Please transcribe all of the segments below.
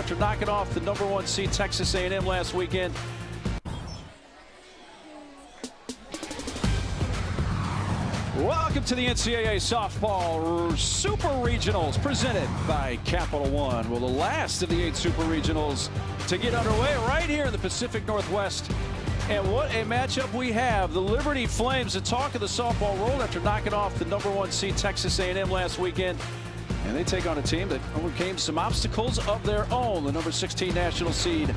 after knocking off the #1 seed Texas A&M last weekend. Welcome to the NCAA Softball Super Regionals presented by Capital One. Well, the last of the 8 Super Regionals to get underway right here in the Pacific Northwest. And what a matchup we have. The Liberty Flames, the talk of the softball world after knocking off the #1 seed Texas A&M last weekend. And they take on a team that overcame some obstacles of their own. The #16 national seed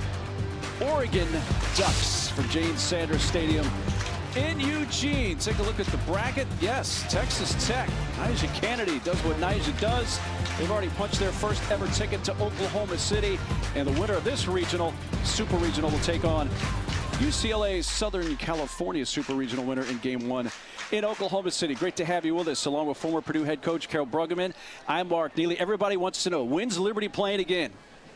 Oregon Ducks from Jane Sanders Stadium in Eugene. Take a look at the bracket. Yes, Texas Tech. Nyjah Kennedy does what Nyjah does. They've already punched their first ever ticket to Oklahoma City. And the winner of this regional, Super Regional, will take on UCLA's Southern California Super Regional winner in Game 1 in Oklahoma City. Great to have you with us, along with former Purdue head coach Carol Bruggeman. I'm Mark Neely. Everybody wants to know, when's Liberty playing again?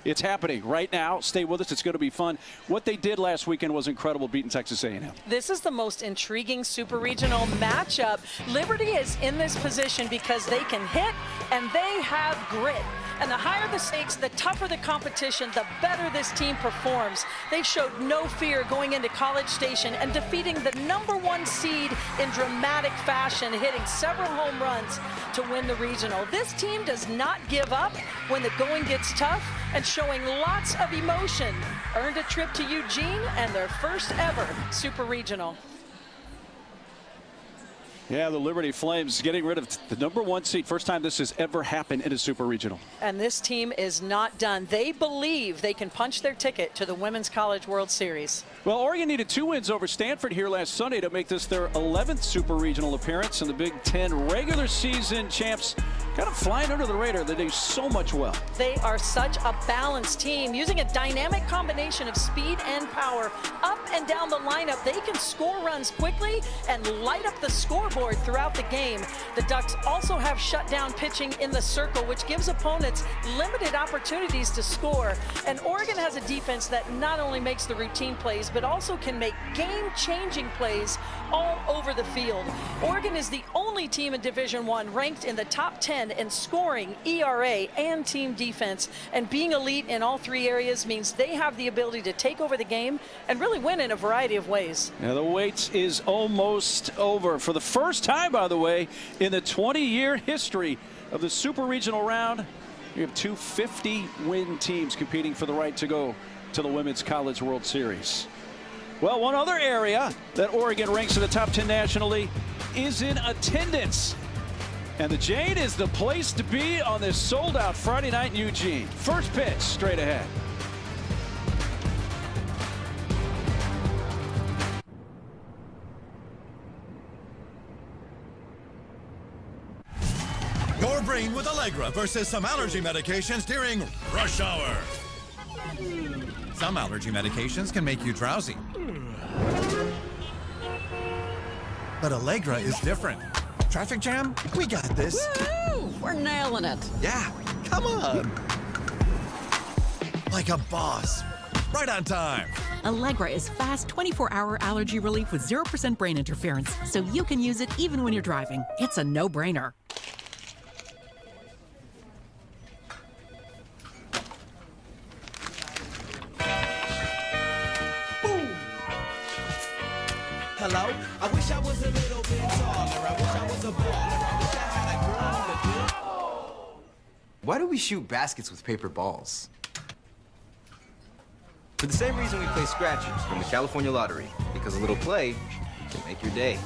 It's happening right now. Stay with us. It's going to be fun. What they did last weekend was incredible, beating Texas A&M. This is the most intriguing Super Regional matchup. Liberty is in this position because they can hit and they have grit. And the higher the stakes, the tougher the competition, the better this team performs. They showed no fear going into College Station and defeating the #1 seed in dramatic fashion, hitting several home runs to win the regional. This team does not give up when the going gets tough and showing lots of emotion. Earned a trip to Eugene and their first ever Super Regional. Yeah, the Liberty Flames getting rid of the #1 seed. First time this has ever happened in a Super Regional. And this team is not done. They believe they can punch their ticket to the Women's College World Series. Well, Oregon needed 2 wins over Stanford here last Sunday to make this their 11th Super Regional appearance. And the Big Ten regular season champs kind of flying under the radar. They do so much well. They are such a balanced team, using a dynamic combination of speed and power up and down the lineup. They can score runs quickly and light up the scoreboard throughout the game. The Ducks also have shutdown pitching in the circle, which gives opponents limited opportunities to score. And Oregon has a defense that not only makes the routine plays, but also can make game-changing plays all over the field. Oregon is the only team in Division I ranked in the top 10 in scoring, ERA, and team defense. And being elite in all 3 areas means they have the ability to take over the game and really win in a variety of ways. Now the wait is almost over. For the first time, by the way, in the 20-year history of the Super Regional round, you have 2 50-win teams competing for the right to go to the Women's College World Series. Well, one other area that Oregon ranks in the top 10 nationally is in attendance. And the Jane is the place to be on this sold-out Friday night in Eugene. First pitch straight ahead. Your brain with Allegra versus some allergy medications during rush hour. Some allergy medications can make you drowsy. But Allegra is different. Traffic jam? We got this. Woo! We're nailing it. Yeah, come on. Like a boss. Right on time. Allegra is fast 24-hour allergy relief with 0% brain interference, so you can use it even when you're driving. It's a no-brainer. Hello? I wish I was a little bit taller. I wish I was a baller. I wish I had a girl with a Why do we shoot baskets with paper balls? For the same reason we play scratchers from the California Lottery, because a little play can make your day.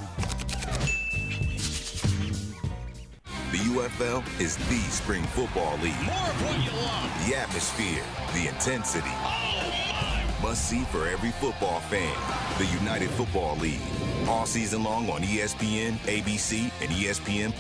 The UFL is the spring football league. More of what you love. The atmosphere, the intensity. Oh, my. Must see for every football fan. The United Football League. All season long on ESPN, ABC, and ESPN+.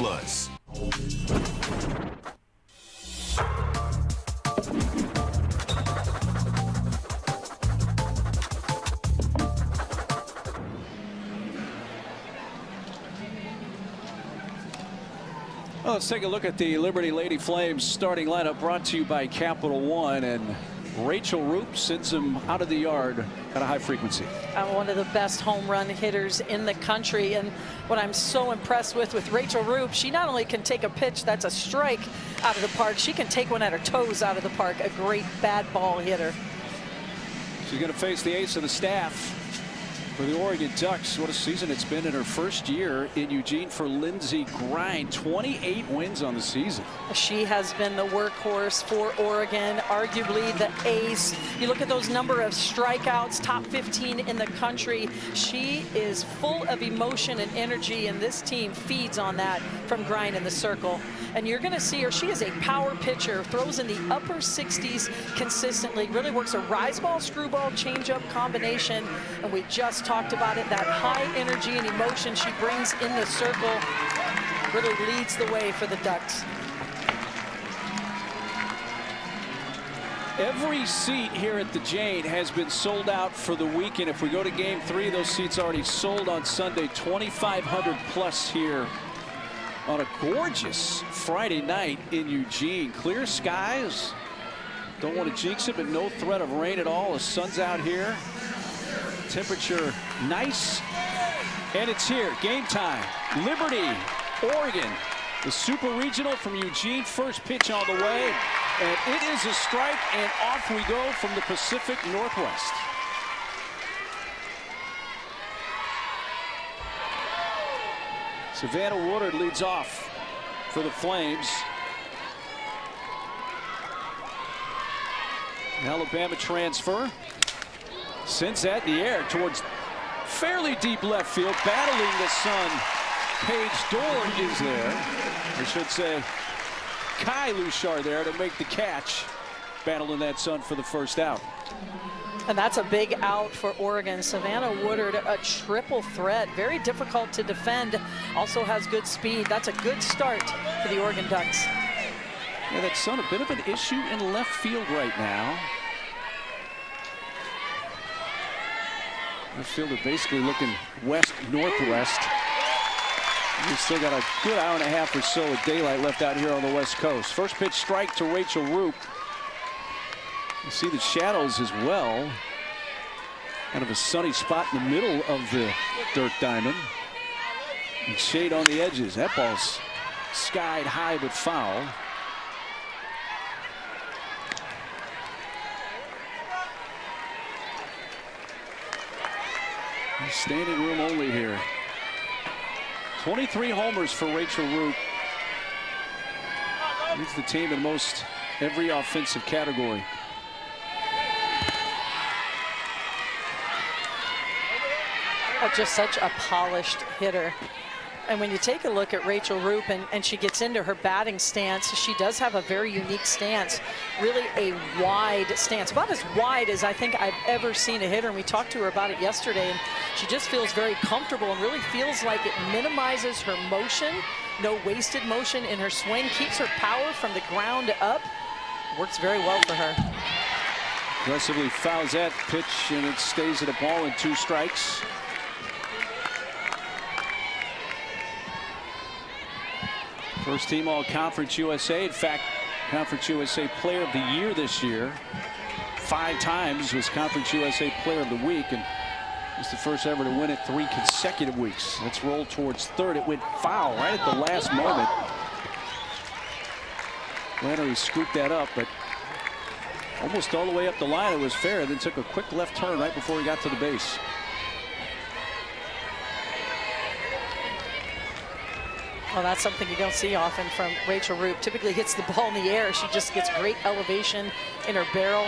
Well, let's take a look at the Liberty Lady Flames starting lineup, brought to you by Capital One. And Rachel Roop sends him out of the yard at a high frequency. One of the best home run hitters in the country. And what I'm so impressed with Rachel Roop, she not only can take a pitch that's a strike out of the park, she can take one at her toes out of the park. A great bad ball hitter. She's going to face the ace of the staff for the Oregon Ducks. What a season it's been in her first year in Eugene for Lindsey Grind. 28 wins on the season. She has been the workhorse for Oregon, arguably the ace. You look at those number of strikeouts, top 15 in the country. She is full of emotion and energy, and this team feeds on that from Grind in the circle. And you're going to see her. She is a power pitcher, throws in the upper 60s consistently, really works a rise ball, screwball, changeup combination. And we just talked about it, that high energy and emotion she brings in the circle really leads the way for the Ducks. Every seat here at the Jane has been sold out for the weekend. If we go to game 3, those seats already sold on Sunday. 2,500 plus here on a gorgeous Friday night in Eugene. Clear skies. Don't want to jinx it, but no threat of rain at all. The sun's out here. Temperature nice. And it's here. Game time. Liberty, Oregon. The Super Regional from Eugene. First pitch on the way. And it is a strike, and off we go from the Pacific Northwest. Savannah Woodard leads off for the Flames. An Alabama transfer. Sends that in the air towards fairly deep left field. Battling the sun. Paige Dorn is there. I should say Kai Lushar there to make the catch. Battling that sun for the first out. And that's a big out for Oregon. Savannah Woodard, a triple threat. Very difficult to defend. Also has good speed. That's a good start for the Oregon Ducks. Yeah, that sun a bit of an issue in left field right now. Left fielder basically looking west-northwest. We've still got a good hour and a half or so of daylight left out here on the West Coast. First pitch strike to Rachel Roop. You see the shadows as well. Kind of a sunny spot in the middle of the dirt diamond. And shade on the edges. That ball's skied high but foul. Standing room only here. 23 homers for Rachel Roop. Leads the team in most every offensive category. Oh, just such a polished hitter. And when you take a look at Rachel Roop and she gets into her batting stance, she does have a very unique stance. Really a wide stance, about as wide as I think I've ever seen a hitter. And we talked to her about it yesterday, and she just feels very comfortable and really feels like it minimizes her motion. No wasted motion in her swing, keeps her power from the ground up. Works very well for her. Aggressively fouls that pitch, and it stays at a ball and 2 strikes. First team All-Conference USA. In fact, Conference USA Player of the Year this year. 5 times was Conference USA Player of the Week, and was the first ever to win it 3 consecutive weeks. Let's roll towards third. It went foul right at the last moment. Flannery scooped that up, but almost all the way up the line it was fair, then took a quick left turn right before he got to the base. Well, that's something you don't see often from Rachel Roop. Typically hits the ball in the air. She just gets great elevation in her barrel.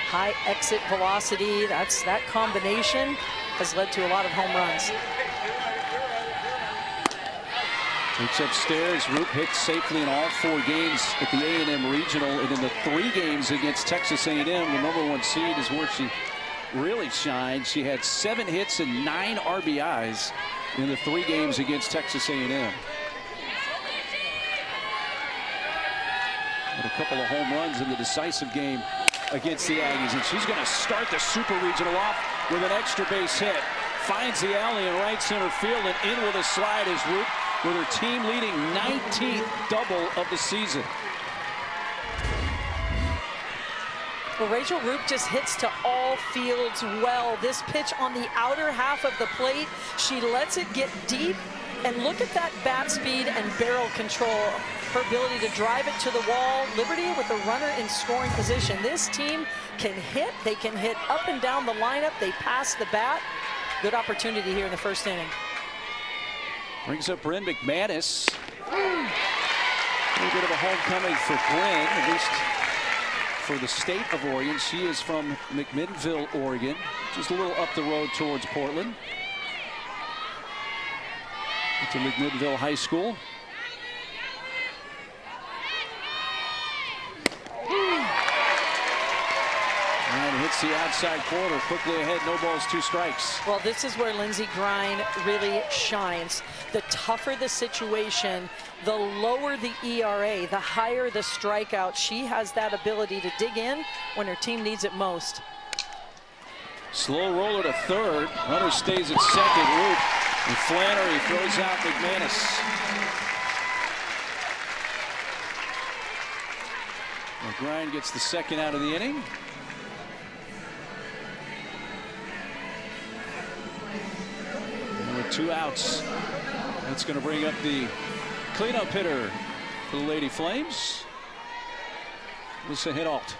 High exit velocity. That combination has led to a lot of home runs. Takes upstairs. Roop hits safely in all 4 games at the A&M Regional, and in the 3 games against Texas A&M, the #1 seed, is where she really shined. She had 7 hits and 9 RBIs in the 3 games against Texas A&M. And a couple of home runs in the decisive game against the Aggies. And she's going to start the Super Regional off with an extra base hit. Finds the alley in right center field, and in with a slide is Roop with her team leading 19th double of the season. Well, Rachel Roop just hits to all fields well. This pitch on the outer half of the plate, she lets it get deep. And look at that bat speed and barrel control. Her ability to drive it to the wall. Liberty with a runner in scoring position. This team can hit. They can hit up and down the lineup. They pass the bat. Good opportunity here in the first inning. Brings up Bryn McManus. A little bit of a homecoming for Bryn, at least for the state of Oregon. She is from McMinnville, Oregon, just a little up the road towards Portland. To McMinnville High School. And hits the outside corner, quickly ahead, no balls, 2 strikes. Well, this is where Lindsey Grine really shines. The tougher the situation, the lower the ERA, the higher the strikeout. She has that ability to dig in when her team needs it most. Slow roller to third. Runner stays at second. Roop and Flannery throws out McManus. Well, Grine gets the second out of the inning. And with 2 outs, that's going to bring up the cleanup hitter for the Lady Flames, Lisa Hinault,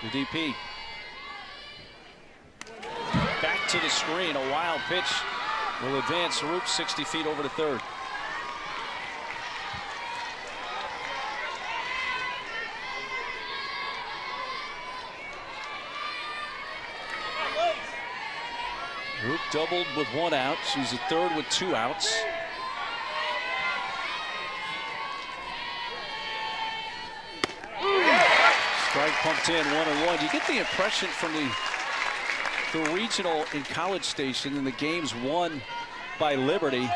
the DP. Back to the screen, a wild pitch will advance Roop 60 feet over to third. Roop doubled with 1 out. She's at third with 2 outs. Strike pumped in, 1-1. You get the impression from the regional in College Station and the games won by Liberty,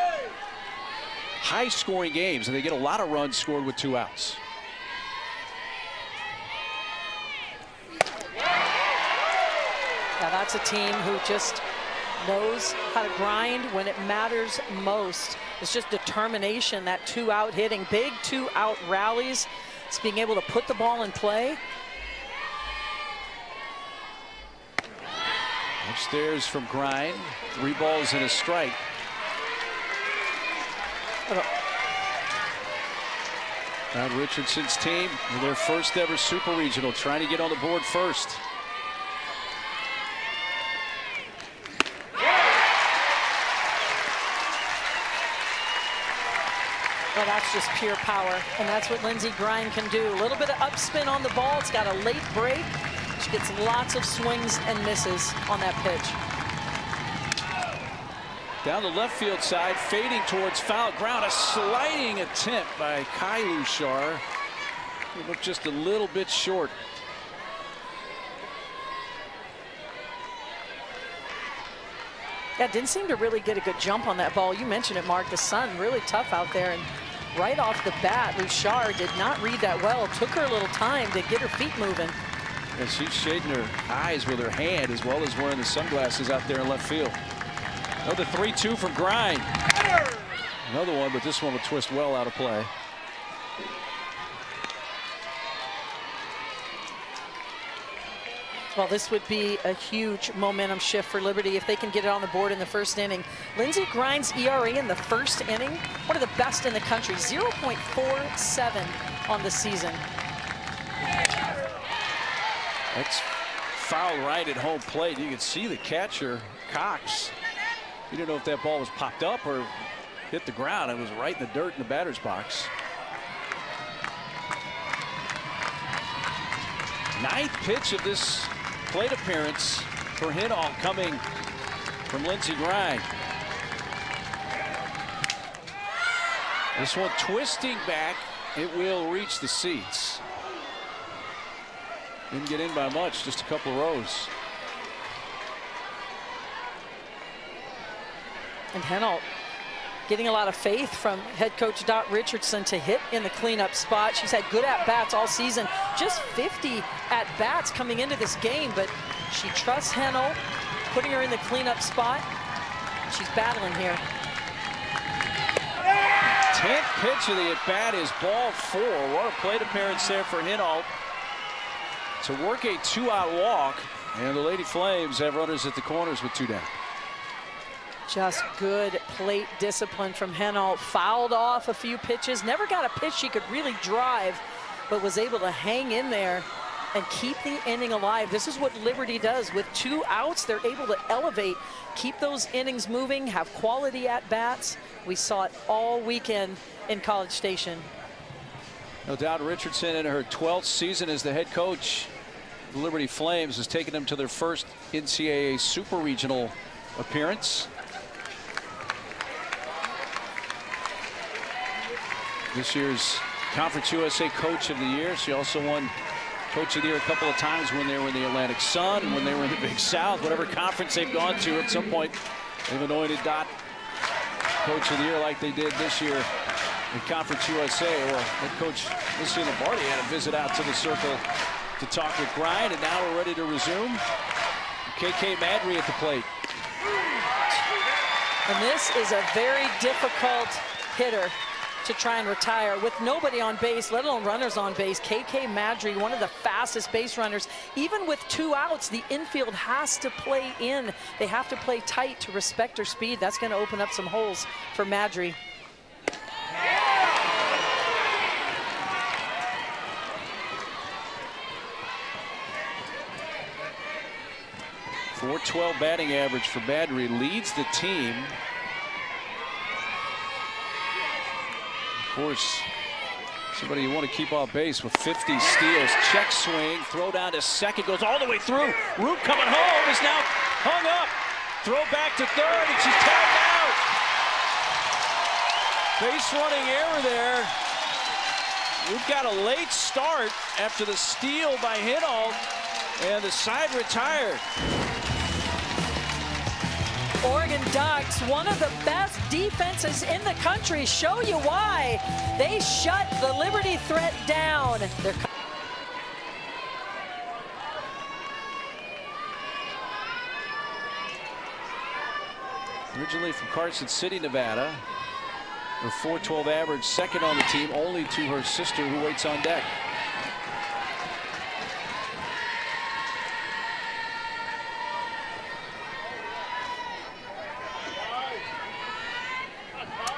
high scoring games, and they get a lot of runs scored with 2 outs. Now that's a team who just knows how to grind when it matters most. It's just determination, that 2-out hitting, big 2-out rallies. It's being able to put the ball in play. Upstairs from Grine, 3 balls and a strike. Todd Richardson's team in their first ever Super Regional, trying to get on the board first. Well, that's just pure power, and that's what Lindsey Grine can do. A little bit of upspin on the ball. It's got a late break. She gets lots of swings and misses on that pitch. Down the left field side, fading towards foul ground. A sliding attempt by Kai Lushar. He looked just a little bit short. Yeah, didn't seem to really get a good jump on that ball. You mentioned it, Mark. The sun really tough out there, and right off the bat, Lushar did not read that well. Took her a little time to get her feet moving. And she's shading her eyes with her hand as well as wearing the sunglasses out there in left field. Another 3-2 from Grine. Another one, but this one will twist well out of play. Well, this would be a huge momentum shift for Liberty if they can get it on the board in the first inning. Lindsey Grine's ERA in the first inning, one of the best in the country, 0.47 on the season. That's foul right at home plate. You can see the catcher, Cox. You didn't know if that ball was popped up or hit the ground. It was right in the dirt in the batter's box. 9th pitch of this plate appearance for Hinault coming from Lindsey Grine. This one twisting back. It will reach the seats. Didn't get in by much, just a couple of rows. And Hinault getting a lot of faith from head coach Dot Richardson to hit in the cleanup spot. She's had good at-bats all season, just 50 at-bats coming into this game, but she trusts Hinault, putting her in the cleanup spot. She's battling here. 10th pitch of the at-bat is ball 4. What a plate appearance there for Hinault. to work a 2-out walk, and the Lady Flames have runners at the corners with 2 down. Just good plate discipline from Henault. Fouled off a few pitches. Never got a pitch she could really drive, but was able to hang in there and keep the inning alive. This is what Liberty does. With 2 outs, they're able to elevate, keep those innings moving, have quality at-bats. We saw it all weekend in College Station. No doubt Richardson in her 12th season as the head coach of the Liberty Flames has taken them to their first NCAA Super Regional appearance. This year's Conference USA Coach of the Year. She also won Coach of the Year a couple of times when they were in the Atlantic Sun, when they were in the Big South. Whatever conference they've gone to, at some point they've anointed Dot Coach of the Year like they did this year in Conference USA. Well, head coach Lucy Lombardi had a visit out to the circle to talk with Grind, and now we're ready to resume. KK Madry at the plate. And this is a very difficult hitter to try and retire with nobody on base, let alone runners on base. KK Madry, one of the fastest base runners. Even with 2 outs, the infield has to play in. They have to play tight to respect her speed. That's going to open up some holes for Madry. .412 batting average for Madry, leads the team. Of course, somebody you want to keep off base with 50 steals. Check swing, throw down to second, goes all the way through. Root coming home, is now hung up. Throw back to third, and she's tagged out. Base running error there. We've got a late start after the steal by Henault, and the side retired. Oregon Ducks, one of the best defenses in the country. Show you why. They shut the Liberty threat down. Originally from Carson City, Nevada. Her .412 average, second on the team, only to her sister who waits on deck.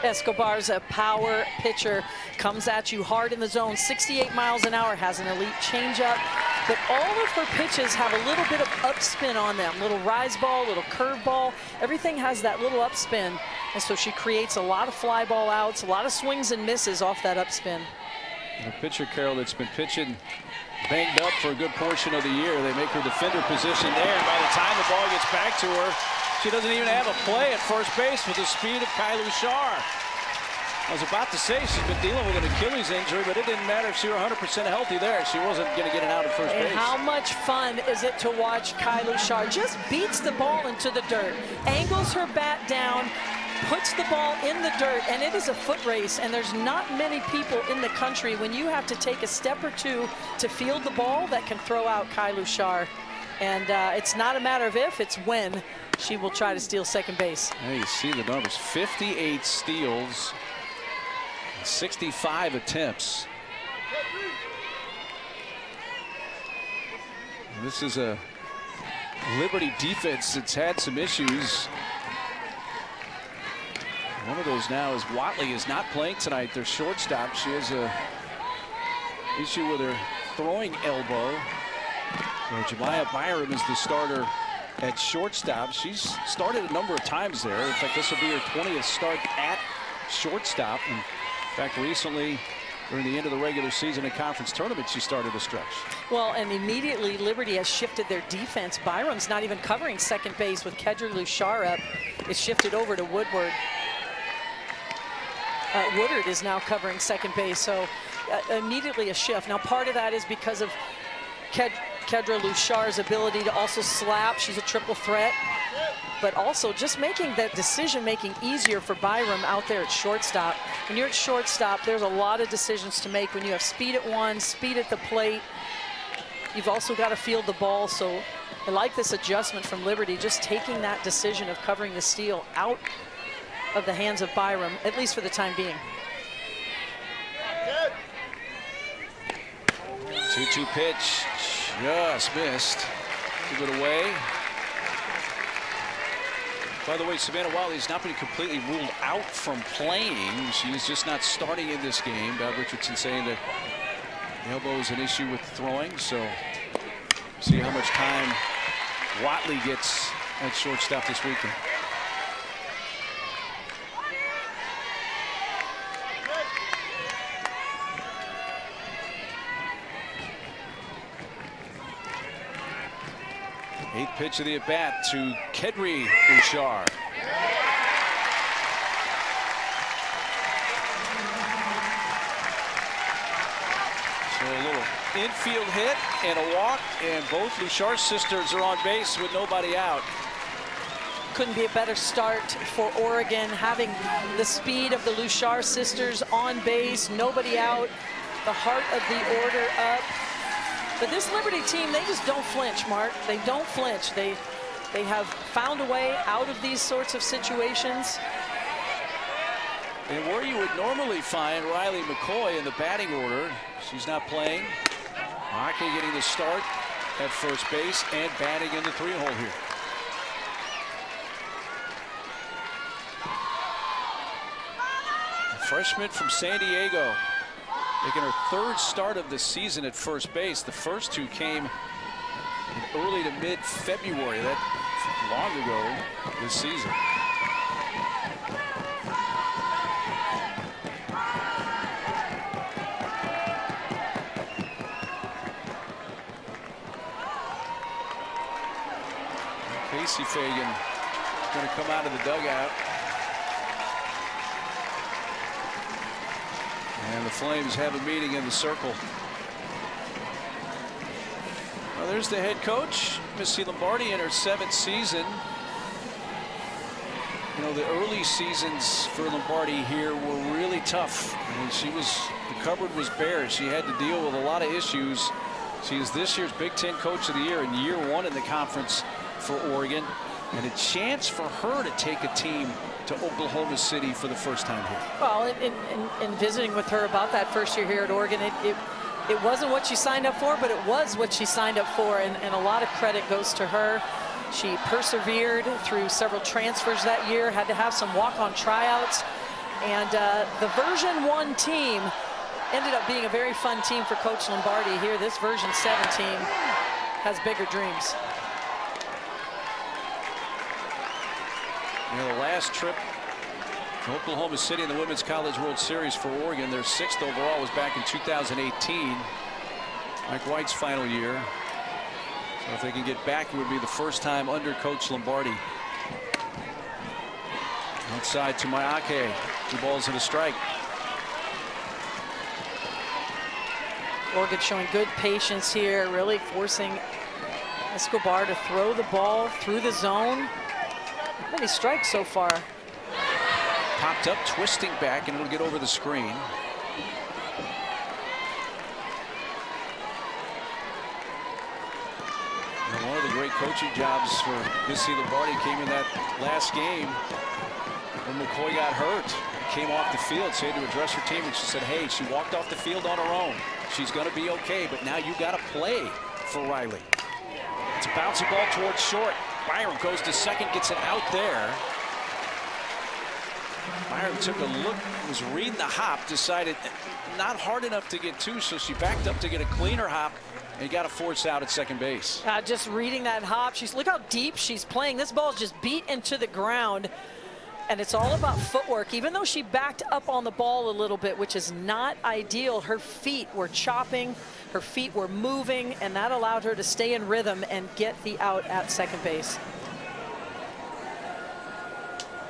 Escobar's a power pitcher, comes at you hard in the zone, 68 miles an hour, has an elite changeup, but all of her pitches have a little bit of upspin on them, little rise ball, little curve ball, everything has that little upspin, and so she creates a lot of fly ball outs, a lot of swings and misses off that upspin. A pitcher, Carol, that's been pitching banged up for a good portion of the year. They make her defender position there, and by the time the ball gets back to her, she doesn't even have a play at first base with the speed of Kylu Shar. I was about to say she's been dealing with an Achilles injury, but it didn't matter if she were 100% healthy there. She wasn't going to get it out at first base. And how much fun is it to watch Kylu Shar? Just beats the ball into the dirt, angles her bat down, puts the ball in the dirt, and it is a foot race, and there's not many people in the country when you have to take a step or two to field the ball that can throw out Kylu Shar. And it's not a matter of if, it's when she will try to steal second base. Now you see the numbers, 58 steals, 65 attempts. And this is a Liberty defense that's had some issues. One of those now is Watley is not playing tonight. Their shortstop. She has a issue with her throwing elbow. So Jemiah Byram is the starter at shortstop. She's started a number of times there. In fact, this will be her 20th start at shortstop. And in fact, recently, during the end of the regular season and conference tournament, she started a stretch. Well, and immediately Liberty has shifted their defense. Byram's not even covering second base with Kedra Lushar up. It's shifted over to Woodward. Woodard is now covering second base, so immediately a shift. Now, part of that is because of Kedra Lushar's ability to also slap. She's a triple threat, but also just making that decision-making easier for Byram out there at shortstop. When you're at shortstop, there's a lot of decisions to make when you have speed at one, speed at the plate. You've also got to field the ball, so I like this adjustment from Liberty, just taking that decision of covering the steal out of the hands of Byram, at least for the time being. 2-2 pitch. Just missed. Give it away. By the way, Savannah Wiley's not been completely ruled out from playing. She's just not starting in this game. Bob Richardson saying that the elbow is an issue with throwing. So see how much time Watley gets at shortstop this weekend. Eighth pitch of the at-bat to Kedri Bouchard. So a little infield hit and a walk, and both Bouchard sisters are on base with nobody out. Couldn't be a better start for Oregon, having the speed of the Bouchard sisters on base, nobody out, the heart of the order up. But this Liberty team, they just don't flinch, Mark. They don't flinch. They have found a way out of these sorts of situations. And where you would normally find Riley McCoy in the batting order, she's not playing. Ake getting the start at first base and batting in the 3-hole here. A freshman from San Diego, making her third start of the season at first base. The first two came in early to mid-February. That long ago this season. Casey Fagan is going to come out of the dugout. And the Flames have a meeting in the circle. Well, there's the head coach, Missy Lombardi, in her 7th season. You know, the early seasons for Lombardi here were really tough. I mean, the cupboard was bare. She had to deal with a lot of issues. She is this year's Big Ten Coach of the Year in year 1 in the conference for Oregon, and a chance for her to take a team to Oklahoma City for the first time here. Well, in visiting with her about that first year here at Oregon, it wasn't what she signed up for, but it was what she signed up for, and a lot of credit goes to her. She persevered through several transfers that year, had to have some walk-on tryouts, and the version 1 team ended up being a very fun team for Coach Lombardi. Here, this version 7 team has bigger dreams. You know, the last trip to Oklahoma City in the Women's College World Series for Oregon, their 6th overall, was back in 2018. Mike White's final year. So if they can get back, it would be the first time under Coach Lombardi. Outside to Mayake. 2 balls and a strike. Oregon showing good patience here, really forcing Escobar to throw the ball through the zone. Many strikes so far. Popped up, twisting back, and it'll get over the screen. And one of the great coaching jobs for Missy Lombardi came in that last game when McCoy got hurt. Came off the field, so she had to address her team, and she said, hey, she walked off the field on her own. She's going to be okay, but now you got to play for Riley. It's a bouncy ball towards short. Byram goes to second, gets it out there. Byram took a look, was reading the hop, decided not hard enough to get 2, so she backed up to get a cleaner hop and got a force out at second base. Just reading that hop. Look how deep she's playing. This ball is just beat into the ground, and it's all about footwork. Even though she backed up on the ball a little bit, which is not ideal, her feet were chopping. Her feet were moving, and that allowed her to stay in rhythm and get the out at second base.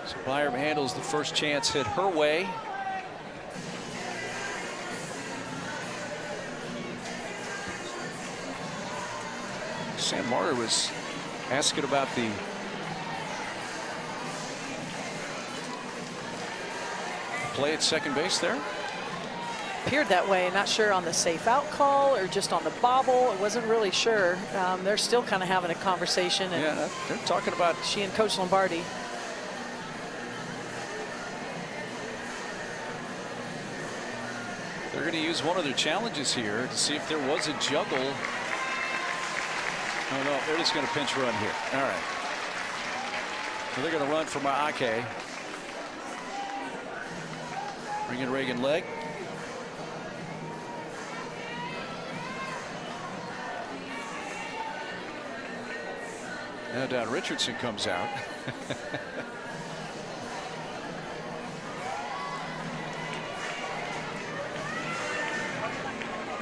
So Byram handles the first chance hit her way. Sam Marder was asking about the play at second base there. Appeared that way, not sure on the safe out call or just on the bobble. It wasn't really sure. They're still kind of having a conversation. And yeah, they're talking about she and Coach Lombardi. They're going to use one of their challenges here to see if there was a juggle Oh, no, they're just going to pinch run here. All right. So they're going to run for Maake. Bring in Reagan Legg. Now Don Richardson comes out.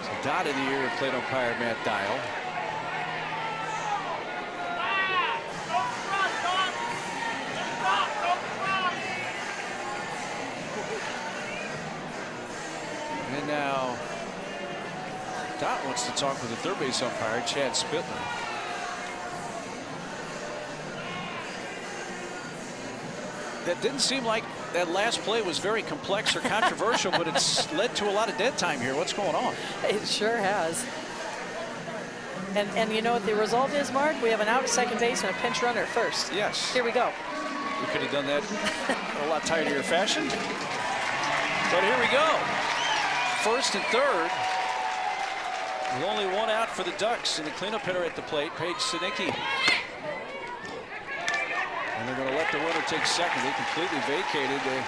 So dot in the ear of plate umpire Matt Dial. And now Dot wants to talk with the third base umpire, Chad Spittler. That didn't seem like that last play was very complex or controversial, but it's led to a lot of dead time here. What's going on? It sure has. And you know what the result is, Mark? We have an out at second base and a pinch runner at first. Yes. Here we go. We could have done that in a lot tidier fashion. But here we go. First and third. With only one out for the Ducks, and the cleanup hitter at the plate, Paige Sinicki. And they're going to let the runner take second. They completely vacated. They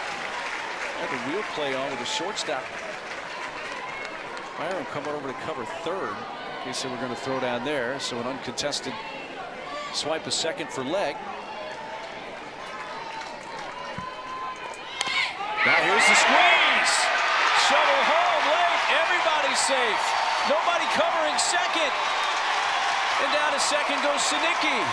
had the wheel play on with the shortstop. Byron coming over to cover third in case they were going to throw down there. So an uncontested swipe a second for Legg. Now here's the squeeze. Shovel home late. Everybody's safe. Nobody covering second. And down to second goes Sinicki.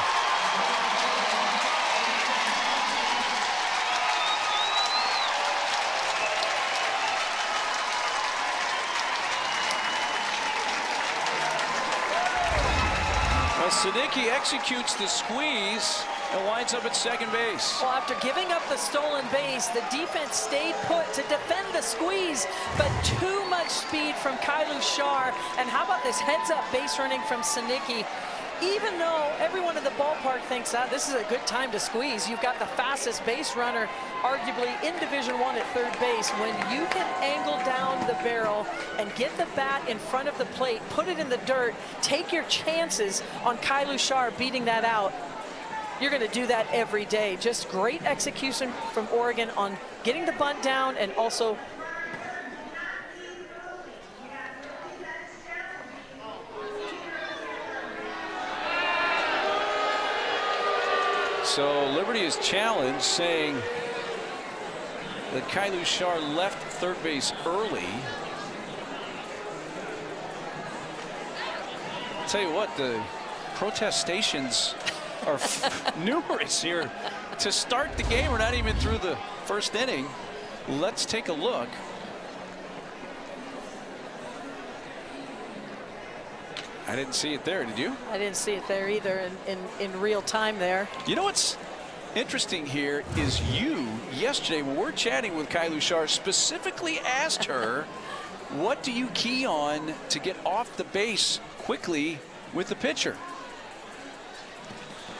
Sinicki executes the squeeze and winds up at second base. Well, after giving up the stolen base, the defense stayed put to defend the squeeze, but too much speed from Kylu Shar. And how about this heads-up base running from Sinicki? Even though everyone in the ballpark thinks this is a good time to squeeze, you've got the fastest base runner, arguably in Division I at third base. When you can angle down the barrel and get the bat in front of the plate, put it in the dirt, take your chances on Kylu Shar beating that out, you're going to do that every day. Just great execution from Oregon on getting the bunt down and also so Liberty is challenged, saying that Kylu Shar left third base early. I'll tell you what, the protestations are numerous here to start the game. We're not even through the first inning. Let's take a look. I didn't see it there, did you? I didn't see it there either in real time there. You know what's interesting here is you, yesterday, when we're chatting with Kylu Shar, specifically asked her, what do you key on to get off the base quickly with the pitcher?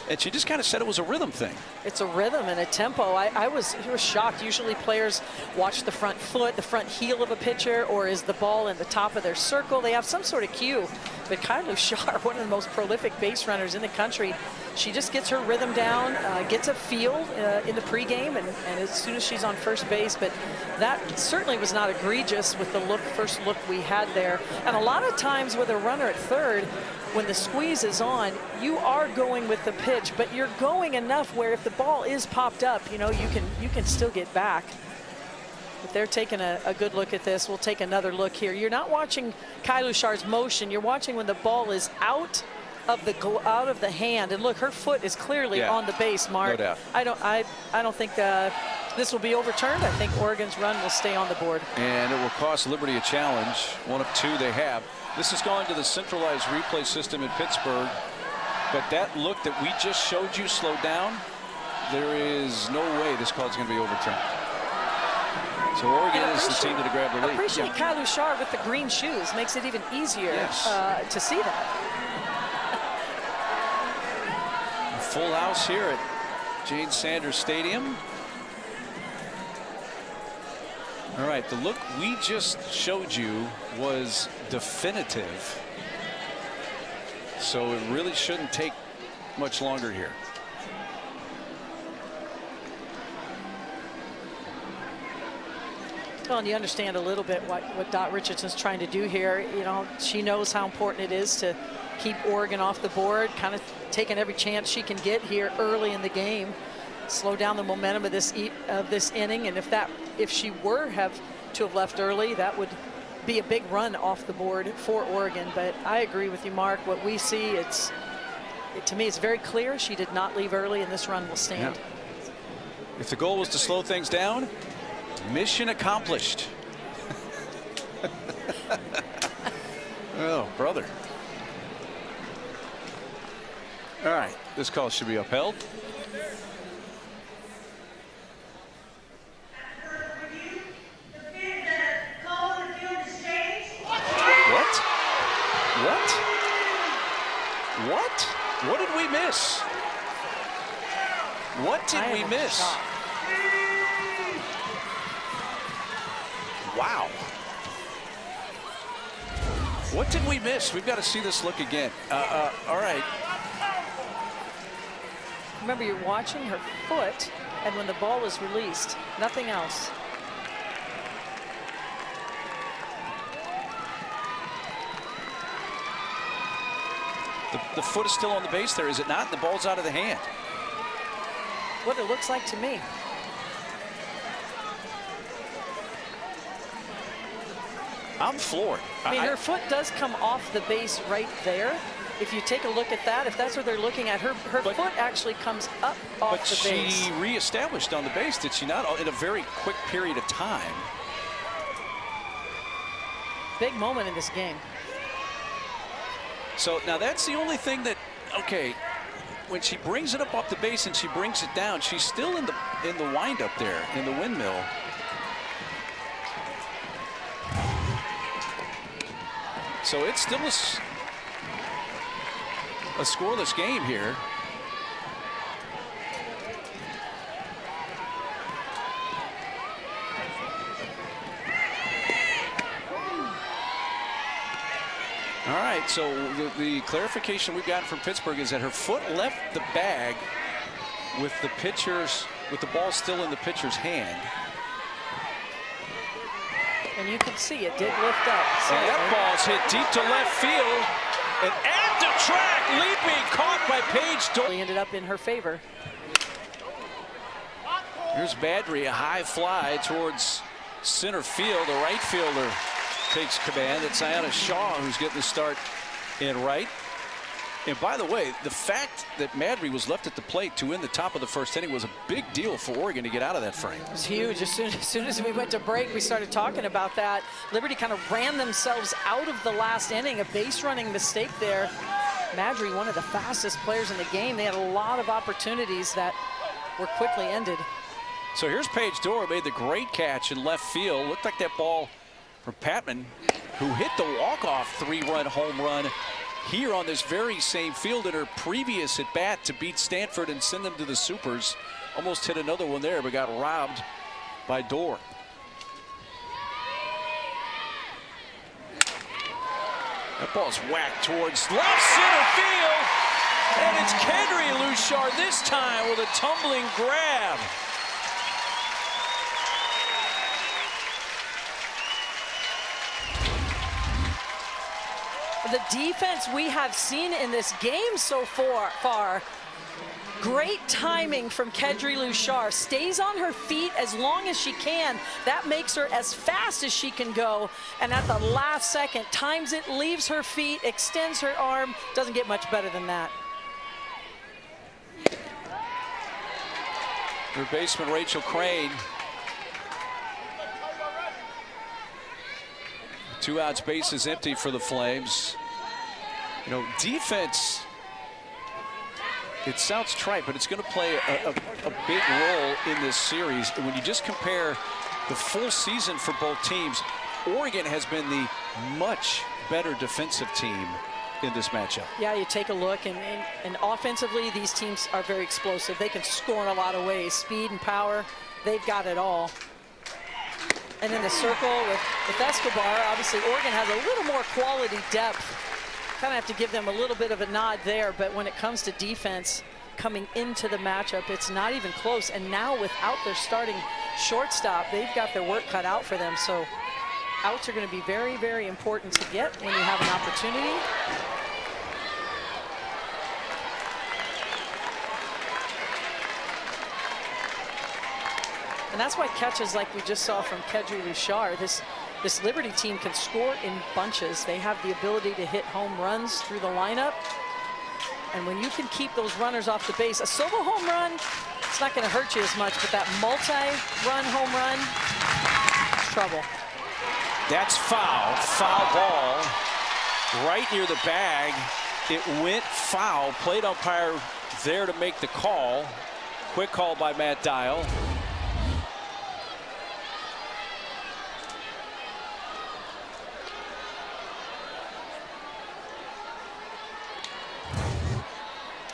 And she just kind of said it was a rhythm thing. It's a rhythm and a tempo. I was shocked. Usually players watch the front foot, the front heel of a pitcher, or is the ball in the top of their circle. They have some sort of cue. But Kylu Shar, one of the most prolific base runners in the country, she just gets her rhythm down, gets a feel in the pregame, and as soon as she's on first base. But that certainly was not egregious with the first look we had there. And a lot of times with a runner at third, when the squeeze is on, you are going with the pitch, but you're going enough where if the ball is popped up, you know, you can still get back. But they're taking a good look at this. We'll take another look here. You're not watching Kylu Shar's motion. You're watching when the ball is out of the hand. And look, her foot is clearly on the base, Mark. No doubt. I don't think this will be overturned. I think Oregon's run will stay on the board. And it will cost Liberty a challenge. One of two they have. This has gone to the centralized replay system in Pittsburgh. But that look that we just showed you slowed down, there is no way this call is going to be overturned. So Oregon is the team to grab the lead. I appreciate Kylu Shar with the green shoes. Makes it even easier to see that. A full house here at Jane Sanders Stadium. All right, the look we just showed you was definitive. So it really shouldn't take much longer here. Well, and you understand a little bit what Dot Richardson's trying to do here. You know, she knows how important it is to keep Oregon off the board, kind of taking every chance she can get here early in the game, slow down the momentum of this inning. And if she were to have left early, that would be a big run off the board for Oregon. But I agree with you, Mark. What we see, to me, it's very clear she did not leave early, and this run will stand. Yeah. If the goal was to slow things down, mission accomplished. Oh, brother. All right, this call should be upheld. What did we miss? What did we miss? Wow. What did we miss? We've got to see this look again. All right. Remember, you're watching her foot, and when the ball is released, nothing else. The foot is still on the base there, is it not? The ball's out of the hand. What it looks like to me. I'm floored. I mean, her foot does come off the base right there. If you take a look at that, if that's what they're looking at, her foot actually comes up off the base. But she reestablished on the base, did she not? In a very quick period of time. Big moment in this game. So now that's the only thing that, okay, when she brings it up off the base and she brings it down, she's still in the windup there, in the windmill. So it's still a scoreless game here. All right, so the clarification we've gotten from Pittsburgh is that her foot left the bag with the ball still in the pitcher's hand. And you can see it did lift up. And that ball's hit deep to left field. And at the track, leaping, caught by Paige Doyle. Ended up in her favor. Here's Badry, a high fly towards center field. The right fielder takes command. It's Ayanna Shaw who's getting the start in right. And by the way, the fact that Madry was left at the plate to win the top of the first inning was a big deal for Oregon to get out of that frame. It was huge. As soon as we went to break, we started talking about that. Liberty kind of ran themselves out of the last inning. A base running mistake there. Madry, one of the fastest players in the game. They had a lot of opportunities that were quickly ended. So here's Paige Doyle, made the great catch in left field. Looked like that ball from Patman, who hit the walk-off 3-run home run here on this very same field in her previous at bat to beat Stanford and send them to the Supers. Almost hit another one there, but got robbed by Dorr. That ball's whacked towards left center field, and it's Kendry Luchard this time with a tumbling grab. The defense we have seen in this game so far, great timing from Kendry Luchard. Stays on her feet as long as she can. That makes her as fast as she can go. And at the last second, times it, leaves her feet, extends her arm. Doesn't get much better than that. Her baseman, Rachel Crane. 2 outs, bases empty for the Flames. You know, defense, it sounds trite, but it's going to play a big role in this series. And when you just compare the full season for both teams, Oregon has been the much better defensive team in this matchup. Yeah, you take a look, and offensively, these teams are very explosive. They can score in a lot of ways. Speed and power, they've got it all. And in the circle with Escobar, obviously Oregon has a little more quality depth Kind of have to give them a little bit of a nod there, but when it comes to defense coming into the matchup, it's not even close. And now without their starting shortstop, they've got their work cut out for them. So outs are going to be very, very important to get when you have an opportunity. And that's why catches like we just saw from Kedri Richard, this Liberty team can score in bunches. They have the ability to hit home runs through the lineup. And when you can keep those runners off the base, a solo home run, it's not going to hurt you as much, but that multi-run home run, it's trouble. That's foul. Foul ball right near the bag. It went foul. Plate umpire there to make the call. Quick call by Matt Dial.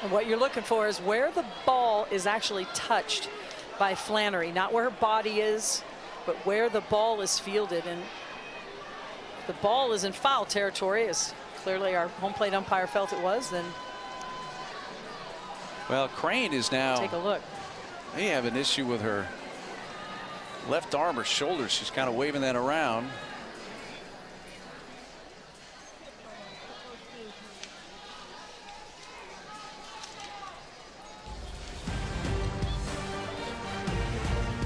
And what you're looking for is where the ball is actually touched by Flannery, not where her body is, but where the ball is fielded. And the ball is in foul territory, as clearly our home plate umpire felt it was. Then, well, Crane is now. Take a look. They have an issue with her left arm or shoulder. She's kind of waving that around.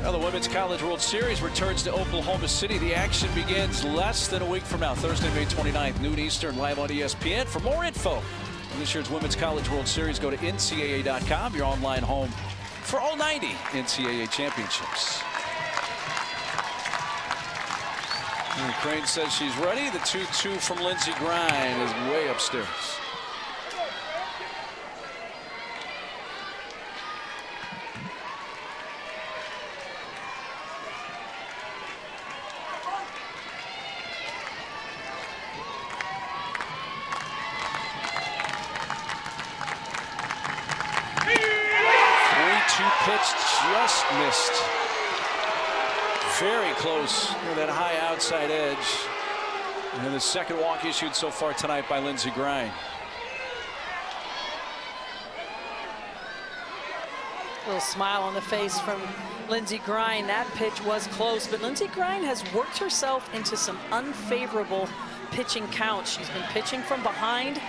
Well, the Women's College World Series returns to Oklahoma City. The action begins less than a week from now, Thursday, May 29th, noon Eastern, live on ESPN. For more info on this year's Women's College World Series, go to NCAA.com, your online home for all 90 NCAA championships. And Crane says she's ready. The 2-2 from Lindsey Grine is way upstairs. Just missed. Very close with that high outside edge. And the second walk issued so far tonight by Lindsey Grine. A little smile on the face from Lindsey Grine. That pitch was close, but Lindsey Grine has worked herself into some unfavorable pitching counts. She's been pitching from behind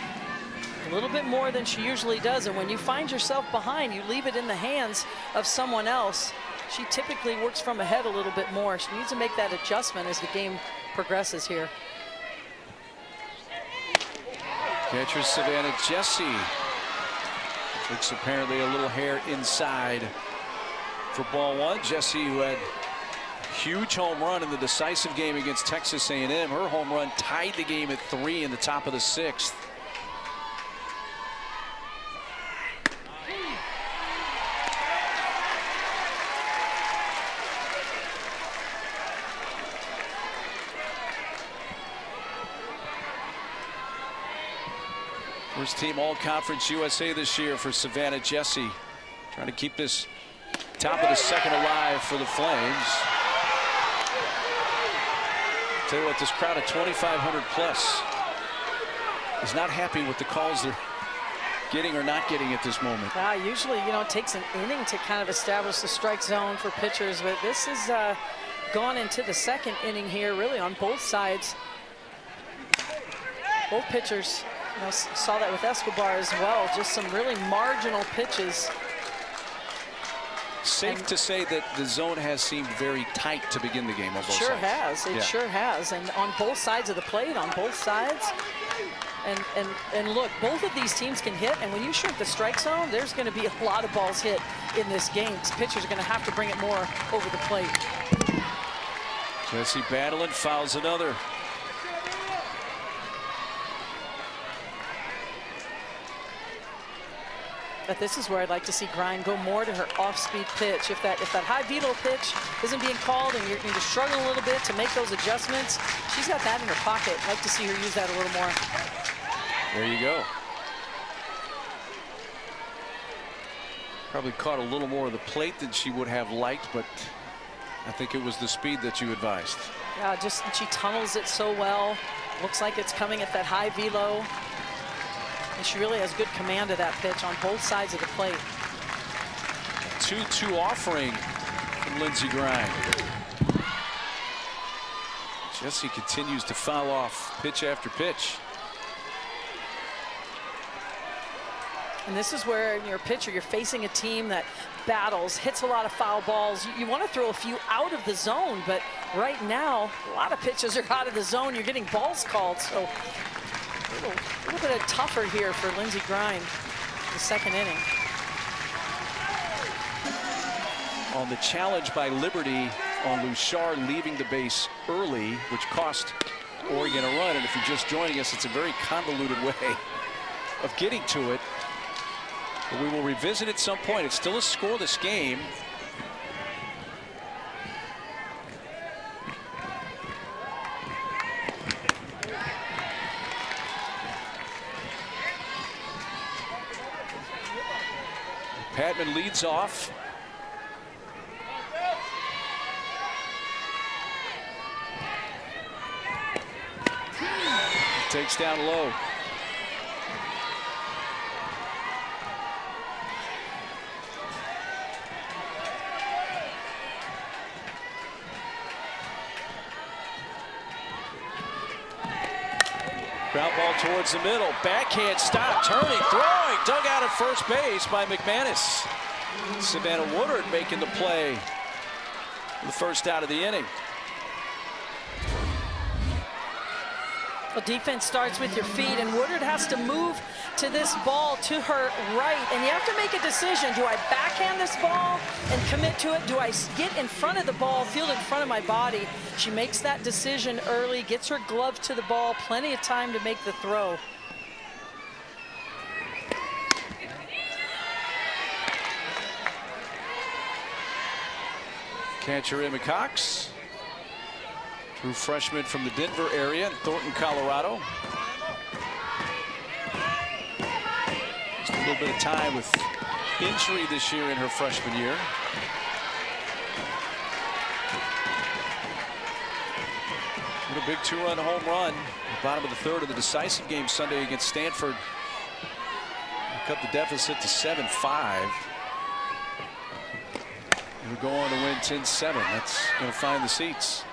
a little bit more than she usually does, and when you find yourself behind, you leave it in the hands of someone else. She typically works from ahead a little bit more. She needs to make that adjustment as the game progresses here. Catcher Savannah Jessie. Looks apparently a little hair inside for ball one. Jessie, who had a huge home run in the decisive game against Texas A&M. Her home run tied the game at 3 in the top of the 6th. First team All-Conference USA this year for Savannah Jessie. Trying to keep this top of the second alive for the Flames. Tell you what, this crowd of 2,500 plus is not happy with the calls they're getting or not getting at this moment. Usually, you know, it takes an inning to kind of establish the strike zone for pitchers, but this has gone into the second inning here, really on both sides. Both pitchers. You know, saw that with Escobar as well. Just some really marginal pitches. Safe to say that the zone has seemed very tight to begin the game on both sides. Sure has. It sure has. And on both sides of the plate, on both sides. And look, both of these teams can hit. And when you shrink the strike zone, there's going to be a lot of balls hit in this game. These pitchers are going to have to bring it more over the plate. Jessie battling, fouls another. But this is where I'd like to see Grine go more to her off-speed pitch. If that high velo pitch isn't being called and you're just struggling a little bit to make those adjustments, she's got that in her pocket. I'd like to see her use that a little more. There you go. Probably caught a little more of the plate than she would have liked, but I think it was the speed that you advised. Yeah, just she tunnels it so well. Looks like it's coming at that high velo. And she really has good command of that pitch on both sides of the plate. 2-2 offering from Lindsey Grind. Jessie continues to foul off pitch after pitch. And this is where you're a pitcher, you're facing a team that battles, hits a lot of foul balls. You want to throw a few out of the zone, but right now, a lot of pitches are out of the zone. You're getting balls called, so a little bit tougher here for Lindsey Grind, the second inning. On the challenge by Liberty on Luchard leaving the base early, which cost Oregon a run. And if you're just joining us, it's a very convoluted way of getting to it. But we will revisit at some point. It's still a scoreless game. Patman leads off. Takes down low. Ground ball towards the middle. Backhand stop, turning, throwing, dug out at first base by McManus. Savannah Woodard making the play. The first out of the inning. Well, defense starts with your feet, and Woodard has to move to this ball to her right, and you have to make a decision. Do I backhand this ball and commit to it? Do I get in front of the ball, field in front of my body? She makes that decision early, gets her glove to the ball, plenty of time to make the throw. Catcher Emma Cox. True freshman from the Denver area in Thornton, Colorado. Just a little bit of time with injury this year in her freshman year. And a big 2-run home run. The bottom of the third of the decisive game Sunday against Stanford. Cut the deficit to 7-5. We'll go on to win 10-7. That's going to find the seats.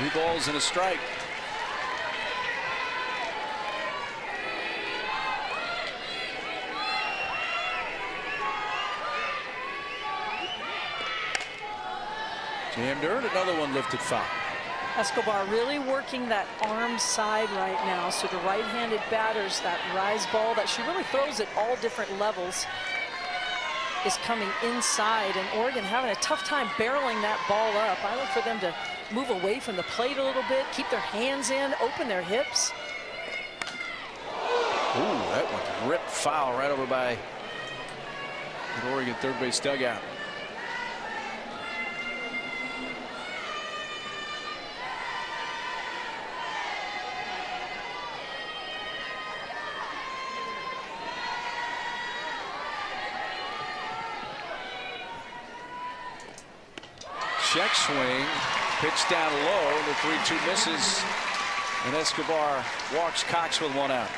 Three balls and a strike. Jammed her, and another one lifted foul. Escobar really working that arm side right now, so the right-handed batters, that rise ball that she really throws at all different levels is coming inside, and Oregon having a tough time barreling that ball up. I look for them to move away from the plate a little bit, keep their hands in, open their hips. Ooh, that one ripped foul right over by the Oregon third base dugout. Check swing, pitch down low, the 3-2 misses, and Escobar walks Cox with one out.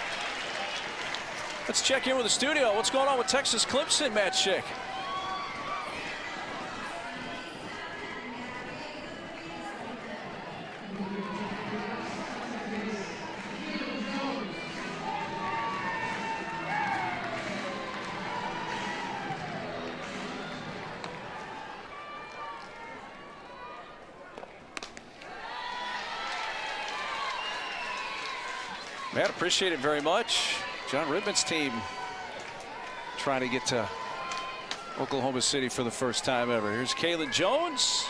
Let's check in with the studio. What's going on with Texas Clemson, Matt Schick? Matt, appreciate it very much. John Rittman's team trying to get to Oklahoma City for the first time ever. Here's Kaylin Jones,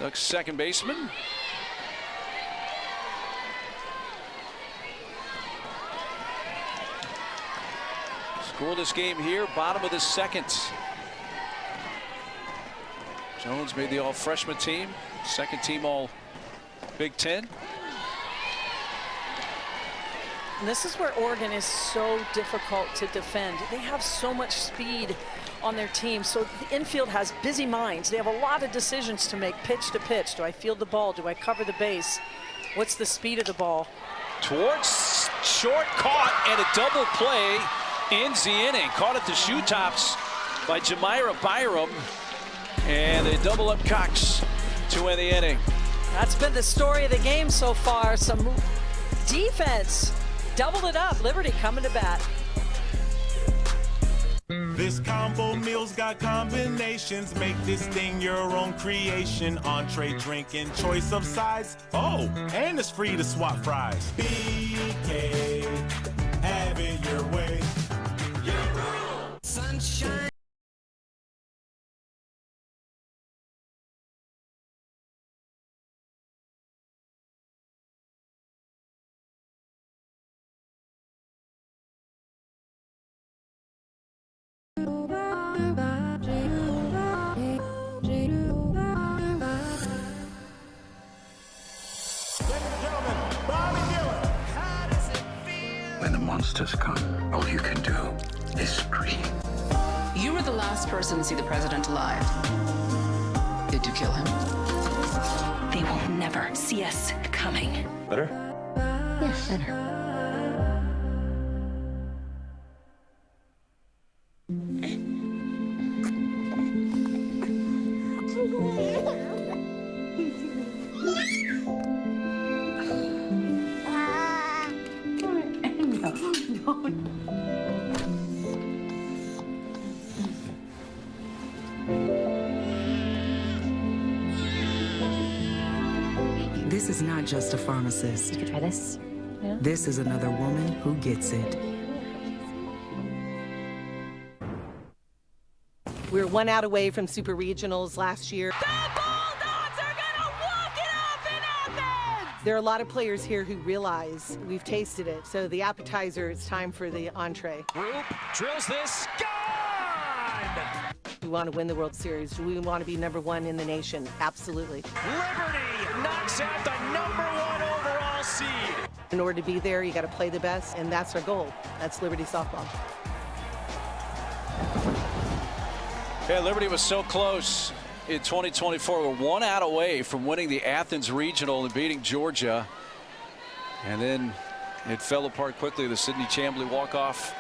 Duck's second baseman. Scoreless game here, bottom of the second. Jones made the all-freshman team, second team all Big Ten. And this is where Oregon is so difficult to defend. They have so much speed on their team, so the infield has busy minds. They have a lot of decisions to make, pitch to pitch. Do I field the ball? Do I cover the base? What's the speed of the ball? Towards short, caught, and a double play ends the inning. Caught at the shoe tops by Jamira Byram, and they double up Cox to win the inning. That's been the story of the game so far. Some defense doubled it up. Liberty coming to bat. This combo meal's got combinations. Make this thing your own creation. Entree, drink, and choice of sides. Oh, and it's free to swap fries. BK, have it your way. Sunshine. When the monsters come, all you can do is scream. You were the last person to see the president alive. Did you kill him? They will never see us coming. Better? Yes, better. This is not just a pharmacist. You could try this. Yeah. This is another woman who gets it. We were 1 out away from Super Regionals last year. The Bulldogs are gonna walk it off in Athens! There are a lot of players here who realize we've tasted it. So the appetizer, it's time for the entree. Group drills this. Gone! We want to win the World Series. Do we want to be #1 in the nation? Absolutely. Liberty knocks out the #1 overall seed. In order to be there, you got to play the best, and that's our goal. That's Liberty softball. Yeah, Liberty was so close in 2024. We're 1 out away from winning the Athens Regional and beating Georgia. And then it fell apart quickly, the Sidney Chamblee walk-off.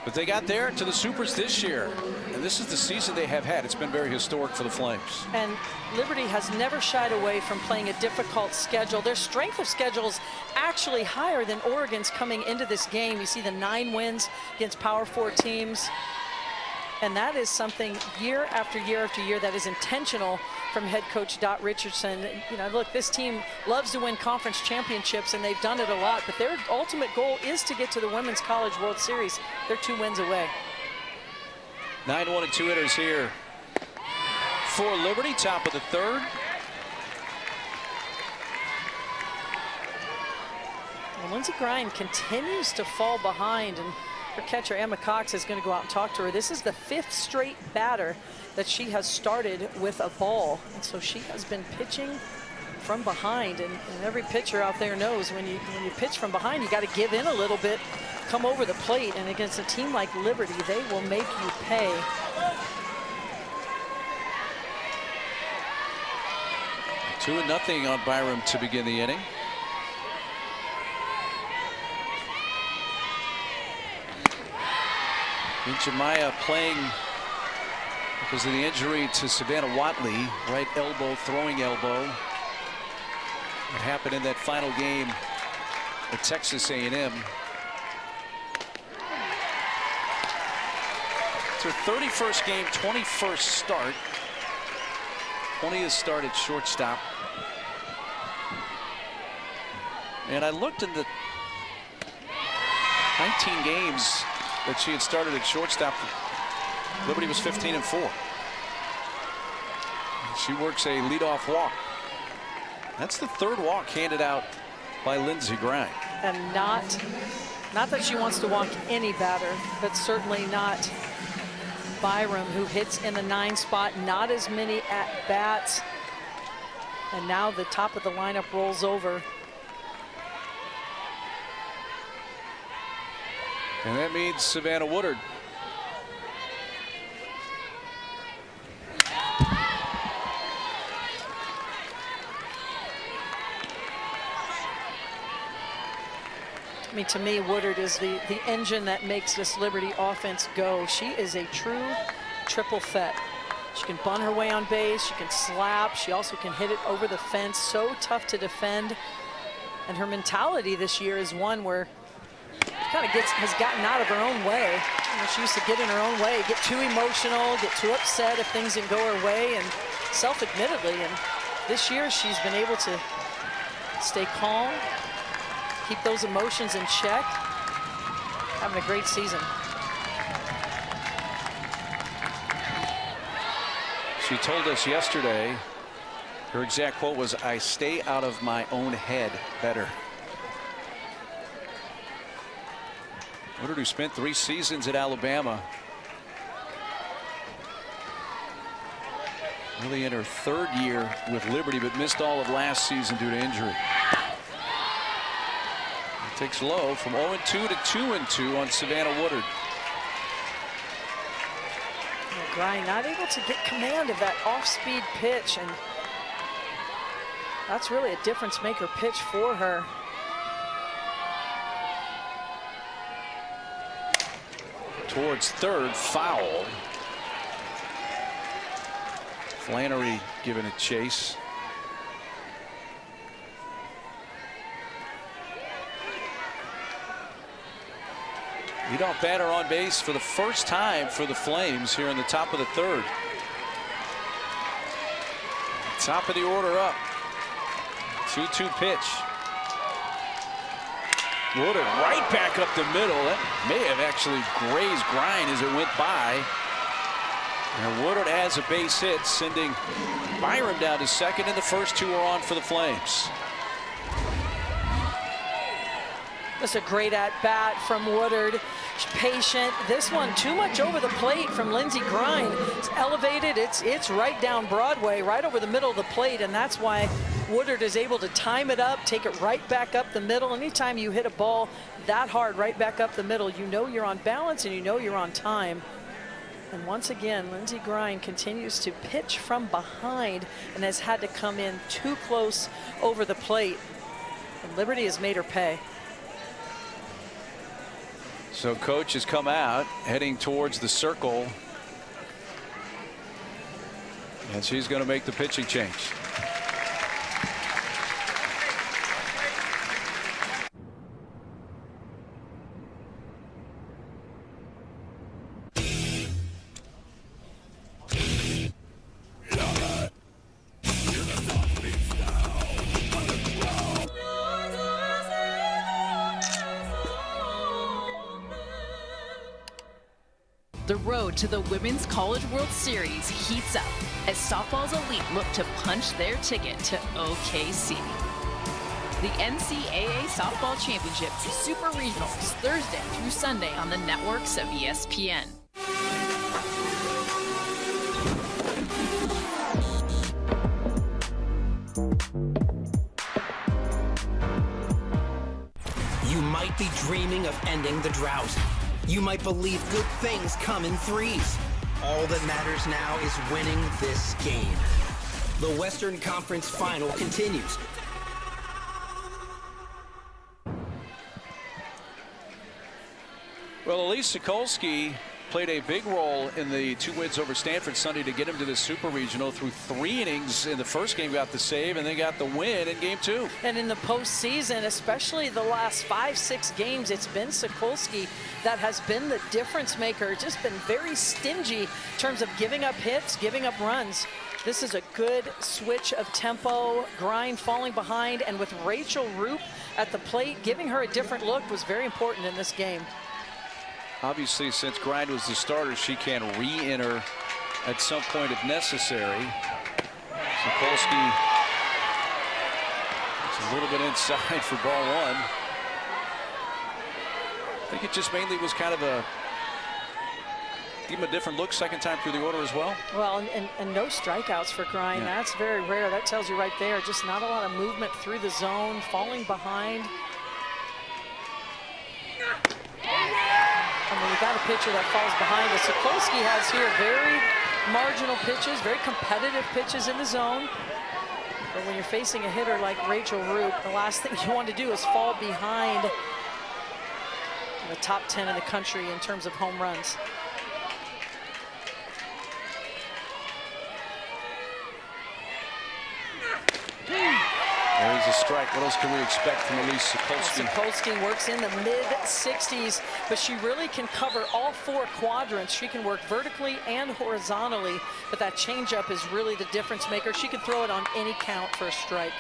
But they got there to the Supers this year. And this is the season they have had. It's been very historic for the Flames. And Liberty has never shied away from playing a difficult schedule. Their strength of schedule is actually higher than Oregon's coming into this game. You see the 9 wins against Power 4 teams. And that is something year after year after year that is intentional from head coach Dot Richardson. You know, look, this team loves to win conference championships, and they've done it a lot. But their ultimate goal is to get to the Women's College World Series. They're 2 wins away. 9-1 and 2 hitters here for Liberty, top of the 3rd. And Lindsey Grind continues to fall behind, and her catcher Emma Cox is going to go out and talk to her. This is the 5th straight batter that she has started with a ball, and so she has been pitching from behind. And every pitcher out there knows when you pitch from behind, you got to give in a little bit, come over the plate, and against a team like Liberty, they will make you pay. Two 2-0 on Byram to begin the inning. Jamia playing because of the injury to Savannah Watley, right elbow, throwing elbow. It happened in that final game at Texas A&M. It's her 31st game, 21st start. 20th start at shortstop. And I looked in the 19 games that she had started at shortstop. Liberty was 15-4. She works a leadoff walk. That's the 3rd walk handed out by Lindsey Grind. And not that she wants to walk any batter, but certainly not Byram, who hits in the 9 spot, not as many at-bats. And now the top of the lineup rolls over. And that means Savannah Woodard. I mean, to me, Woodard is the engine that makes this Liberty offense go. She is a true triple threat. She can bunt her way on base, she can slap, she also can hit it over the fence. So tough to defend. And her mentality this year is one where she kind of has gotten out of her own way. You know, she used to get in her own way, get too emotional, get too upset if things didn't go her way, and self-admittedly. And this year she's been able to stay calm, keep those emotions in check, having a great season. She told us yesterday, her exact quote was, "I stay out of my own head better." Woodard, who spent 3 seasons at Alabama, really in her 3rd year with Liberty, but missed all of last season due to injury. Takes low from 0-2 to 2-2 on Savannah Woodard. Grind not able to get command of that off-speed pitch, and that's really a difference maker pitch for her. Towards third, foul. Flannery giving a chase. Leadoff batter on base for the first time for the Flames here in the top of the 3rd. Top of the order up. 2-2 pitch. Woodard right back up the middle. That may have actually grazed Grind as it went by. And Woodard has a base hit, sending Byram down to second, and the first 2 are on for the Flames. That's a great at-bat from Woodard. She's patient. This one too much over the plate from Lindsey Grind. It's elevated. It's right down Broadway, right over the middle of the plate, and that's why Woodard is able to time it up, take it right back up the middle. Anytime you hit a ball that hard right back up the middle, you know you're on balance and you know you're on time. And once again, Lindsey Grind continues to pitch from behind and has had to come in too close over the plate. And Liberty has made her pay. So coach has come out heading towards the circle, and she's going to make the pitching change. The road to the Women's College World Series heats up as softball's elite look to punch their ticket to OKC. The NCAA Softball Championship Super Regionals, Thursday through Sunday on the networks of ESPN. You might be dreaming of ending the drought. You might believe good things come in threes. All that matters now is winning this game. The Western Conference Final continues. Well, Elise Sokolsky played a big role in the 2 wins over Stanford Sunday to get him to the Super Regional. Through 3 innings in the first game, got the save, and then got the win in game 2. And in the postseason, especially the last 5-6 games, it's been Sokolsky that has been the difference maker. Just been very stingy in terms of giving up hits, giving up runs. This is a good switch of tempo. Grind falling behind, and with Rachel Roop at the plate, giving her a different look was very important in this game. Obviously, since Grind was the starter, she can re-enter at some point if necessary. Sokolsky a little bit inside for ball 1. I think it just mainly was kind of a Give him a different look second time through the order as well. Well, and no strikeouts for Grind. Yeah. That's very rare. That tells you right there, just not a lot of movement through the zone, falling behind. I mean, we got a pitcher that falls behind us. Sokolsky has here very marginal pitches, very competitive pitches in the zone. But when you're facing a hitter like Rachel Roop, the last thing you want to do is fall behind the top 10 in the country in terms of home runs. There's a strike. What else can we expect from Elise Sokolsky? Sokolsky works in the mid-60s, but she really can cover all 4 quadrants. She can work vertically and horizontally, but that changeup is really the difference maker. She can throw it on any count for a strike.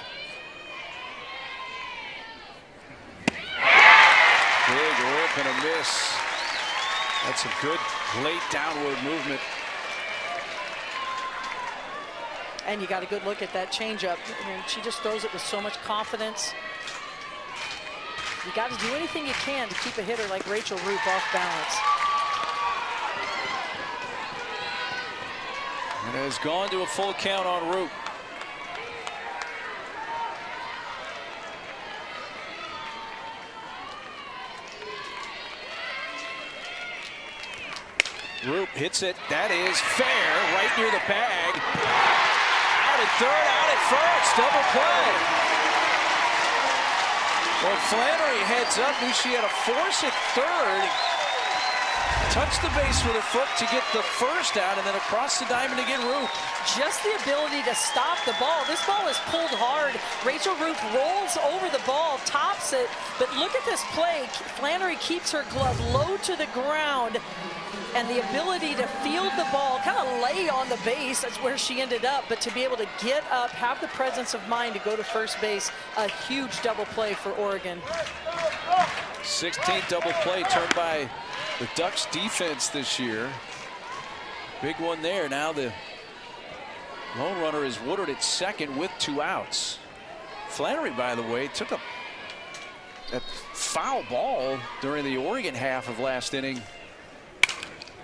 Big rip and a miss. That's a good late downward movement. And you got a good look at that changeup. I mean, she just throws it with so much confidence. You got to do anything you can to keep a hitter like Rachel Roop off balance. And it has gone to a full count on Roop. Roop hits it. That is fair, right near the bag. Out at third, out at first, double play. Well, Flannery heads up, knew she had a force at third. Touched the base with her foot to get the first out, and then across the diamond to get Roop. Just the ability to stop the ball. This ball is pulled hard. Rachel Roop rolls over the ball, tops it, but look at this play. Flannery keeps her glove low to the ground, and the ability to field the ball, kind of lay on the base, that's where she ended up, but to be able to get up, have the presence of mind to go to first base, a huge double play for Oregon. 16th double play turned by the Ducks defense this year. Big one there. Now the lone runner is Woodard at second with 2 outs. Flannery, by the way, took a foul ball during the Oregon half of last inning.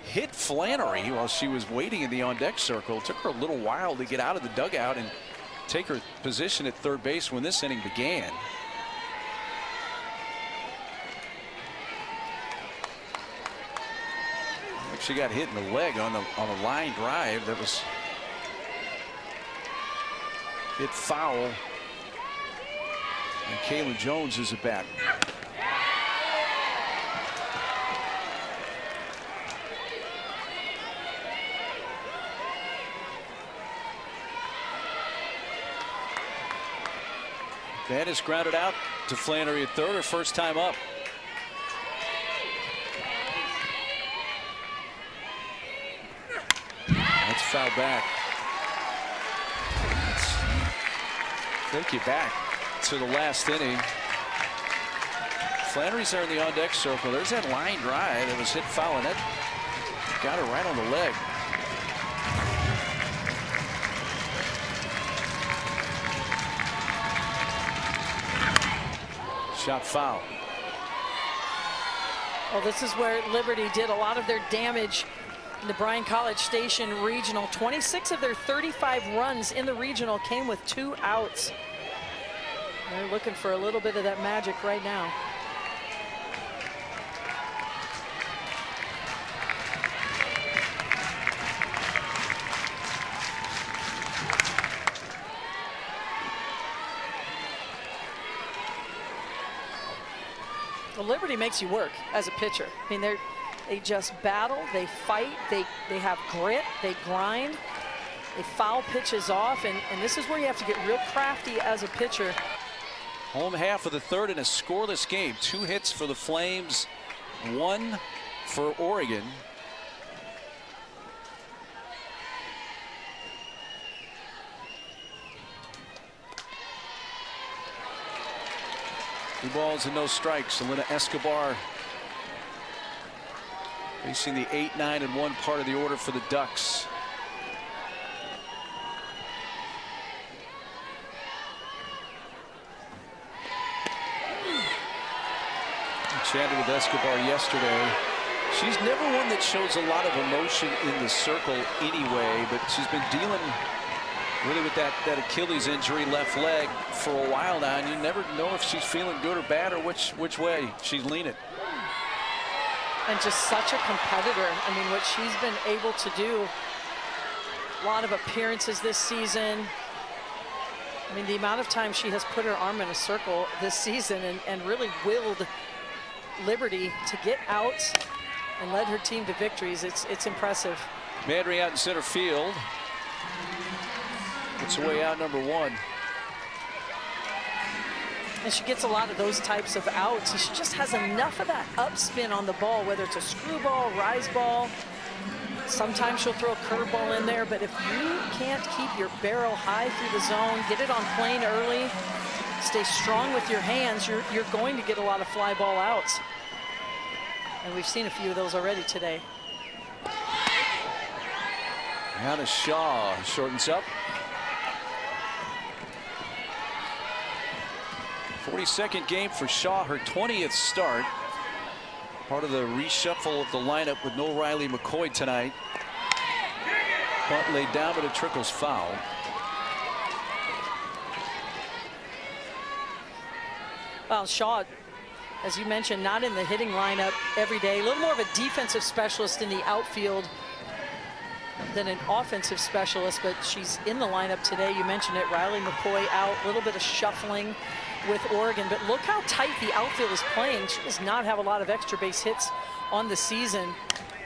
Hit Flannery while she was waiting in the on-deck circle. It took her a little while to get out of the dugout and take her position at third base when this inning began. She got hit in the leg on a line drive that was hit foul. And Kaylin Jones is at bat. Bat is grounded out to Flannery at third, her first time up. That's foul back. Let's take you back to the last inning. Flannery's there in the on-deck circle. There's that line drive that was hit foul, and that got her right on the leg. Shot foul. Well, this is where Liberty did a lot of their damage in the Bryan College Station Regional. 26 of their 35 runs in the regional came with 2 outs. They're looking for a little bit of that magic right now. Well, Liberty makes you work as a pitcher. I mean, they just battle, they fight, they have grit, they grind, they foul pitches off, and this is where you have to get real crafty as a pitcher. Home half of the third in a scoreless game. 2 hits for the Flames, 1 for Oregon. Two balls and no strikes. Elena Escobar facing the 8, 9, and 1 part of the order for the Ducks. I chatted with Escobar yesterday. She's never one that shows a lot of emotion in the circle anyway, but she's been dealing really with that Achilles injury, left leg, for a while now, and you never know if she's feeling good or bad or which way she's leaning. And just such a competitor. I mean, what she's been able to do, a lot of appearances this season. I mean, the amount of time she has put her arm in a circle this season and really willed Liberty to get out and led her team to victories. It's impressive. Madry out in center field. It's away out number 1. And she gets a lot of those types of outs. She just has enough of that upspin on the ball, whether it's a screwball, rise ball. Sometimes she'll throw a curveball in there, but if you can't keep your barrel high through the zone, get it on plane early, stay strong with your hands, you're going to get a lot of fly ball outs. And we've seen a few of those already today. Now to Shaw, shortens up. 42nd game for Shaw, her 20th start. Part of the reshuffle of the lineup with no Riley McCoy tonight. Bunt laid down, but it trickles foul. Well, Shaw, as you mentioned, not in the hitting lineup every day. A little more of a defensive specialist in the outfield than an offensive specialist, but she's in the lineup today. You mentioned it, Riley McCoy out, a little bit of shuffling with Oregon, but look how tight the outfield is playing. She does not have a lot of extra base hits on the season.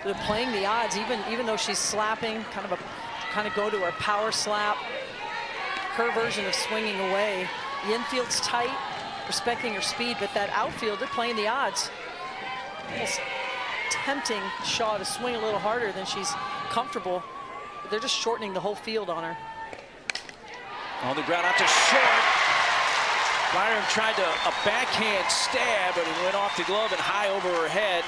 They're playing the odds, even though she's slapping, kind of go to her power slap, her version of swinging away. The infield's tight, respecting her speed, but that outfield, they're playing the odds. Almost tempting Shaw to swing a little harder than she's comfortable. They're just shortening the whole field on her. On the ground out to short. Byram tried a backhand stab, but it went off the glove and high over her head.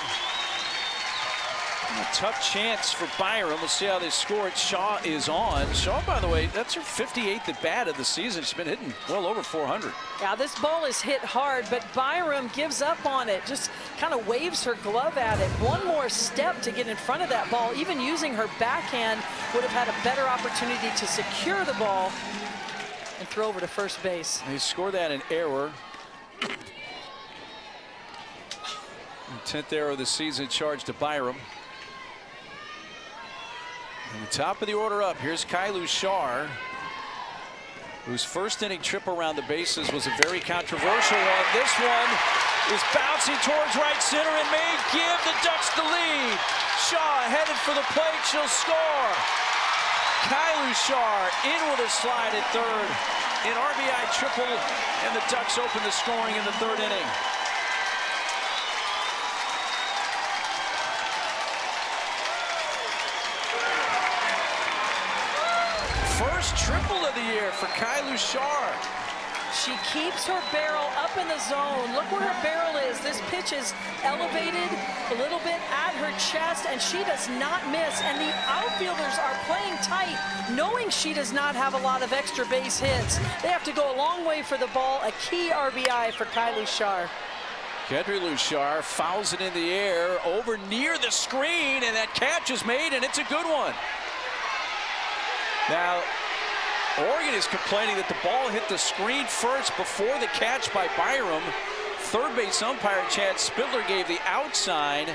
A tough chance for Byram. We'll see how they score it. Shaw is on. Shaw, by the way, that's her 58th at bat of the season. She's been hitting well over 400. Yeah, this ball is hit hard, but Byram gives up on it. Just kind of waves her glove at it. One more step to get in front of that ball. Even using her backhand would have had a better opportunity to secure the ball and throw over to first base. They score that an error. 10th error of the season charged to Byram. And the top of the order up, here's Kylu Shar, whose first inning trip around the bases was a very controversial one. This one is bouncing towards right center and may give the Ducks the lead. Shaw headed for the plate, she'll score. Kylu Shar in with a slide at third. An RBI triple, and the Ducks open the scoring in the 3rd inning. First triple of the year for Kylu Shar. She keeps her barrel up in the zone. Look where her barrel is. This pitch is elevated a little bit at her chest, and she does not miss. And the outfielders are playing tight, knowing she does not have a lot of extra base hits. They have to go a long way for the ball. A key RBI for Kylu Shar. Kylu Shar fouls it in the air over near the screen, and that catch is made, and it's a good one. Now, Oregon is complaining that the ball hit the screen first before the catch by Byram. Third base umpire Chad Spindler gave the out sign,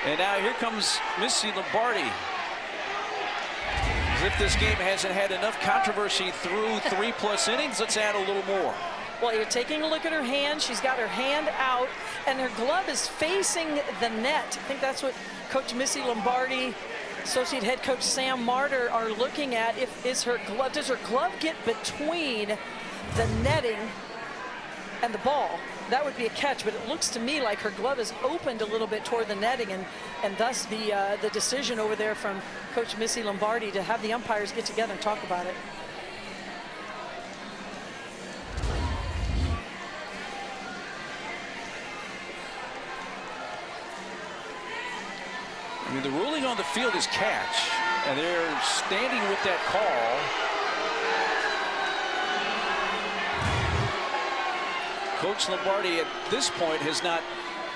and now here comes Missy Lombardi. As if this game hasn't had enough controversy through 3+ innings, let's add a little more. Well, you're taking a look at her hand. She's got her hand out, and her glove is facing the net. I think that's what Coach Missy Lombardi, Associate Head Coach Sam Martyr are looking at. Does her glove get between the netting and the ball? That would be a catch, but it looks to me like her glove is opened a little bit toward the netting, and thus the decision over there from Coach Missy Lombardi to have the umpires get together and talk about it. I mean, the ruling on the field is catch, and they're standing with that call. Coach Lombardi at this point has not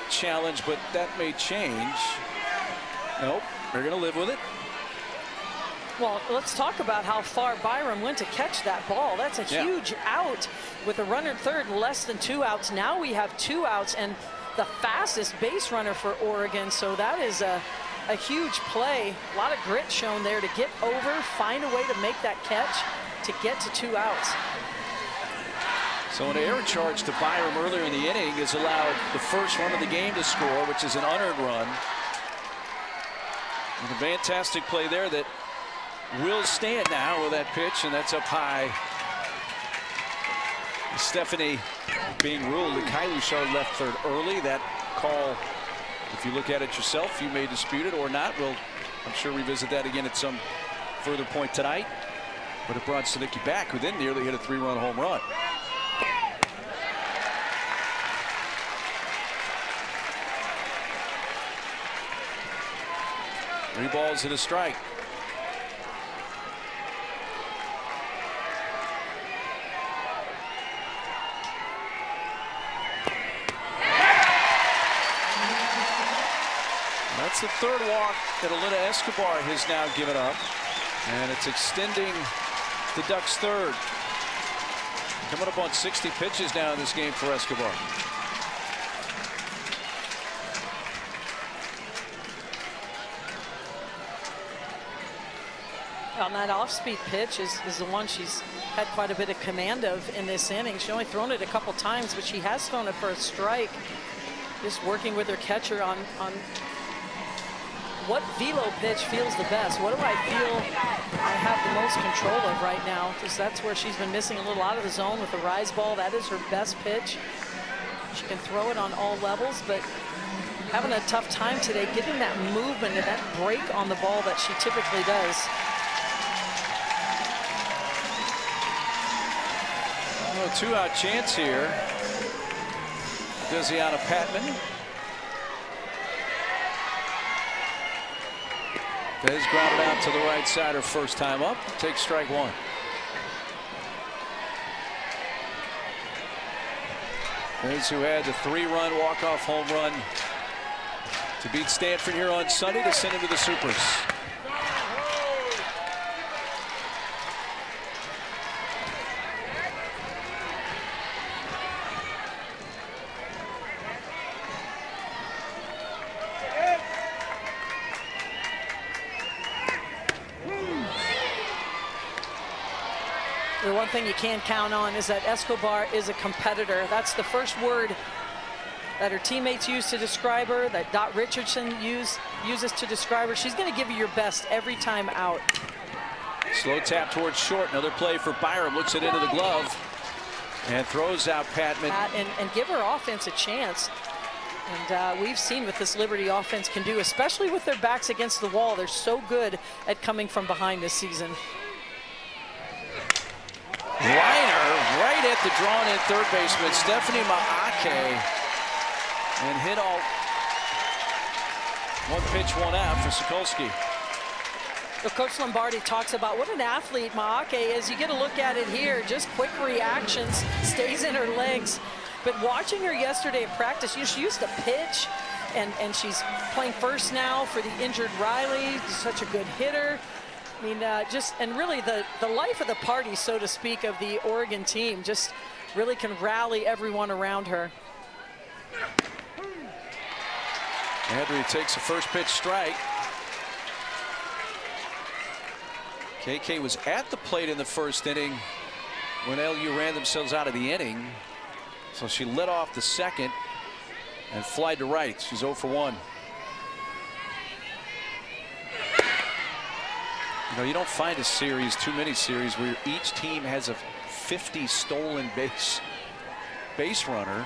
challenged, but that may change. Nope, they're going to live with it. Well, let's talk about how far Byram went to catch that ball. That's a huge out with a runner at third, less than 2 outs. Now we have 2 outs and the fastest base runner for Oregon. So that is a huge play. A lot of grit shown there to get over, find a way to make that catch to get to 2 outs. So an error charge to Byram earlier in the inning has allowed the first run of the game to score, which is an unearned run. And a fantastic play there that will stand now with that pitch, and that's up high. Stephanie being ruled that Kylie Shaw left third early. That call, if you look at it yourself, you may dispute it or not. We'll, I'm sure, revisit that again at some further point tonight. But it brought Sinicki back, who then nearly hit a 3-run home run. Three balls and a strike. That's the third walk that Alina Escobar has now given up. And it's extending the Ducks' third. Coming up on 60 pitches now in this game for Escobar. On that off-speed pitch is the one she's had quite a bit of command of in this inning. She's only thrown it a couple times, but she has thrown it for a strike. Just working with her catcher on what velo pitch feels the best. What do I feel I have the most control of right now? Because that's where she's been missing a little out of the zone with the rise ball. That is her best pitch. She can throw it on all levels, but having a tough time today getting that movement and that break on the ball that she typically does. A 2-out chance here. Desiana Patman. Fez grounded out to the right side her first time up. Takes strike one. Fez, who had the 3-run walk-off home run to beat Stanford here on Sunday to send him to the Supers. The one thing you can count on is that Escobar is a competitor. That's the first word that her teammates use to describe her, that Dot Richardson uses to describe her. She's going to give you your best every time out. Slow tap towards short. Another play for Byram. Looks it into the glove and throws out Patman. And give her offense a chance. And we've seen what this Liberty offense can do, especially with their backs against the wall. They're so good at coming from behind this season. Liner right at the drawn-in third baseman, Stephanie Maake, and hit all. One pitch, one out for Sokolsky. Well, Coach Lombardi talks about what an athlete Maake is. You get a look at it here, just quick reactions, stays in her legs. But watching her yesterday at practice, she used to pitch, and she's playing first now for the injured Riley. Such a good hitter. I mean, and really the life of the party, so to speak, of the Oregon team, just really can rally everyone around her. Andrew takes a first pitch strike. KK was at the plate in the first inning when LU ran themselves out of the inning. So she led off the second and flied to right. She's 0 for 1. You know, you don't find a series, too many series, where each team has a 50 stolen base runner.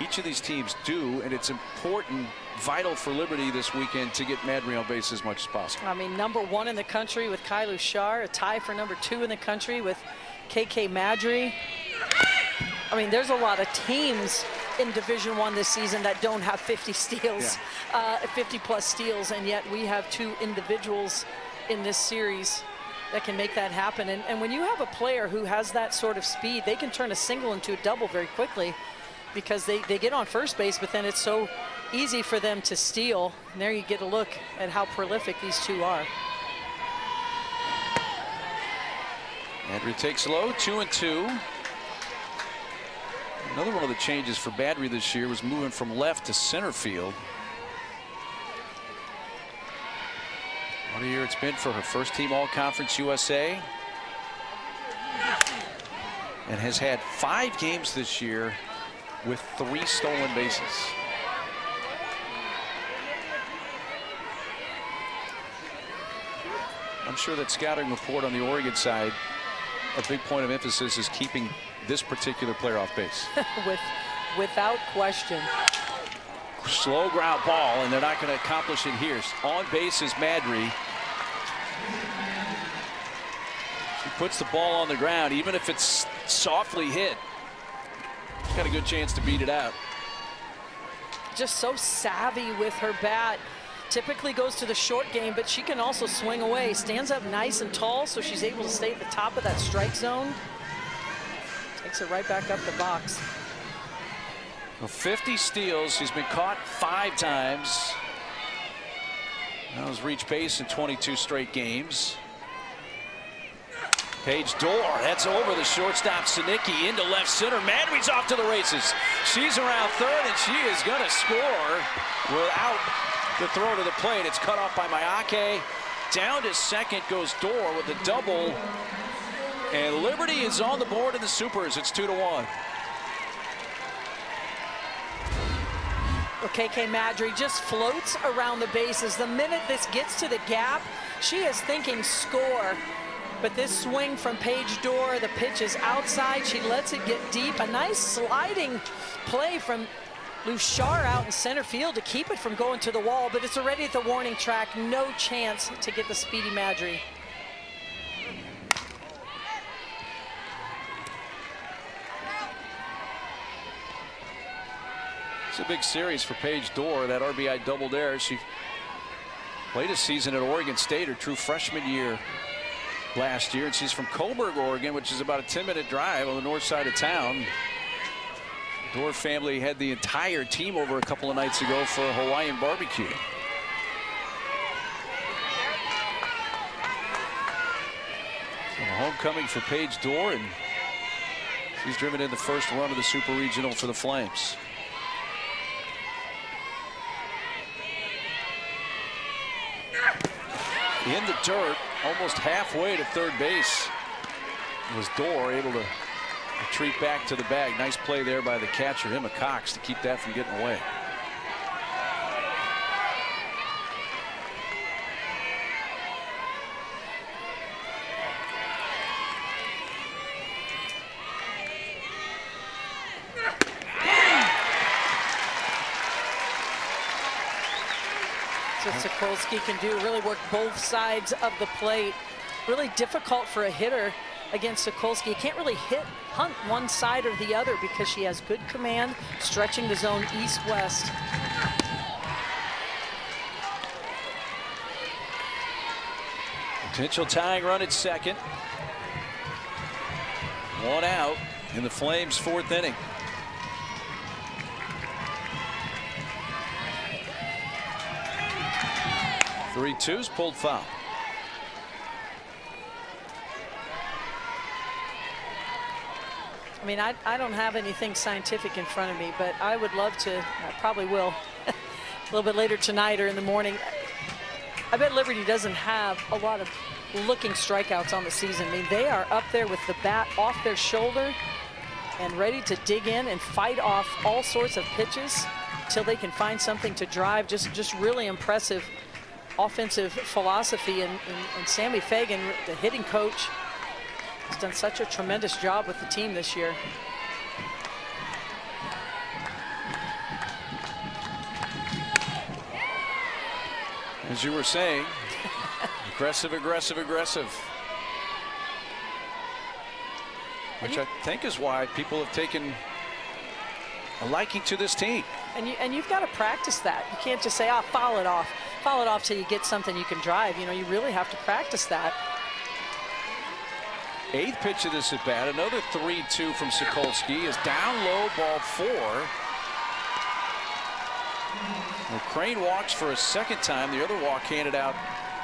Each of these teams do, and it's important, vital for Liberty this weekend to get Madry on base as much as possible. I mean, #1 in the country with Kylie Shar, a tie for #2 in the country with KK Madry. I mean, there's a lot of teams in Division I this season that don't have 50 steals, 50-plus steals, and yet we have 2 individuals in this series that can make that happen. And when you have a player who has that sort of speed, they can turn a single into a double very quickly because they get on first base, but then it's so easy for them to steal. And there you get a look at how prolific these two are. Badry takes low, 2-2. Another one of the changes for Badry this year was moving from left to center field. What a year it's been for her. First team All-Conference USA. And has had 5 games this year with 3 stolen bases. I'm sure that scouting report on the Oregon side, a big point of emphasis is keeping this particular player off base. Without question. Slow ground ball, and they're not going to accomplish it here. On base is Madry. She puts the ball on the ground, even if it's softly hit. She's got a good chance to beat it out. Just so savvy with her bat. Typically goes to the short game, but she can also swing away. Stands up nice and tall, so she's able to stay at the top of that strike zone. Takes it right back up the box. Well, 50 steals. She's been caught 5 times. Now has reached base in 22 straight games. Paige Dorr, that's over the shortstop Sinicki into left center. Madry's off to the races. She's around third, and she is going to score without the throw to the plate. It's cut off by Mayake. Down to second goes Dorr with a double. And Liberty is on the board in the Supers. It's 2-1. KK Madry just floats around the bases. The minute this gets to the gap, she is thinking score. But this swing from Paige Dorr, the pitch is outside. She lets it get deep. A nice sliding play from Luchar out in center field to keep it from going to the wall, but it's already at the warning track. No chance to get the speedy Madry. It's a big series for Paige Dorr, that RBI double there. She played a season at Oregon State, her true freshman year last year, and she's from Coburg, Oregon, which is about a 10-minute drive on the north side of town. Dorr family had the entire team over a couple of nights ago for a Hawaiian barbecue. So homecoming for Paige Dorr, and she's driven in the first run of the Super Regional for the Flames. In the dirt, almost halfway to third base, was Dorr able to retreat back to the bag. Nice play there by the catcher, Emma Cox, to keep that from getting away. That's what Sokolsky can do, really work both sides of the plate. Really difficult for a hitter against Sokolsky. You can't really hunt one side or the other because she has good command, stretching the zone east-west. Potential tying run at second. 1 out in the Flames' 4th inning. Three-twos pulled foul. I mean, I don't have anything scientific in front of me, but I would love to, I probably will, a little bit later tonight or in the morning. I bet Liberty doesn't have a lot of looking strikeouts on the season. I mean, they are up there with the bat off their shoulder and ready to dig in and fight off all sorts of pitches until they can find something to drive. Just really impressive offensive philosophy, and Sammy Fagan, the hitting coach, has done such a tremendous job with the team this year. As you were saying, aggressive, aggressive, aggressive. Which I think is why people have taken a liking to this team. And you've got to practice that. You can't just say, foul it off till you get something you can drive. You know, you really have to practice that. 8th pitch of this at bat, another 3-2 from Sokolsky, is down low, ball 4. Well, Crane walks for a second time. The other walk handed out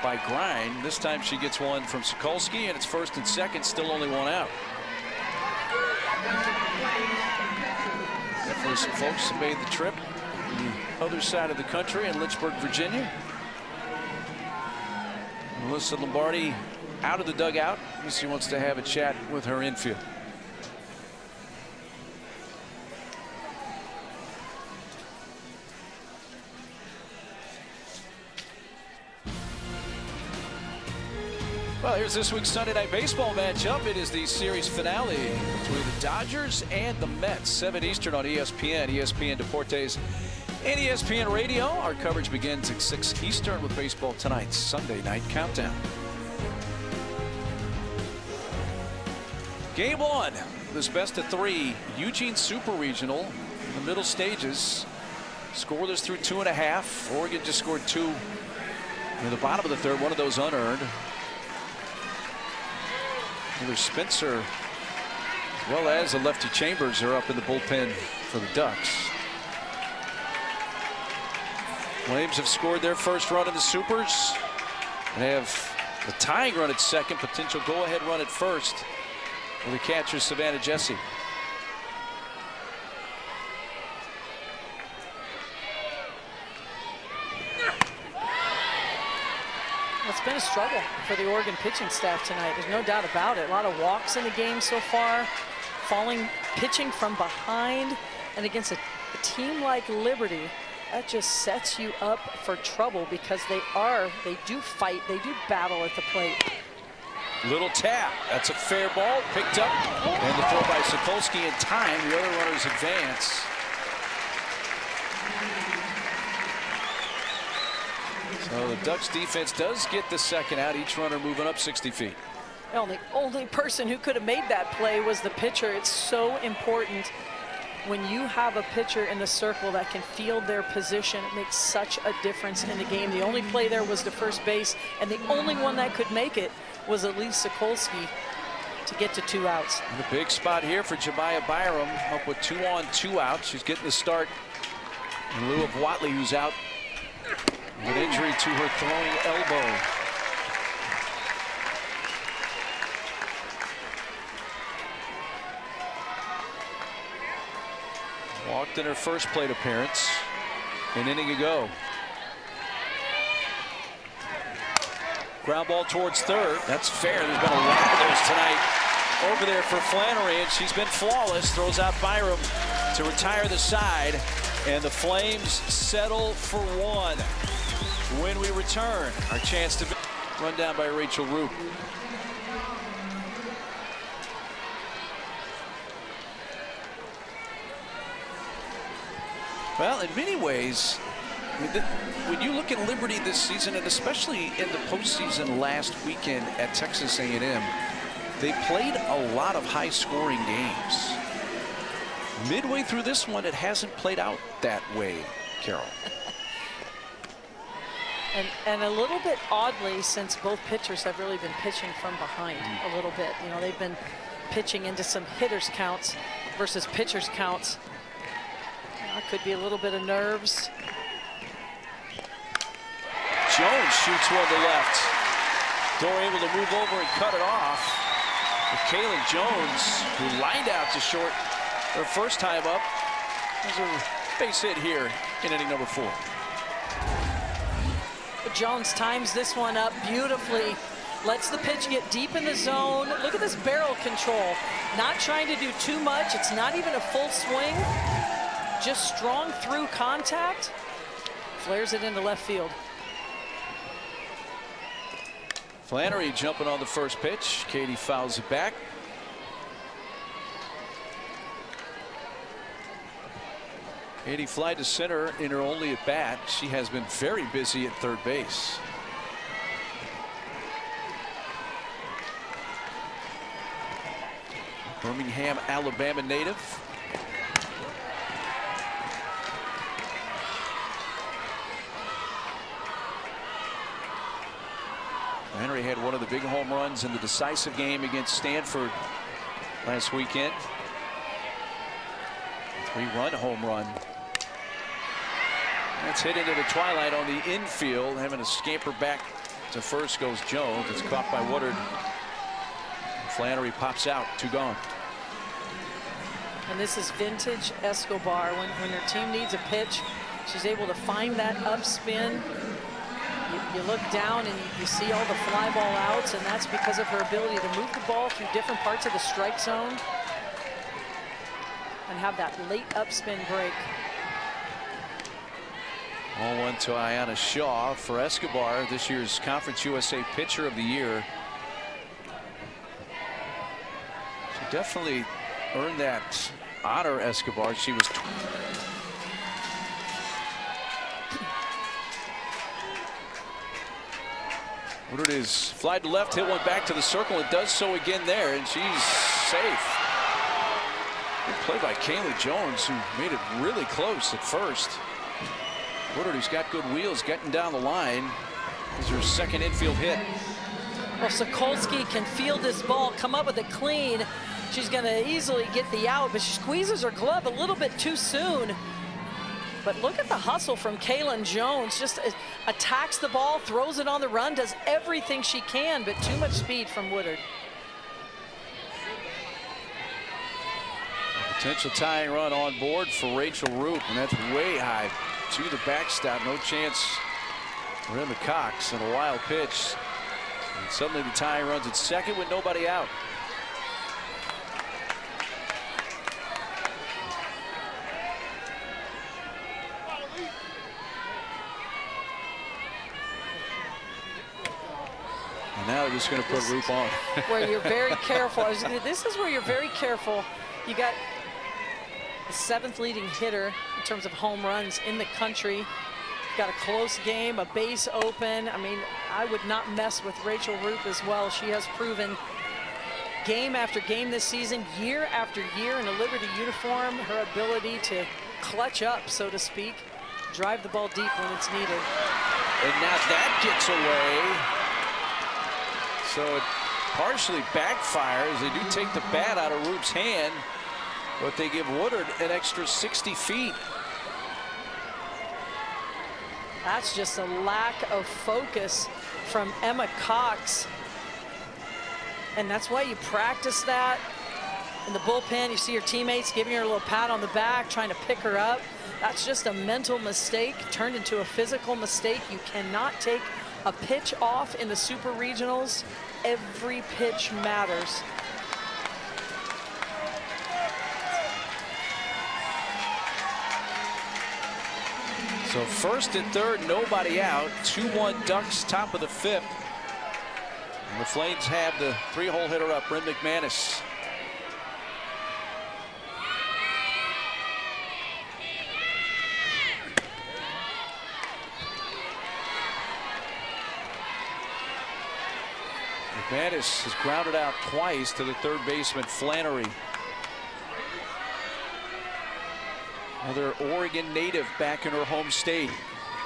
by Grind. This time she gets one from Sokolsky, and it's first and second, still only one out. Definitely some folks who made the trip on the other side of the country in Lynchburg, Virginia. Melissa Lombardi out of the dugout. She wants to have a chat with her infield. Well, here's this week's Sunday Night Baseball matchup. It is the series finale between the Dodgers and the Mets. 7 Eastern on ESPN, ESPN Deportes, and ESPN Radio. Our coverage begins at 6 Eastern with baseball tonight's Sunday Night Countdown. Game 1, this best of 3 Eugene Super Regional in the middle stages. Scoreless through 2.5. Oregon just scored 2 in the bottom of the third, one of those unearned. Either Spencer as well as the lefty Chambers are up in the bullpen for the Ducks. Flames have scored their first run in the Supers and have the tying run at second, potential go-ahead run at first for the catcher Savannah Jesse. It's been a struggle for the Oregon pitching staff tonight. There's no doubt about it. A lot of walks in the game so far, pitching from behind, and against a team like Liberty, that just sets you up for trouble because they do fight, they do battle at the plate. Little tap, that's a fair ball, picked up, and the throw by Sokolsky in time. The other runners advance. So the Ducks defense does get the second out, each runner moving up 60 feet. The only person who could have made that play was the pitcher. It's so important when you have a pitcher in the circle that can field their position. It makes such a difference in the game. The only play there was to first base, and the only one that could make it was Elise Sokolsky to get to 2 outs. And a big spot here for Jemiah Byram, up with 2 on, 2 out. She's getting the start in lieu of Watley, who's out with an injury to her throwing elbow. Walked in her first plate appearance an inning ago. Ground ball towards third. That's fair. There's been a lot of those tonight over there for Flannery, and she's been flawless. Throws out Byram to retire the side, and the Flames settle for 1. When we return, our chance to run down by Rachel Roop. Well, in many ways, when you look at Liberty this season, and especially in the postseason last weekend at Texas A&M, they played a lot of high-scoring games. Midway through this one, it hasn't played out that way, Carol. And a little bit oddly, since both pitchers have really been pitching from behind a little bit. You know, they've been pitching into some hitters counts versus pitchers counts. Could be a little bit of nerves. Jones shoots one to left. Dorr able to move over and cut it off. With Kaylin Jones, who lined out to short her first time up. There's a base hit here in inning number 4. Jones times this one up beautifully. Lets the pitch get deep in the zone. Look at this barrel control. Not trying to do too much. It's not even a full swing. Just strong through contact. Flares it into left field. Flannery jumping on the first pitch. Katie fouls it back. Katie fly to center in her only at bat. She has been very busy at third base. Birmingham, Alabama native. Henry had one of the big home runs in the decisive game against Stanford last weekend. 3-run home run. That's hit into the twilight on the infield. Having to scamper back to first goes Jones. It's caught by Woodard. Flannery pops out. 2 gone. And this is vintage Escobar. When her team needs a pitch, she's able to find that upspin. You look down and you see all the fly ball outs, and that's because of her ability to move the ball through different parts of the strike zone and have that late upspin break. 0-1 to Ayanna Shaw for Escobar, this year's Conference USA Pitcher of the Year. She definitely earned that honor, Escobar. She was Woodard is fly to left, hit one back to the circle. It does so again there, and she's safe. Good play by Kayla Jones, who made it really close at first. Woodard, who's got good wheels, getting down the line. This is her second infield hit. Well, Sokolsky can field this ball, come up with a clean. She's going to easily get the out, but she squeezes her glove a little bit too soon. But look at the hustle from Kaylin Jones. Just attacks the ball, throws it on the run, does everything she can, but too much speed from Woodard. Potential tying run on board for Rachel Roop, and that's way high to the backstop. No chance for Emma Cox, and a wild pitch. And suddenly the tying run's at second with nobody out. And now they're just going to put Roop on. Where you're very careful. This is where you're very careful. You got the 7th leading hitter in terms of home runs in the country. Got a close game, a base open. I mean, I would not mess with Rachel Roop as well. She has proven game after game this season, year after year in a Liberty uniform, her ability to clutch up, so to speak, drive the ball deep when it's needed. And now that gets away. So it partially backfires. They do take the bat out of Roop's hand, but they give Woodard an extra 60 feet. That's just a lack of focus from Emma Cox. And that's why you practice that in the bullpen. You see your teammates giving her a little pat on the back, trying to pick her up. That's just a mental mistake turned into a physical mistake. You cannot take a pitch off in the Super Regionals. Every pitch matters. So first and third, nobody out. 2-1 Ducks, top of the 5th. And the Flames have the 3-hole hitter up, Bryn McManus. McManus has grounded out twice to the third baseman, Flannery. Another Oregon native back in her home state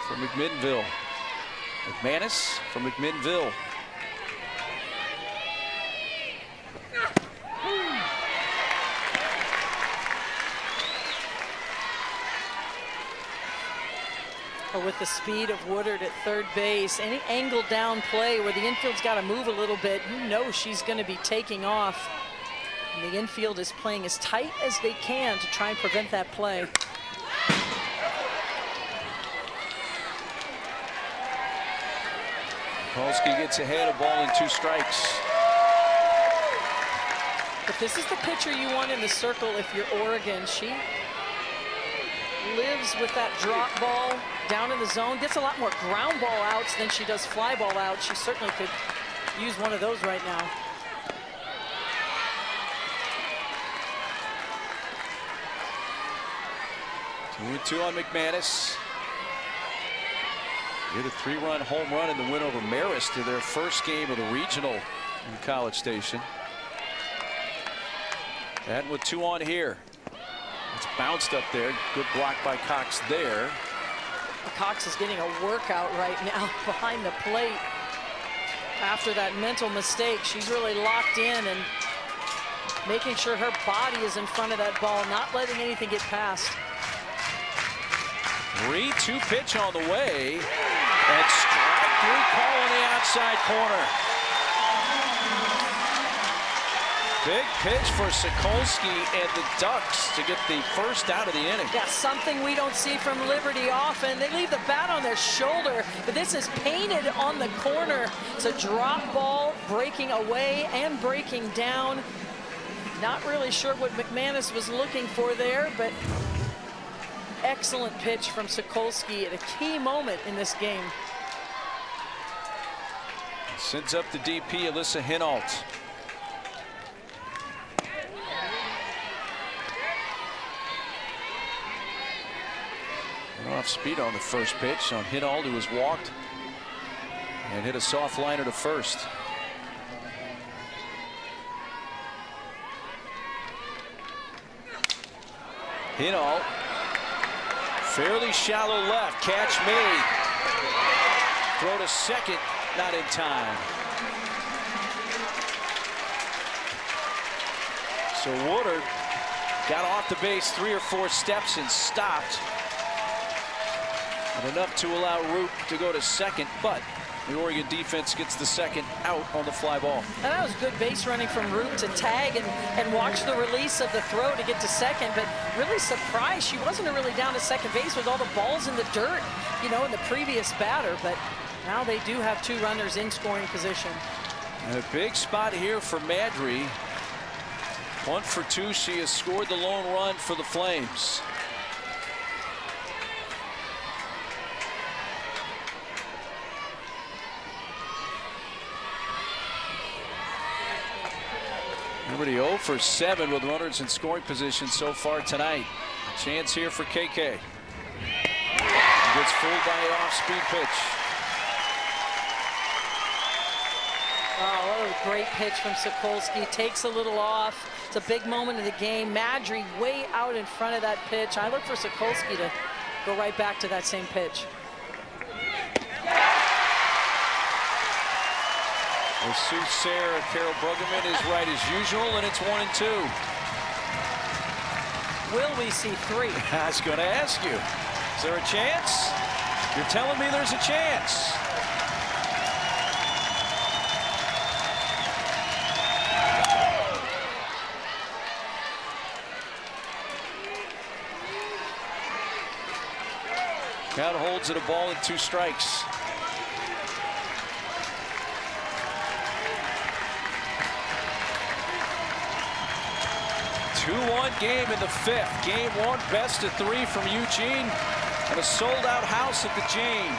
from McMinnville. McManus from McMinnville. With the speed of Woodard at third base, any angle down play where the infield's got to move a little bit, you know she's going to be taking off. And the infield is playing as tight as they can to try and prevent that play. Polsky gets ahead, a ball and 2 strikes. But this is the pitcher you want in the circle if you're Oregon. She lives with that drop ball down in the zone, gets a lot more ground ball outs than she does fly ball outs. She certainly could use one of those right now. Two on McManus. Get a 3-run home run in the win over Marist to their first game of the regional in College Station. And with 2 on here. It's bounced up there. Good block by Cox there. Cox is getting a workout right now behind the plate. After that mental mistake, she's really locked in and making sure her body is in front of that ball, not letting anything get past. 3-2 pitch on the way. And strike 3 call on the outside corner. Big pitch for Sokolsky and the Ducks to get the first out of the inning. Yeah, something we don't see from Liberty often. They leave the bat on their shoulder, but this is painted on the corner. It's a drop ball, breaking away and breaking down. Not really sure what McManus was looking for there, but excellent pitch from Sokolsky at a key moment in this game. Sends up the DP, Alyssa Hinault. Off speed on the first pitch on Hinault, who was walked and hit a soft liner to first. Hinault, fairly shallow left, catch made. Throw to second, not in time. So Woodard got off the base 3 or 4 steps and stopped. And enough to allow Root to go to second, but the Oregon defense gets the second out on the fly ball. And that was good base running from Root to tag and watch the release of the throw to get to second, but really surprised she wasn't really down to second base with all the balls in the dirt, you know, in the previous batter, but now they do have 2 runners in scoring position. And a big spot here for Madry. 1 for 2. She has scored the lone run for the Flames. Liberty 0 for 7 with runners in scoring position so far tonight. A chance here for KK. Gets fooled by an off-speed pitch. Oh, what a great pitch from Sokolsky. Takes a little off. It's a big moment of the game. Madry way out in front of that pitch. I look for Sokolsky to go right back to that same pitch. The soothsayer Carol Bruggeman is right as usual, and it's 1-2. Will we see 3? I was going to ask you, is there a chance? You're telling me there's a chance. Count holds it, a ball and 2 strikes. Two-1 game in the 5th. Game 1, best of 3 from Eugene, and a sold-out house at the Jane.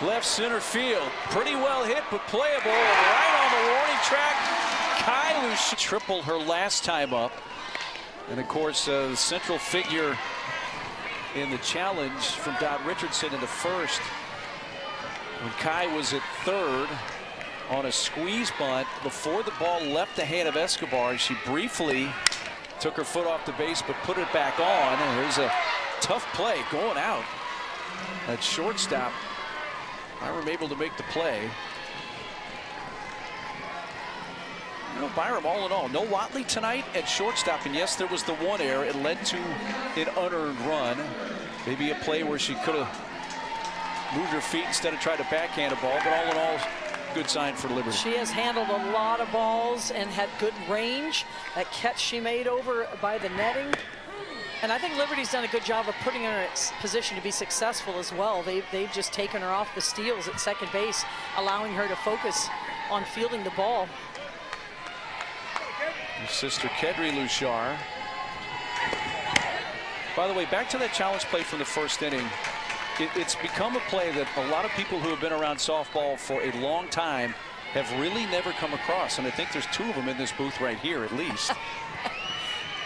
Left center field, pretty well hit, but playable. Right on the warning track. Kylu, she tripled her last time up. And of course, the central figure in the challenge from Dot Richardson in the first. When Kai was at third on a squeeze bunt before the ball left the hand of Escobar, she briefly took her foot off the base but put it back on. And there's a tough play going out at shortstop. Byram able to make the play. You know, Byram, all in all, no Watley tonight at shortstop, and yes, there was the 1 error. It led to an unearned run. Maybe a play where she could have moved her feet instead of tried to backhand a ball, but all in all, good sign for Liberty. She has handled a lot of balls and had good range. That catch she made over by the netting. And I think Liberty's done a good job of putting her in a position to be successful as well. They've just taken her off the steals at second base, allowing her to focus on fielding the ball. Her sister Kedri Luchar. By the way, back to that challenge play from the first inning. It's become a play that a lot of people who have been around softball for a long time have really never come across. And I think there's 2 of them in this booth right here at least.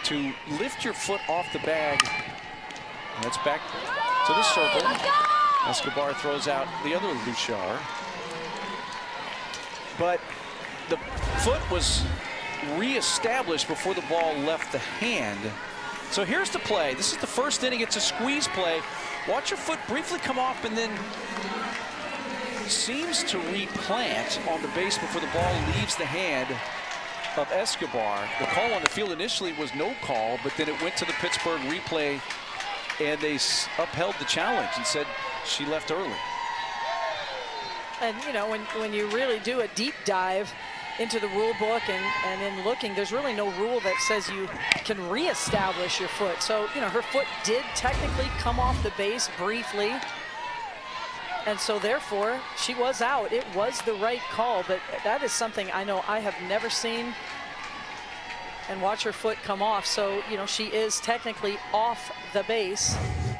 To lift your foot off the bag. That's back to the circle. Escobar throws out the other Luchar. But the foot was reestablish before the ball left the hand. So here's the play. This is the first inning. It's a squeeze play. Watch your foot briefly come off and then seems to replant on the base before the ball leaves the hand of Escobar. The call on the field initially was no call, but then it went to the Pittsburgh replay and they upheld the challenge and said she left early. And you know, when you really do a deep dive into the rule book and in looking, there's really no rule that says you can reestablish your foot. So, you know, her foot did technically come off the base briefly. And so therefore she was out. It was the right call, but that is something I know I have never seen. And watch her foot come off. So, you know, she is technically off the base,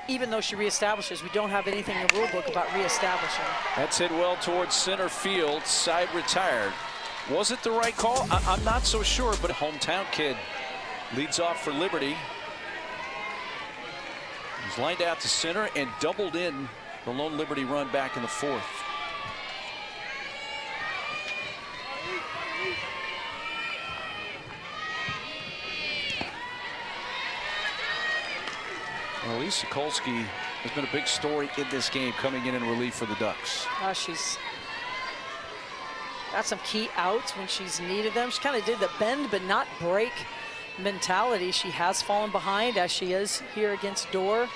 even though she reestablishes. We don't have anything in the rule book about reestablishing. That's hit well towards center field. Side retired. Was it the right call? I'm not so sure, but a hometown kid leads off for Liberty. He's lined out to center and doubled in the lone Liberty run back in the fourth. Well, Lisa Kolsky has been a big story in this game, coming in relief for the Ducks. She's got some key outs when she's needed them. She kind of did the bend but not break mentality. She has fallen behind, as she is here against Dorr.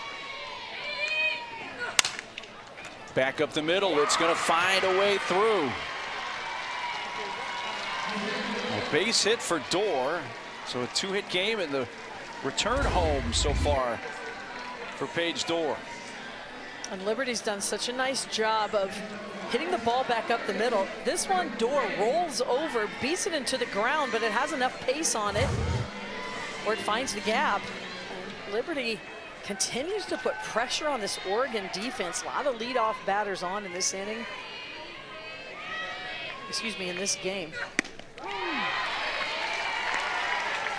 Back up the middle. It's going to find a way through. A base hit for Dorr. So a two-hit game and the return home so far for Paige Dorr. And Liberty's done such a nice job of hitting the ball back up the middle. This one, Dorr rolls over, beats it into the ground, but it has enough pace on it where it finds the gap. And Liberty continues to put pressure on this Oregon defense. A lot of leadoff batters on in this inning. Excuse me, in this game.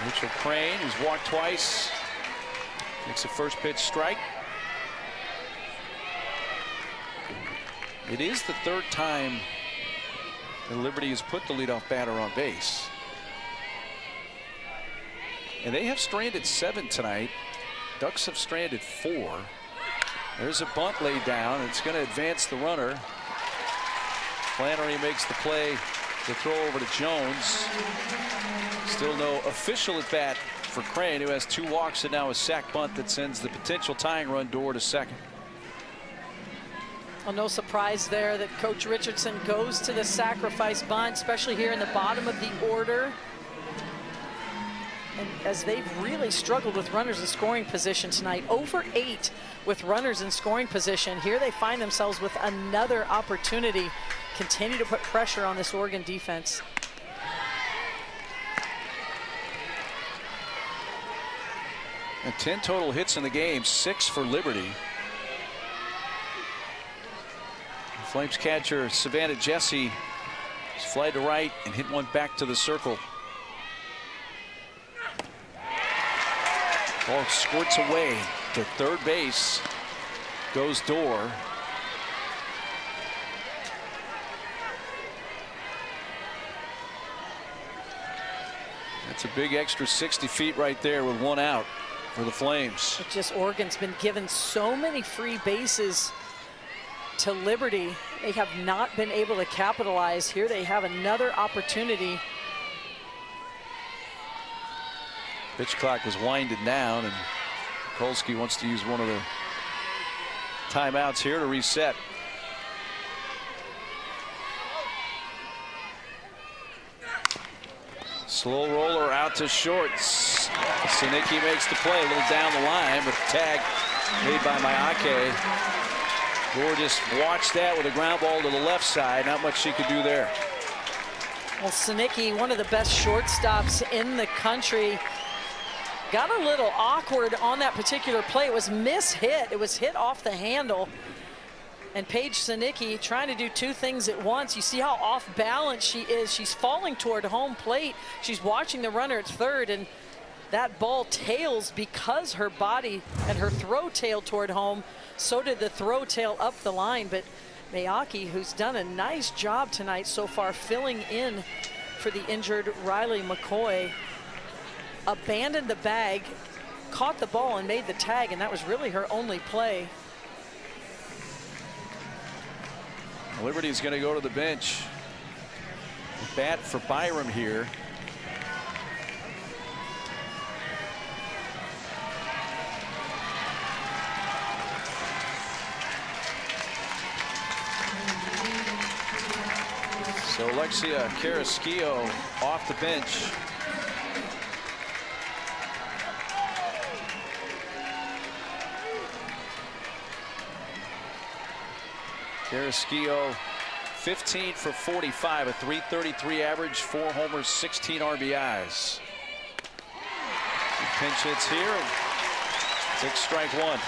Mitchell Crane, who's walked twice, makes a first pitch strike. It is the third time that Liberty has put the leadoff batter on base. And they have stranded 7 tonight. Ducks have stranded 4. There's a bunt laid down. It's going to advance the runner. Flannery makes the play to throw over to Jones. Still no official at bat for Crane, who has 2 walks and now a sac bunt that sends the potential tying run Dorr to second. Well, no surprise there that Coach Richardson goes to the sacrifice bunt, especially here in the bottom of the order. And as they've really struggled with runners in scoring position tonight, over 8 with runners in scoring position. Here they find themselves with another opportunity. Continue to put pressure on this Oregon defense. And 10 total hits in the game, 6 for Liberty. Flames catcher Savannah Jesse fly to right and hit one back to the circle. Ball squirts away to third base. Goes Dorr. That's a big extra 60 feet right there with 1 out for the Flames. It's just Oregon's been given so many free bases to Liberty. They have not been able to capitalize. Here they have another opportunity. Pitch clock is winding down, and Kolsky wants to use one of the timeouts here to reset. Slow roller out to short. Sinicki makes the play a little down the line, but tag made by Mayake. Dorr just watched that with a ground ball to the left side. Not much she could do there. Well, Sinicki, one of the best shortstops in the country, got a little awkward on that particular play. It was mishit. It was hit off the handle. And Paige Sinicki trying to do 2 things at once. You see how off balance she is. She's falling toward home plate. She's watching the runner at third, and that ball tails because her body and her throw tailed toward home. So did the throw tail up the line. But Mayake, who's done a nice job tonight so far, filling in for the injured Riley McCoy. Abandoned the bag, caught the ball and made the tag, and that was really her only play. Liberty's going to go to the bench. Bat for Byram here. So Alexia Carrasquillo off the bench. Carrasquillo 15 for 45, a .333 average, 4 homers, 16 RBIs. Some pinch hits here and takes strike one.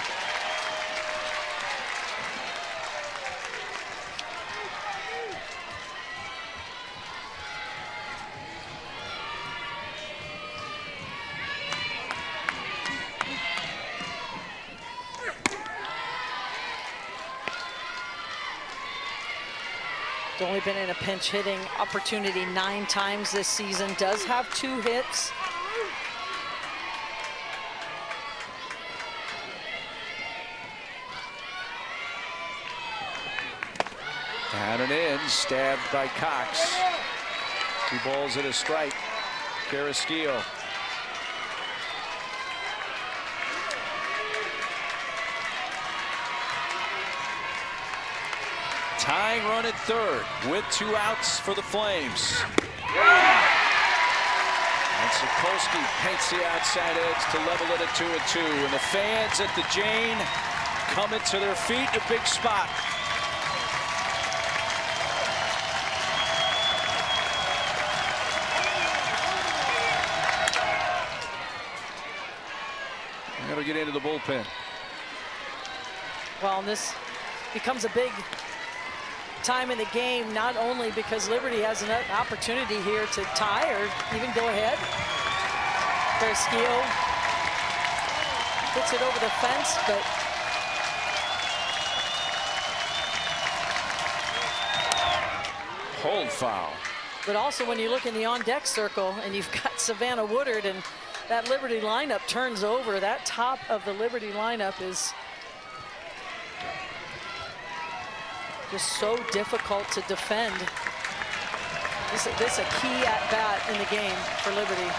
Only been in a pinch hitting opportunity 9 times this season. Does have 2 hits. Down and in, stabbed by Cox. 2 balls and a strike. Carrasquillo. Tying run at third with 2 outs for the Flames. And Sokolsky paints the outside edge to level it at 2-2. And the fans at the Jane coming to their feet in a big spot. I'm going to get into the bullpen. Well, and this becomes a big time in the game, not only because Liberty has an opportunity here to tie or even go ahead. Carrasquillo hits it over the fence, but hold foul. But also when you look in the on-deck circle and you've got Savannah Woodard and that Liberty lineup turns over, that top of the Liberty lineup is just so difficult to defend. This is a key at-bat in the game for Liberty.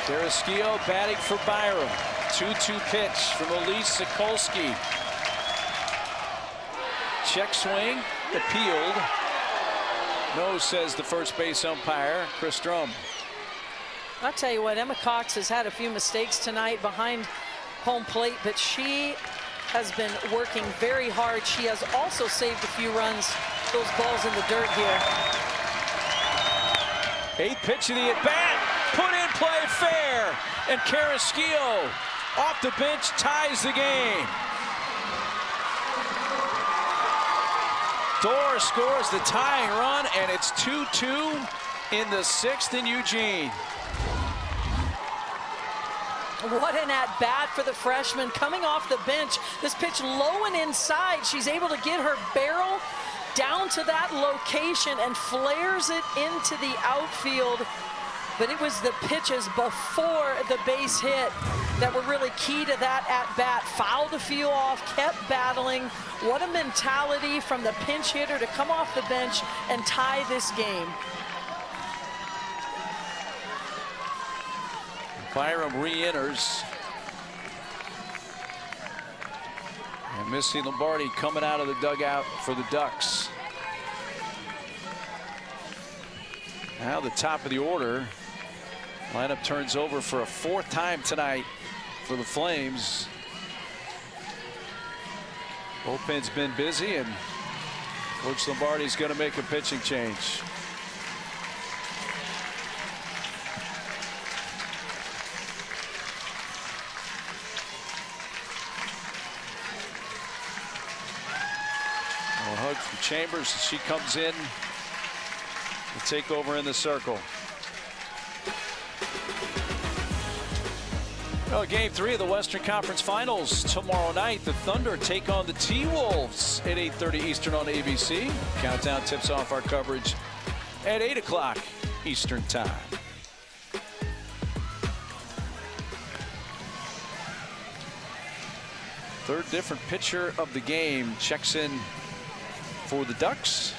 Carrasquillo batting for Byram. 2-2 pitch from Elise Sokolsky. Check swing, appealed. No, says the first base umpire, Chris Drum. I'll tell you what, Emma Cox has had a few mistakes tonight behind home plate, but she has been working very hard. She has also saved a few runs, those balls in the dirt here. 8th pitch of the at-bat, put in play fair, and Carrasquillo off the bench ties the game. Thor scores the tying run, and it's 2-2 in the 6th in Eugene. What an at-bat for the freshman coming off the bench. This pitch low and inside. She's able to get her barrel down to that location and flares it into the outfield. But it was the pitches before the base hit that were really key to that at-bat. Fouled a few off, kept battling. What a mentality from the pinch hitter to come off the bench and tie this game. Byram re-enters. And Missy Lombardi coming out of the dugout for the Ducks. Now the top of the order. Lineup turns over for a 4th time tonight for the Flames. Bullpen's been busy, and Coach Lombardi's going to make a pitching change. A hug from Chambers as she comes in to take over in the circle. Well, Game 3 of the Western Conference Finals tomorrow night. The Thunder take on the T-Wolves at 8:30 Eastern on ABC. Countdown tips off our coverage at 8 o'clock Eastern Time. Third different pitcher of the game checks in for the Ducks.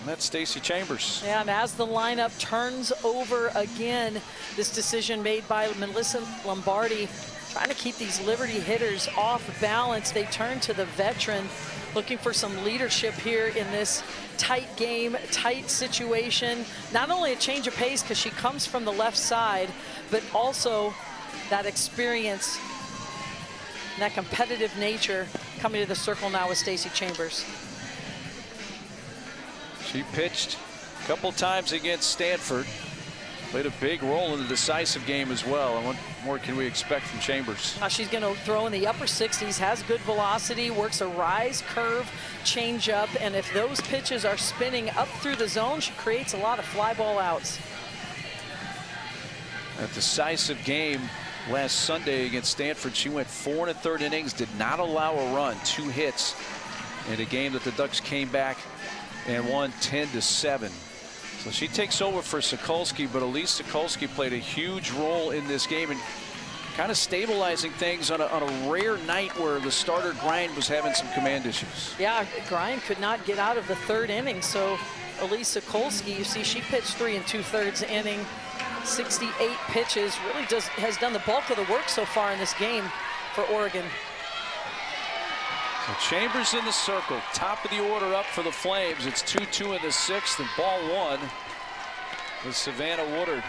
And that's Stacey Chambers. Yeah, and as the lineup turns over again, this decision made by Melissa Lombardi, trying to keep these Liberty hitters off balance. They turn to the veteran, looking for some leadership here in this tight game, tight situation. Not only a change of pace because she comes from the left side, but also that experience and that competitive nature coming to the circle now with Stacey Chambers. She pitched a couple times against Stanford. Played a big role in the decisive game as well. And what more can we expect from Chambers? She's going to throw in the upper 60s, has good velocity, works a rise, curve, change up, and if those pitches are spinning up through the zone, she creates a lot of fly ball outs. A decisive game last Sunday against Stanford. She went 4 1/3 innings, did not allow a run, 2 hits in a game that the Ducks came back and won 10-7. So she takes over for Sokolsky, but Elise Sokolsky played a huge role in this game and kind of stabilizing things on a rare night where the starter Grind was having some command issues. Yeah, Grind could not get out of the 3rd inning, so Elise Sokolsky, you see, she pitched 3 2/3 inning, 68 pitches, really has done the bulk of the work so far in this game for Oregon. So Chambers in the circle, top of the order up for the Flames. It's 2-2 in the 6th, and ball 1 with Savannah Woodard.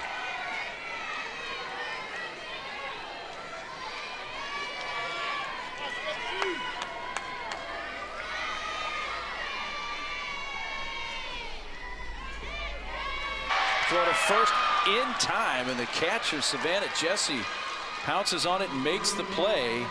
Throw to first in time, and the catcher, Savannah Jesse, pounces on it and makes the play.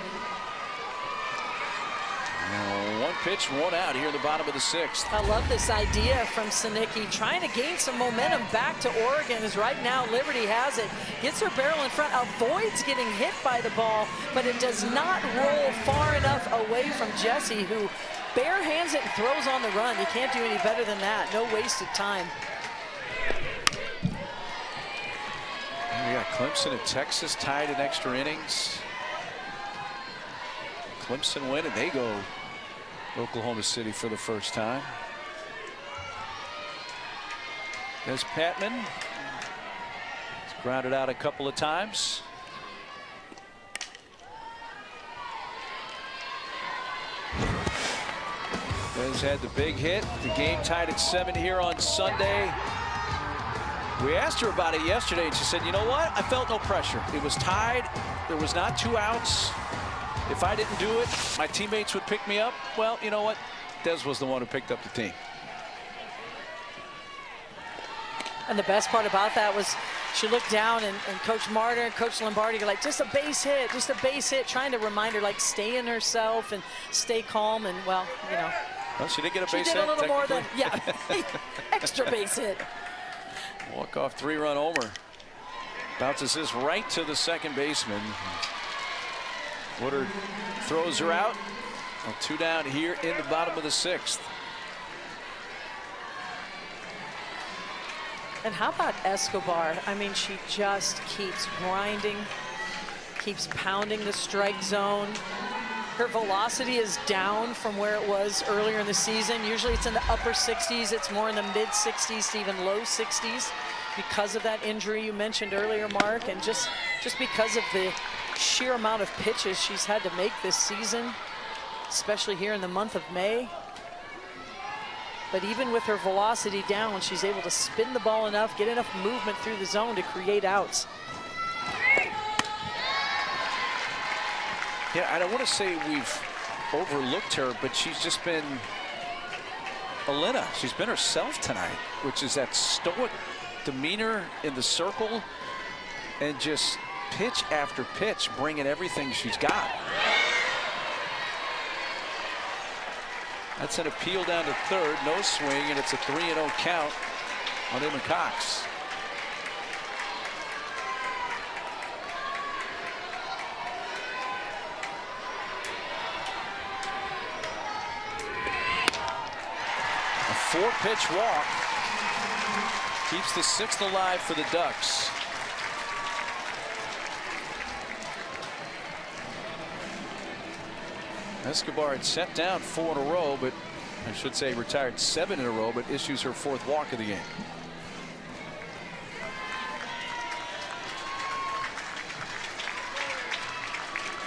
One pitch, 1 out here in the bottom of the 6th. I love this idea from Sinicki, trying to gain some momentum back to Oregon, as right now Liberty has it. Gets her barrel in front, avoids getting hit by the ball, but it does not roll far enough away from Jesse, who bare hands it and throws on the run. You can't do any better than that. No wasted time. We got Clemson and Texas tied in extra innings. Clemson win, and they go Oklahoma City for the first time. There's Patman. He's grounded out a couple of times. Has had the big hit. The game tied at 7 here on Sunday. We asked her about it yesterday, and she said, you know what? I felt no pressure. It was tied. There was not 2 outs. If I didn't do it, my teammates would pick me up. Well, you know what? Des was the one who picked up the team. And the best part about that was she looked down, and Coach Martin and Coach Lombardi are like, just a base hit, trying to remind her, like, stay in herself and stay calm. And, well, you know. Well, she did get a base hit. She did a little more than, yeah, extra base hit. Walk-off 3-run homer. Bounces this right to the second baseman. Woodard throws her out. Well, 2 down here in the bottom of the 6th. And how about Escobar? I mean, she just keeps grinding, keeps pounding the strike zone. Her velocity is down from where it was earlier in the season. Usually it's in the upper 60s. It's more in the mid 60s to even low 60s because of that injury you mentioned earlier, Mark, and just because of the sheer amount of pitches she's had to make this season, especially here in the month of May. But even with her velocity down, she's able to spin the ball enough, get enough movement through the zone to create outs. Yeah, I don't want to say we've overlooked her, but she's just been Elena. She's been herself tonight, which is that stoic demeanor in the circle and just pitch after pitch, bringing everything she's got. That's an appeal down to third, no swing, and it's a 3-0 count on Emma Cox. A 4-pitch walk. Keeps the 6th alive for the Ducks. Escobar had set down 4 in a row, but I should say retired 7 in a row, but issues her 4th walk of the game.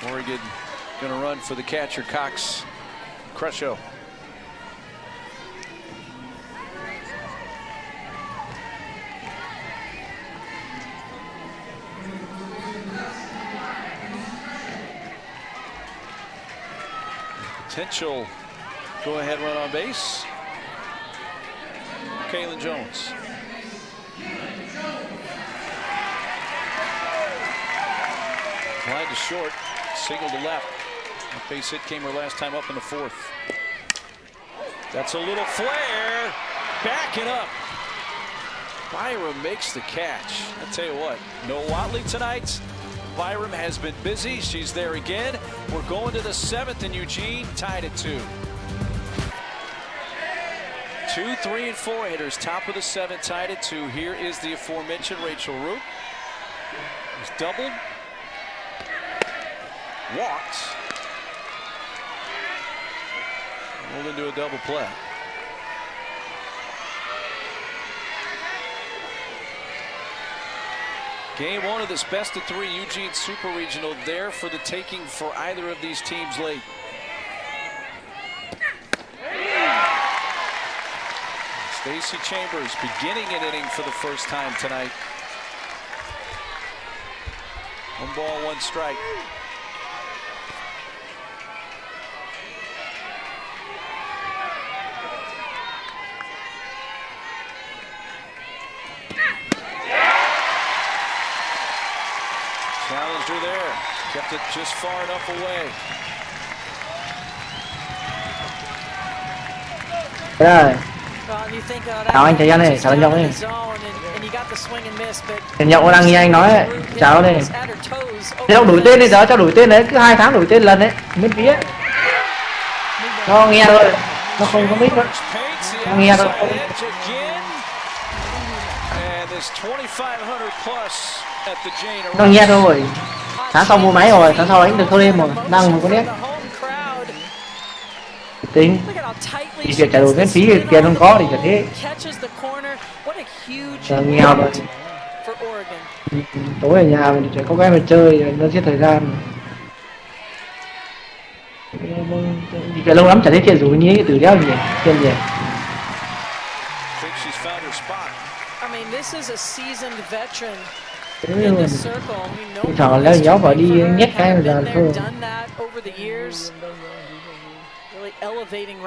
Oregon going to run for the catcher, Cox Crusho. Potential go-ahead run on base. Kalen Jones. Line to short, single to left. That base hit came her last time up in the 4th. That's a little flare. Backing up. Byram makes the catch. I tell you what, no Watley tonight. Byram has been busy. She's there again. We're going to the 7th in Eugene, tied at 2. 2, 3, and 4 hitters, top of the 7th, tied at 2. Here is the aforementioned Rachel Root. He's doubled. Walked. Rolled into a double play. Game 1 of this best of 3 Eugene Super Regional, there for the taking for either of these teams late. Stacey Chambers beginning an inning for the first time tonight. 1 ball, 1 strike. Challenged her there, kept it just far enough away. Rồi. Chào anh, chào Nhân này, chào anh Nhộng này. Thằng Nhộng đang nghe anh nói ấy. Chào đây. Thế ông đổi tên đi, giờ cho đổi tên đấy, cứ 2 tháng đổi tên lần đấy, miễn phí ấy. Nó nghe thôi, nó không có mic nữa. Nó nghe thôi. Nó nghe thôi. Tháng sau mua máy rồi, tháng sau anh được thôi em rồi, đang một con nét. Tính thì việc trả đổi miễn phí thì tiền không có thì chả thế. Nghèo rồi. Tối ở nhà mình chỉ có cái mà chơi nó giết thời gian. Vì lâu lắm chả thấy tiền rủ như thế từ đéo gì tiền gì. Thằng leo nhóc vào đi nhét cái giờ thôi.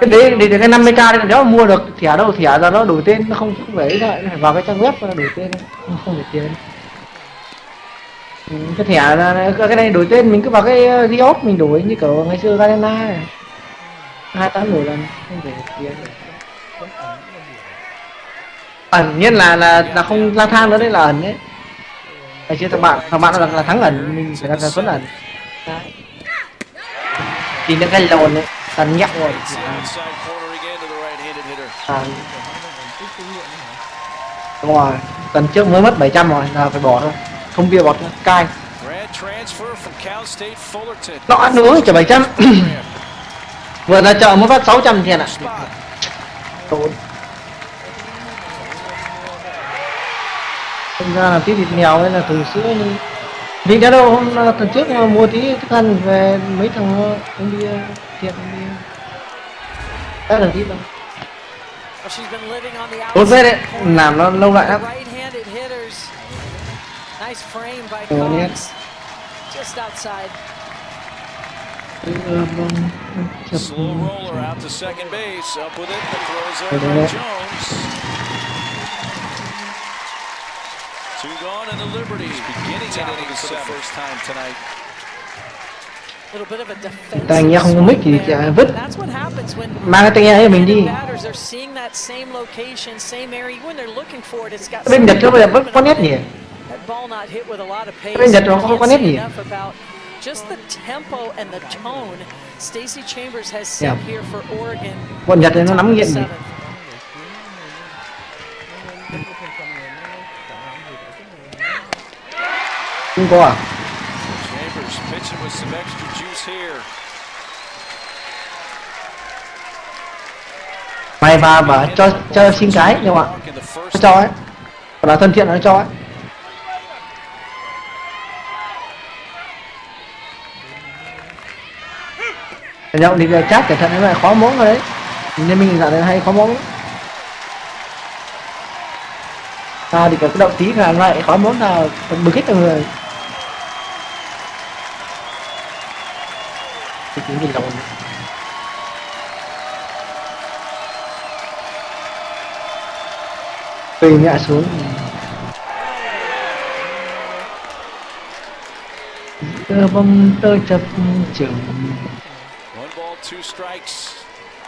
Cái đấy để cái 50k đấy nếu mà mua được thẻ đâu, thẻ giờ nó đổi tên nó không phải lại phải vào cái trang web nó đổi tên không phải tiền. Cái thẻ cái này đổi tên mình cứ vào cái kiosk mình đổi như kiểu ngày xưa Galena 28 đổi lần không phải tiền. Ẩn nhiên là không lang thang nữa đấy, là ẩn đấy. Ngày xưa thằng bạn là thắng ẩn, mình phải là Tuấn ẩn. Tìm được cái lồn đấy, tần nhắc rồi. Đúng rồi, tuần trước mới mất 700 rồi, là phải bỏ thôi. Không bia bọt cai. Nó ăn uống chỉ 700. Vừa ra chợ mới phát 600 tiền ạ. Tốn. Thực ra là tí thịt mèo hay là thử sữa nhưng mình đã đâu hôm tuần trước mà mua tí thức ăn về mấy thằng anh đi tiệm đi đã là tí đâu. Tốt phết đấy, làm nó lâu lại lắm. Slow roller out to second base, up with it, the throws there by Jones. 2 gone and the Liberties beginning an inning for the first time tonight. Tai nghe không có mic thì vứt, mang cái tai nghe cho mình đi. Bên Nhật nó bây giờ vẫn có nét nhỉ? Bên Nhật nó không có nét nhỉ? Bọn Nhật này nó nắm nghiện gì? Không có à? Chambers pitching with some extra juice here. Mày vào và cho xin cái nhưng mà nó cho ấy, là thân thiện nó cho ấy. Nhậu thì chắc cẩn thận nó lại khó mống rồi đấy, nên mình dạo này hay khó mống. Thì cái động tí là lại khó mống là bực hết người. Cái gì lòng tùy ngã xuống. Tơ bông tơ chập chừng. One ball, two strikes.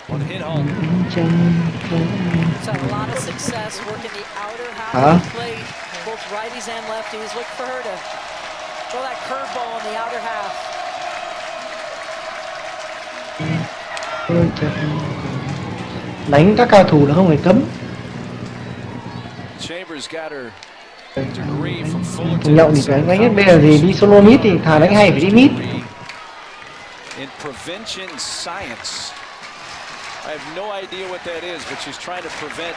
One hit home. He's had a lot of success working the outer half of the plate. Both righties and lefties. Look for her to throw that curveball in the outer half. Đánh các cao thủ là không phải cấm. Chambers got her degree from Fullerton. Nhậu thì phải đánh hết, bây giờ thì đi solo mid thì thà đánh hay phải đi mid. In prevention science. I have no idea what that is, but she's trying to prevent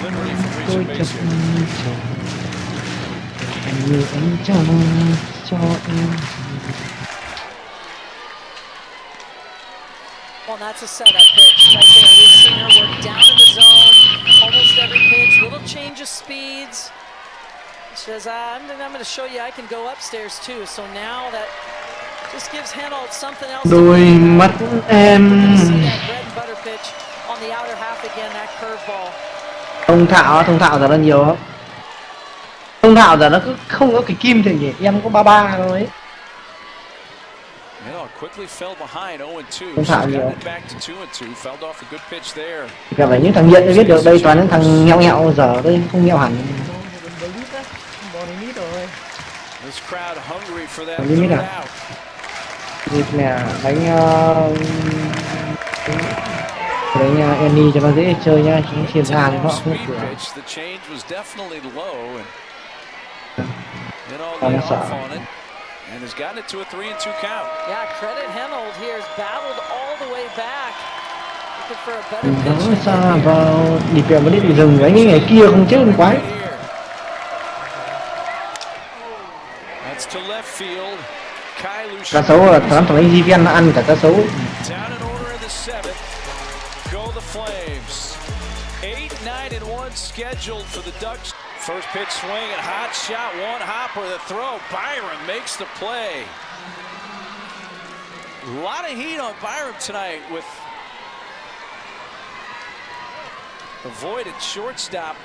Liberty from reaching base here. Well, that's a setup pitch right there. We've seen her work down in the zone, almost every pitch, little change of speeds. She says, I'm going to show you I can go upstairs too. So now that just gives Hanold something else. Đôi mắt em. Bread and butter pitch on the outer half again, that curveball. Thông thạo giờ nó nhiều lắm. Thông thạo giờ nó cứ không có cái kim thì nhỉ, em có 33 thôi ấy. Quickly fell behind 0-2. Thông thạo nhiều. Back to 2-2. Fouled off a good pitch there. Gặp phải những thằng nghiện biết được, đây toàn những thằng nhẹo giờ đây không nhẹo hẳn. This crowd hungry for that third out. Dịp nè, đánh Annie cho nó dễ chơi nha, chúng chuyền ra thì nó không được cửa. The change was definitely low and all lay off on it. And has gotten it to a 3-2 count. Yeah, credit Hanold here has battled all the way back. Looking for a better pitch. Đó xa vào đi kèm với đi rừng với những ngày kia không chết quái. That's to left field. Cá sấu là thằng đánh di viên nó ăn cả cá sấu. Down in order in the seventh. Go the Flames. 8, 9, and 1 scheduled for the Ducks. First pitch swing and hot shot, one hopper, the throw. Byram makes the play. A lot of heat on Byram tonight with avoided shortstop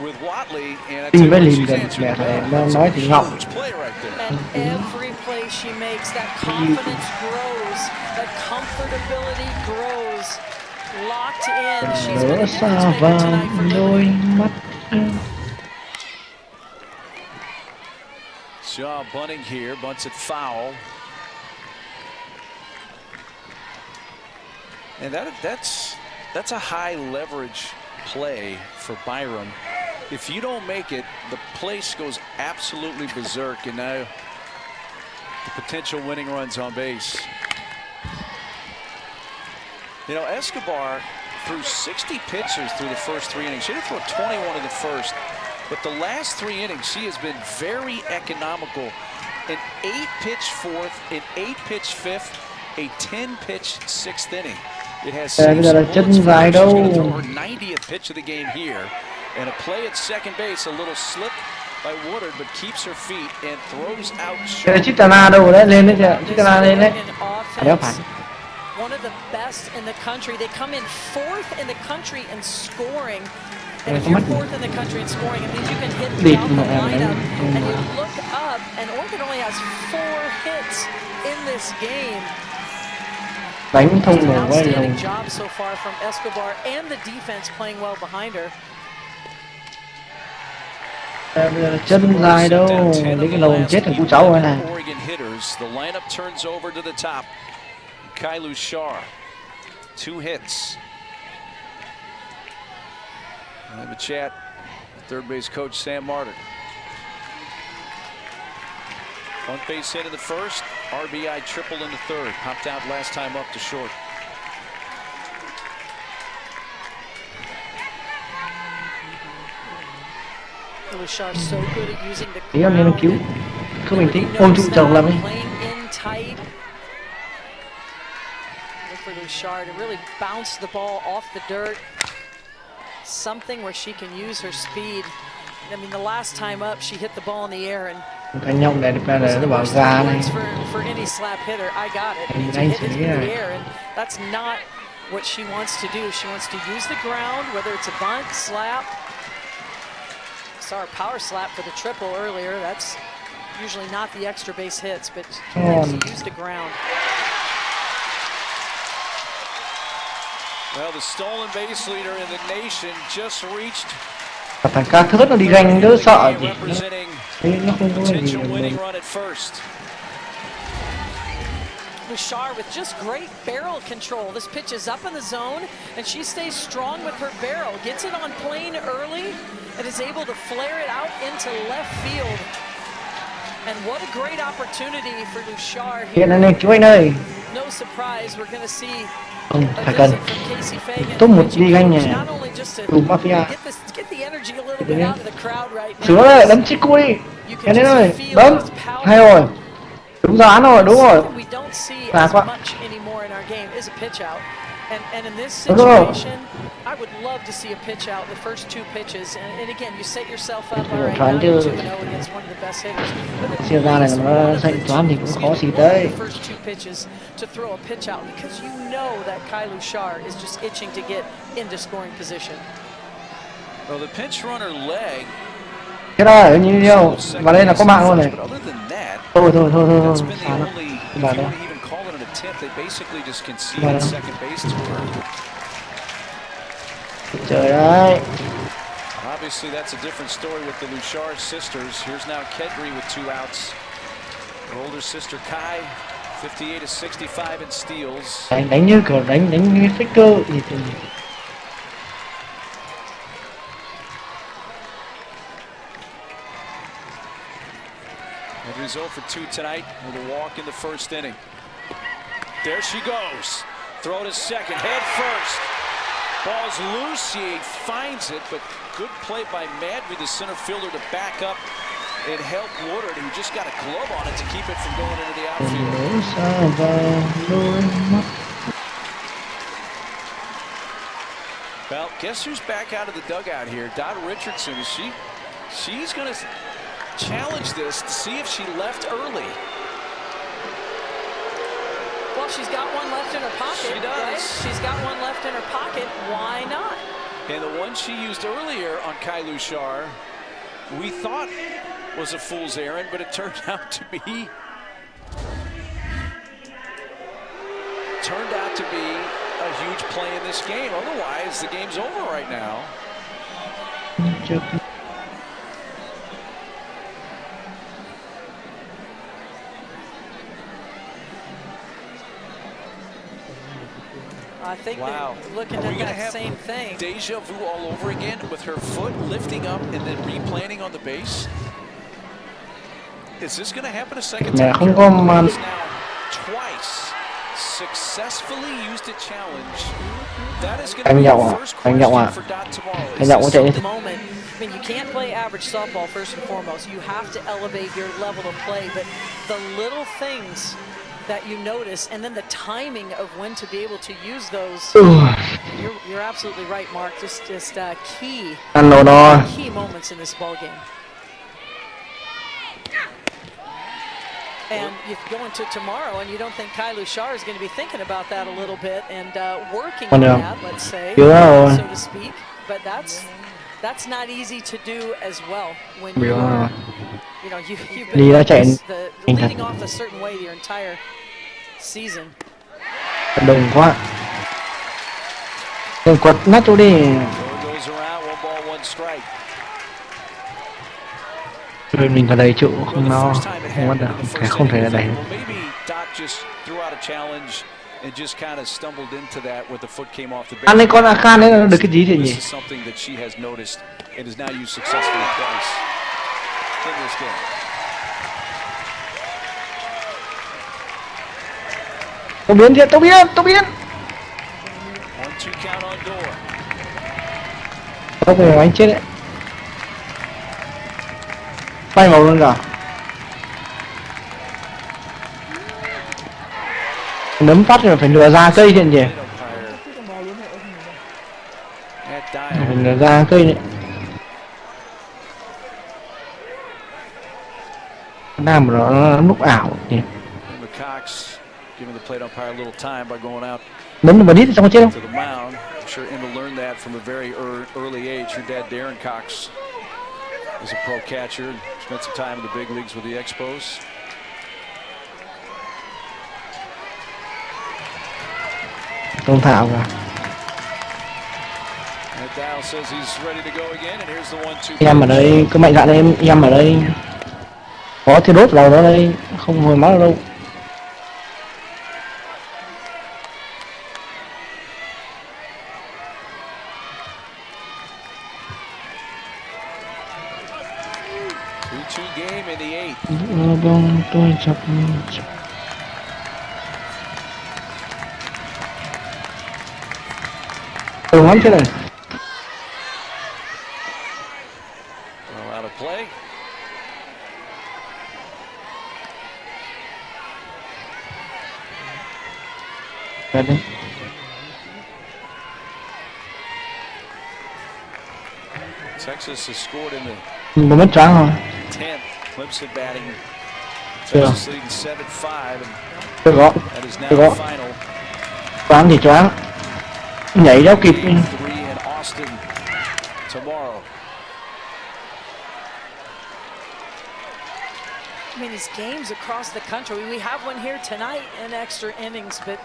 with Watley, and I tell you what, she's answered play right there. And every play she makes, that confidence grows, that comfortability grows. Locked in, she's been a difference maker tonight for Liberty. Shaw bunting here, bunts it foul. And that's a high leverage play for Byram. If you don't make it, the place goes absolutely berserk, and now the potential winning runs on base. You know, Escobar threw 60 pitches through the first 3 innings. She did throw 21 in the first. But the last 3 innings, she has been very economical. An 8-pitch fourth, an 8-pitch fifth, a 10-pitch sixth inning. It has saved some bullets for her. She's going to throw her 90th pitch of the game here. And a play at second base, a little slip by Woodard, but keeps her feet and throws out short. One of the best in the country. They come in 4th in the country in scoring. And if you're 4th in the country in scoring, it means you can hit throughout the lineup. And you look up, and Oregon only has 4 hits in this game. Đánh thông an outstanding job so far from Escobar and the defense playing well behind her. Chân dài đâu, lấy cái lồng chết thằng cu cháu này. Oregon hitters, the lineup turns over to the top. Kailu Shar, 2 hits. I have a chat with third base coach Sam Martin. One base hit in the first, RBI triple in the third. Popped out last time up to short. Bouchard so good at using the Tí anh nên cứu. Cứ bình tĩnh, ôm trụ chồng làm đi. playing in tight. Look for Bouchard to really bounce the ball off the dirt. Something where she can use her speed. I mean, the last time up, she hit the ball in the air and Cái nhông này nó bảo gà này. for any slap hitter, I got it. You hit it in the air, and that's not what she wants to do. She wants to use the ground, whether it's a bunt, slap. Saw a power slap for the triple earlier. That's usually not the extra base hits, but she used the ground. Well, the stolen base leader in the nation just reached. Thằng ca thớt nó đi ganh đỡ sợ gì. Nó không có gì winning run at first. Bouchard with just great barrel control. This pitch is up in the zone, and she stays strong with her barrel. Gets it on plane early, and is able to flare it out into left field. And what a great opportunity for Bouchard here. Hiện này chú anh ơi. No surprise, we're going to see không phải cần top một đi ganh nhà đủ mafia sửa lại đấm chiếc cùi cái đấy rồi đấm hay rồi đúng giá rồi đúng rồi quá And in this situation, I would love to see a pitch out the first two pitches. And again, you set yourself up, all right, now you're 2-0 against one of the best hitters. Siêu ra này nó xanh choán thì cũng khó gì tới. The first two pitches to throw a pitch out because you know that Kai Bouchard is just itching to get into scoring position. Well, the pinch runner leg. Cái đó ở như nhau, và đây là có mạng luôn này. Thôi, xa lắm. Bà đó. They basically just conceded second base to her. Trời ơi. Obviously, that's a different story with the Bouchard sisters. Here's now Kedry with 2 outs. Her older sister Kai, 58-65 in steals. Đánh như kiểu đánh như faker gì thì. Kedry's 0 for 2 tonight with a walk in the first inning. There she goes. Throw to second, head first. Ball's loose. She finds it, but good play by Madry, the center fielder, to back up and help Woodard, who just got a glove on it to keep it from going into the outfield. Well, guess who's back out of the dugout here? Dot Richardson. Is she's going to challenge this to see if she left early. Well, she's got one left in her pocket. She does. Right? She's got one left in her pocket. Why not? And the one she used earlier on Kai Bouchard, we thought was a fool's errand, but it turned out to be a huge play in this game. Otherwise, the game's over right now. I think they're looking at that same thing. Deja vu all over again with her foot lifting up and then replanting on the base. Is this going to happen a second time? Now twice successfully used a challenge. That is going to be the first question for Dot tomorrow. Is this the moment? I mean, you can't play average softball first and foremost. You have to elevate your level of play, but the little things that you notice, and then the timing of when to be able to use those. You're absolutely right, Mark. Just key moments in this ball game. And you go into tomorrow, and you don't think Kai Bouchard is going to be thinking about that a little bit and working on that, let's say, so to speak. But that's not easy to do as well when you are. You know, you've been leading off a certain way your entire season. Đừng quá. Đừng quật nát chỗ đi. Bên mình có đầy trụ không nó không bắt được, không thể là đẩy. and just kind of stumbled into that with the foot came off the Anh ấy con Khan ấy được cái gì thì nhỉ? This is something that she has noticed and has now used successfully twice in this game. Tốc biến thiệt, tốc biến. 1-2 count on door. Tốc về anh chết đấy. Bay màu luôn cả. Nấm phát rồi phải nửa ra cây chứ nhỉ? Phải nửa ra cây đấy. Nam nó lúc ảo nhỉ? Nấm vào đít xong chết không? I'm sure Emma learned that from a very early age. Her dad, Darren Cox, is a pro catcher and spent some time in the big leagues with the Expos. Tôn Thảo à? Em ở đây cứ mạnh dạn đây, em ở đây có thì đốt vào đó đây, không hồi máu đâu. Bông tôi chọc đường lắm thế này. Out of play. Ready. Texas has scored in the 1 mét trắng rồi. 10th. Clemson batting. Texas leading 7-5 and that is now the final. Choáng thì choáng. Nhảy đâu kịp. 3 in Austin tomorrow. I mean, these games across the country. We have one here tonight in extra innings, but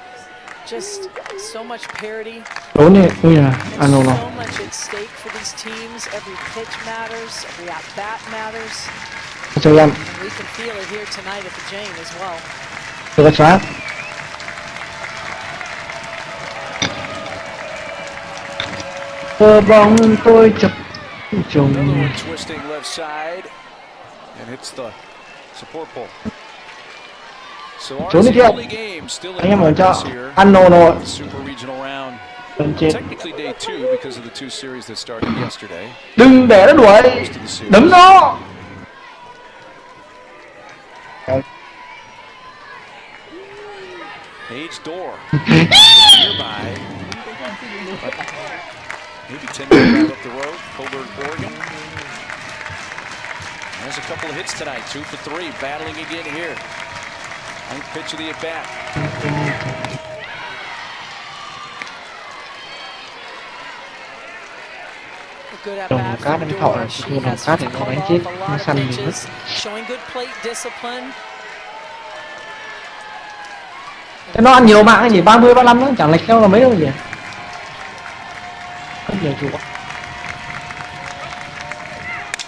just so much parity. Đốn đi, ui à, So much at stake for these teams. Every pitch matters. Every at bat matters. Cho em. And we can feel it here tonight at the Jane as well. Được xóa. Bóng tôi chụp trùng. Twisting left side and hits the support pole. So Trốn đi kia. Anh em ở cho ăn nổ rồi. Super regional round. Chết. Technically day 2 because of the 2 series that started yesterday. Đừng để nó đuổi. Đấm nó. Page door. Nearby. Maybe 10 minutes drive up the road, Coburg, Oregon. There's a couple of hits tonight, 2 for 3, battling again here. Ninth pitch of the at-bat. A good at-bat from Dora. She has fouled off a lot of pitches, showing good plate discipline. Nó ăn nhiều mạng nhỉ, 30, 35 nó chẳng lệch theo là mấy đâu nhỉ. Rất nhiều chủ.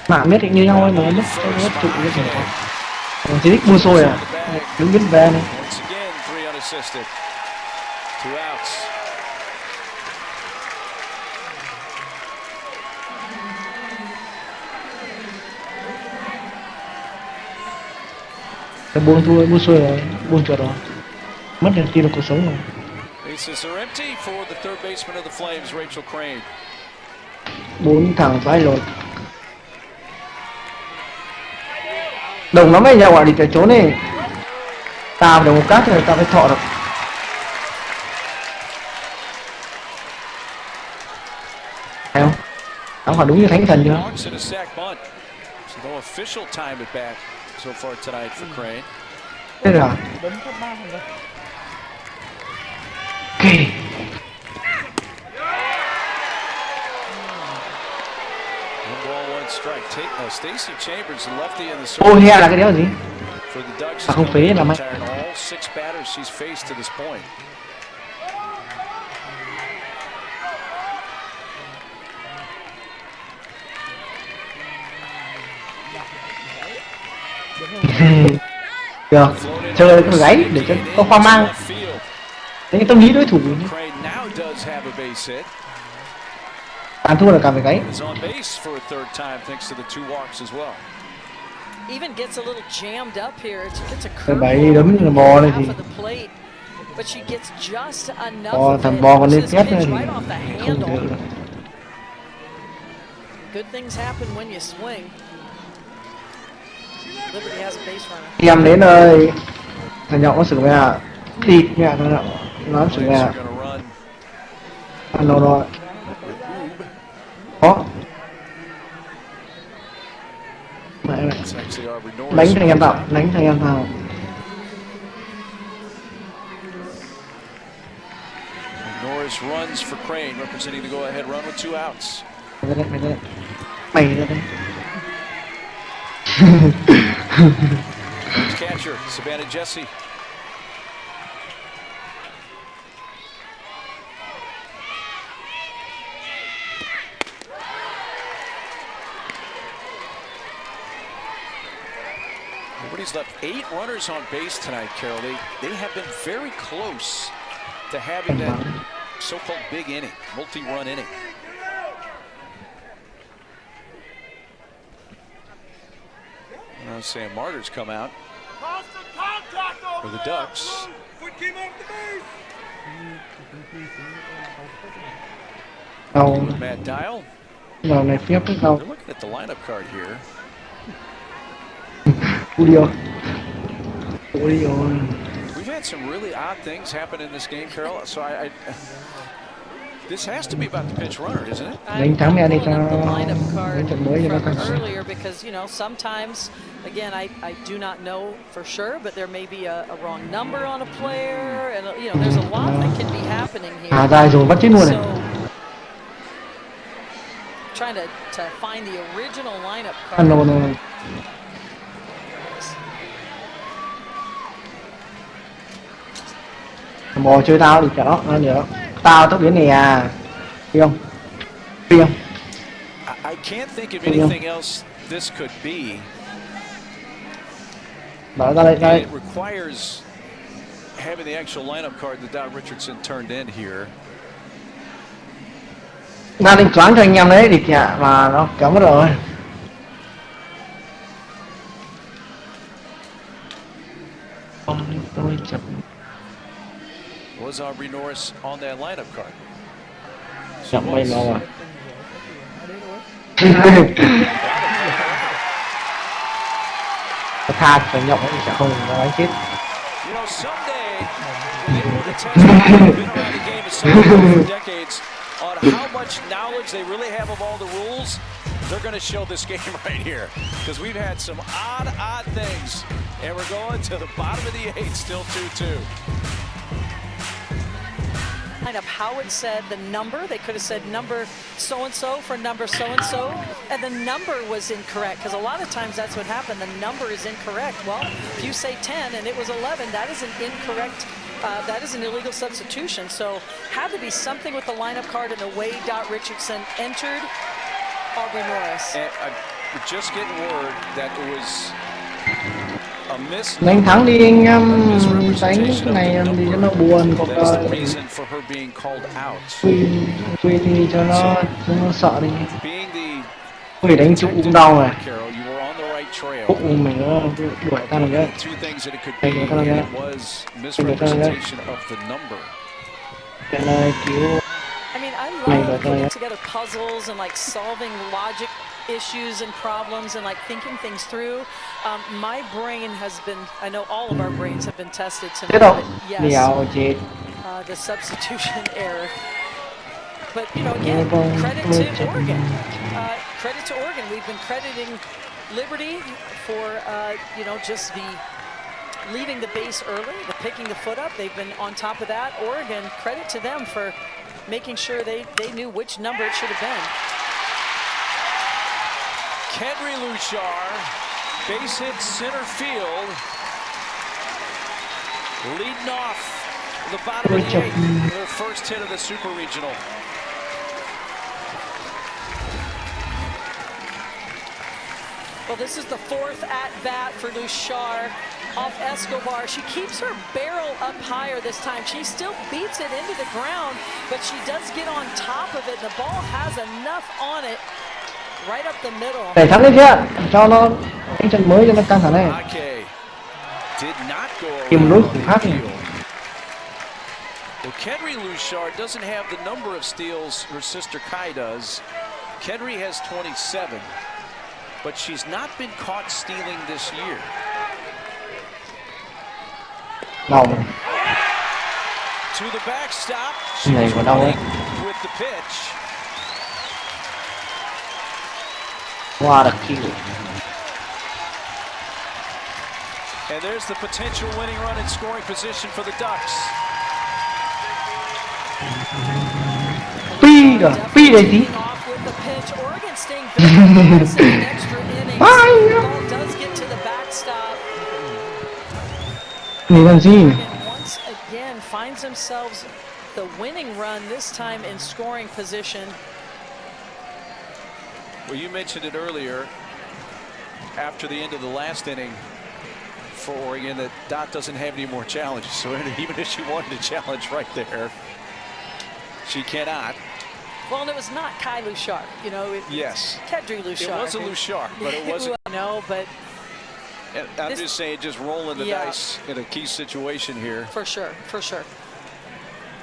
Mạng biết như nhau thôi mà mất trụ cái gì đó. Còn chỉ thích mua xôi à, đứng biết về này. Cái buông thua, buông xôi rồi, buông chuột rồi. Mất niềm tin vào cuộc sống rồi. Bases are empty for the third baseman of the Flames, Rachel Crane. 4 thằng vai lột. Đồng lắm ấy nhà gọi đi cái chỗ này. Tao được một cát rồi tao phải thọ được. Thấy không? Nó phải đúng như thánh thần chưa? Thế rồi. Okay. Ô he là cái đéo gì? À không phế là mày. Được, chơi cái gáy để cho có khoang mang. Đấy tâm lý đối thủ. Crane now does have a base hit. Càng thua là càng phải gáy. Is on base for a third time thanks to the 2 walks as well. Even gets a little jammed up here. Gets a Cái curveball bẫy đấm là bò này thì. off of the plate, but she gets just enough of Thằng it. bò còn lên This phép pitch nữa thì right off the không handle. được. Good things happen when you swing. Liberty has a base runner. Em đến ơi. Thằng nhậu nó xử mẹ à. Thịt mẹ nó xử mẹ à. Ăn đâu rồi. Có. Mẹ này. Đánh thằng em vào, đánh thằng em vào. Norris runs for Crane, representing the go-ahead run with 2 outs. Mày ra đây. Catcher, Savannah Jesse. Liberty's left 8 runners on base tonight, Carol. They have been very close to having that so-called big inning, multi-run inning. Sam Martyr's come out for the Ducks. Matt Dial. Vào này phép cái đầu. They're looking at the lineup card here. We've had some really odd things happen in this game, Carol. So this has to be about the pinch runner, isn't it? Đánh thắng mẹ đi cho Lineup card trận mới cho nó from earlier because sometimes again I do not know for sure, but there may be a wrong number on a player, and there's a lot that can be happening here. Dài rồi bắt chết luôn này. Trying to find the original lineup card. Ăn đâu rồi. Bò chơi tao đi chó nó được. Tao tóc biến này à. Đi không? Đi không? I can't think of anything else this could be. Bảo ra đây. It requires having the actual lineup card that Don Richardson turned in here. Ra định choáng cho anh em đấy địch ạ mà nó kéo mất rồi. Tôi chậm. Was Aubrey Norris on that lineup card? Chậm bay mau à. Tha phải nhộng thì sẽ không đánh chết. You know, someday we'll be able to test people who've been around the game of softball for decades on how much knowledge they really have of all the rules. They're going to show this game right here because we've had some odd things, and we're going to the bottom of the 8th, still 2-2. Kind of how it said the number. They could have said number so-and-so for number so-and-so, and the number was incorrect because a lot of times that's what happened. The number is incorrect. Well, if you say 10 and it was 11, that is an incorrect, that is an illegal substitution. So had to be something with the lineup card and the way Dot Richardson entered Aubrey Norris. And we're just getting word that it was a miss. Đánh thắng đi anh em, đánh cái này em đi cho nó buồn có quy đi cho nó sợ đi. Quy đánh trụ cũng đau này. Cúc mình nó đuổi ta làm cái. Đây đuổi ta làm cái. Đuổi ta làm cái. Cái này cứu. I mean, I love putting together puzzles and like solving logic issues and problems and like thinking things through. My brain has been, I know all of our brains have been tested tonight, but yes, the substitution error. But, again, credit to Oregon. Credit to Oregon. We've been crediting Liberty for, just the leaving the base early, the picking the foot up. They've been on top of that. Oregon, credit to them for making sure they knew which number it should have been. Henry Luchar, base hit center field, leading off the bottom of the 8th, their first hit of the Super Regional. Well, this is the 4th at-bat for Luchar off Escobar. She keeps her barrel up higher this time. She still beats it into the ground, but she does get on top of it. The ball has enough on it right up the middle. Đẩy thắng lên chưa? Cho nó đánh trận mới cho nó căng thẳng này. Tìm đối thủ khác này. Well, Kedry Luchar doesn't have the number of steals her sister Kai does. Kedry has 27, but she's not been caught stealing this year. Đau. To the backstop, she's running with the pitch. What a kill. And there's the potential winning run in scoring position for the Ducks. Phi rồi gì? Oregon staying very aggressive in extra innings. Ball does get to the backstop. Oregon once again finds themselves the winning run, this time in scoring position. Well, you mentioned it earlier after the end of the last inning for Oregon that Dot doesn't have any more challenges. So even if she wanted to challenge right there, she cannot. Well, and it was not Kai Luchar, you know. Yes. Kedry Luchar. It wasn't Luchar, but it wasn't. No, but. I'm just saying, just rolling the dice in a key situation here. For sure, for sure.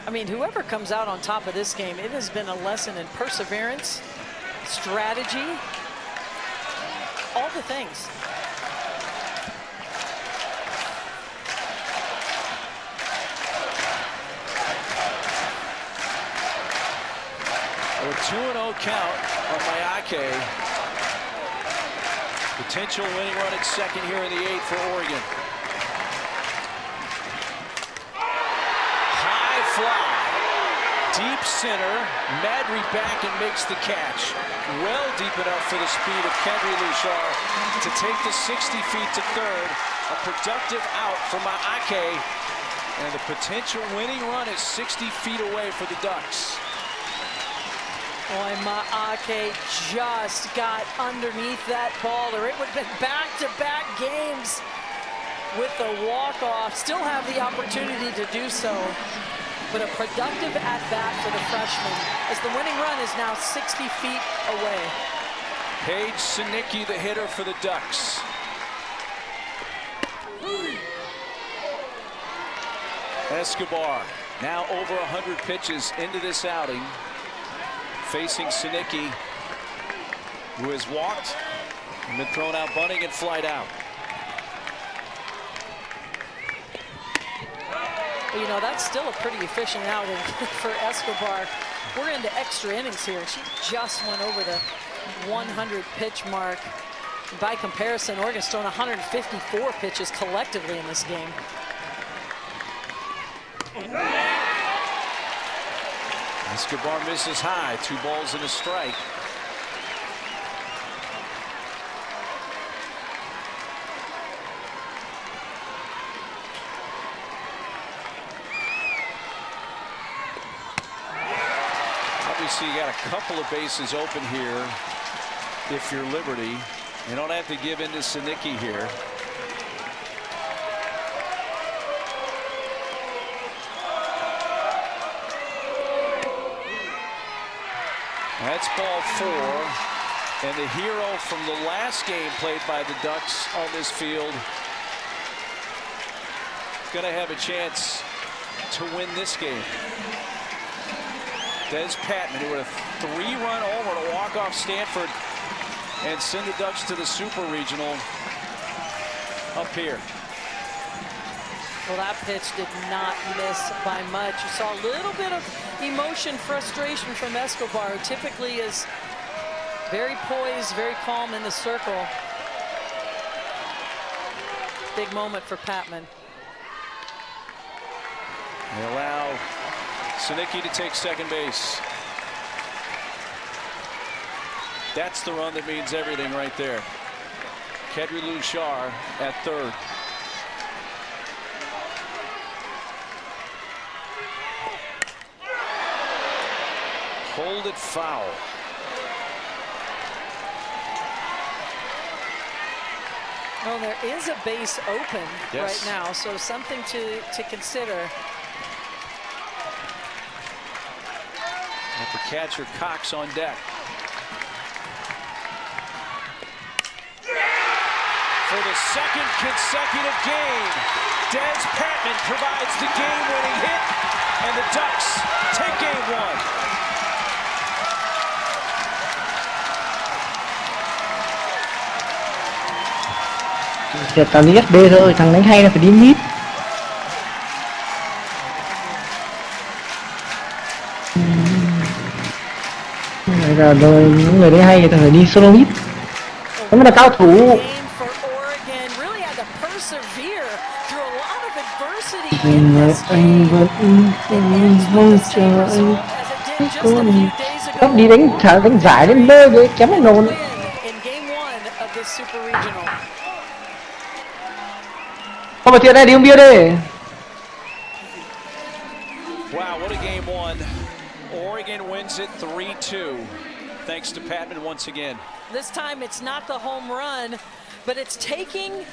I mean, whoever comes out on top of this game, it has been a lesson in perseverance, strategy, all the things. A 2-0 count on Mayake. Potential winning run at second here in the 8th for Oregon. High fly. Deep center. Madry back and makes the catch. Well deep enough for the speed of Kedry Luchar to take the 60 feet to third. A productive out for Mayake. And the potential winning run is 60 feet away for the Ducks. Boy, Mayake just got underneath that ball, or it would have been back-to-back games with the walk-off. Still have the opportunity to do so, but a productive at-bat for the freshman as the winning run is now 60 feet away. Paige Sinicki, the hitter for the Ducks. Escobar, now over 100 pitches into this outing, facing Sinicki, who has walked and been thrown out bunting and flight out. Well, you know, that's still a pretty efficient outing for Escobar. We're into extra innings here. She just went over the 100 pitch mark. By comparison, Oregon's thrown 154 pitches collectively in this game. Escobar misses high, 2 balls and a strike. Obviously, you got a couple of bases open here if you're Liberty. You don't have to give in to Sinicki here. That's ball 4, and the hero from the last game played by the Ducks on this field is going to have a chance to win this game. Des Patman, who with a 3-run homer to walk off Stanford and send the Ducks to the Super Regional up here. Well, that pitch did not miss by much. You saw a little bit of emotion, frustration from Escobar, who typically is very poised, very calm in the circle. Big moment for Patman. They allow Sinicki to take second base. That's the run that means everything right there. Kedry Luchar at third. Hold it foul. Well, there is a base open right Yes. now, so something to consider. Have the catcher Cox on deck. For the second consecutive game, Des Patman provides the game-winning hit, and the Ducks take game one. Toàn đi SB thôi, thằng đánh hay là phải đi mid. Bây giờ rồi những người đấy hay người ta phải đi solo mid. Nó mới là cao thủ. Anh vẫn mong chờ anh con sắp đi đánh giải đến nơi đấy kém cái nồn. Không phải chuyện này đi uống bia đi. Wow, what a game one. Oregon wins it 3-2. Thanks to Patman once again. This time it's not the home run, but it's taking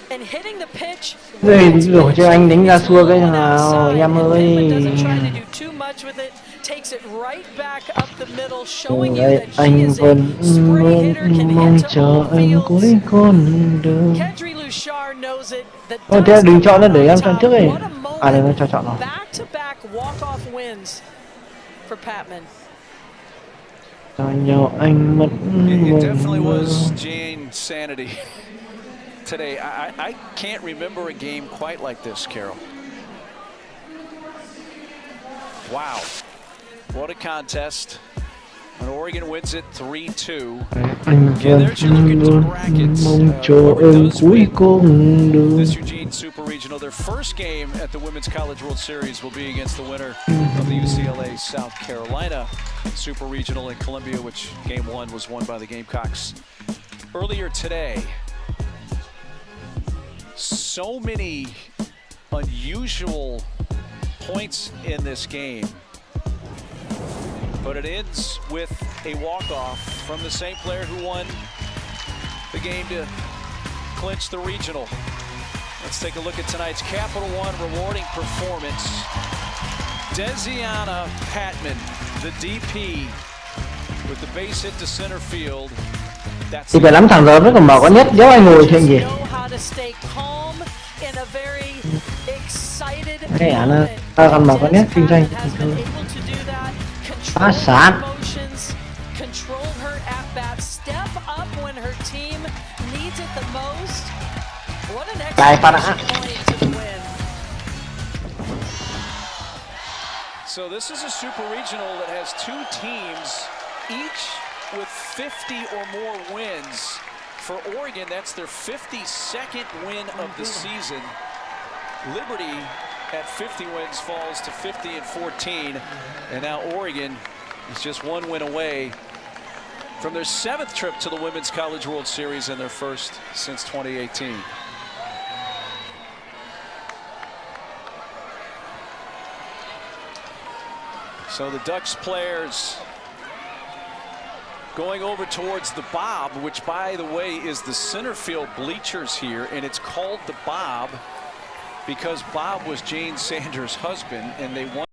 and hitting the pitch. Đây đổ cho anh đánh ra xua cái nào em ơi. Takes it right back up the middle, showing you that she Anh is a vẫn spray hitter, can mong hit to chờ all anh fields. cuối con đường. Kedri Lushar knows it. Thôi thế đừng chọn nó để em chọn trước đi. À đây nó cho chọn rồi. Back-to-back walk-off wins for Patman. Cho nhau anh mất It definitely was Jane's sanity today. I can't remember a game quite like this, Carol. Wow. What a contest. And Oregon wins it 3-2. Anh vẫn mong chờ anh cuối con đường. This Eugene Super Regional, their first game at the Women's College World Series will be against the winner of the UCLA South Carolina Super Regional in Columbia, which game one was won by the Gamecocks earlier today. So many unusual points in this game. But it ends with a walk-off from the same player who won the game to clinch the regional. Let's take a look at tonight's Capital One rewarding performance. Desiana Patman, the DP, with the base hit to center field. Thì phải lắm thằng giờ nó còn bảo có nhất nếu anh ngồi chuyện gì. Đây à nó còn bảo có nhất kinh doanh. Phá sản. Lại phá đã. So this is a super regional that has two teams, each with 50 or more wins. For Oregon, that's their 52nd win of the season. Liberty at 50 wins falls to 50-14, and now Oregon is just one win away from their 7th trip to the Women's College World Series and their first since 2018. So the Ducks players going over towards the Bob, which, by the way, is the center field bleachers here, and it's called the Bob because Bob was Jane Sanders' husband, and they won.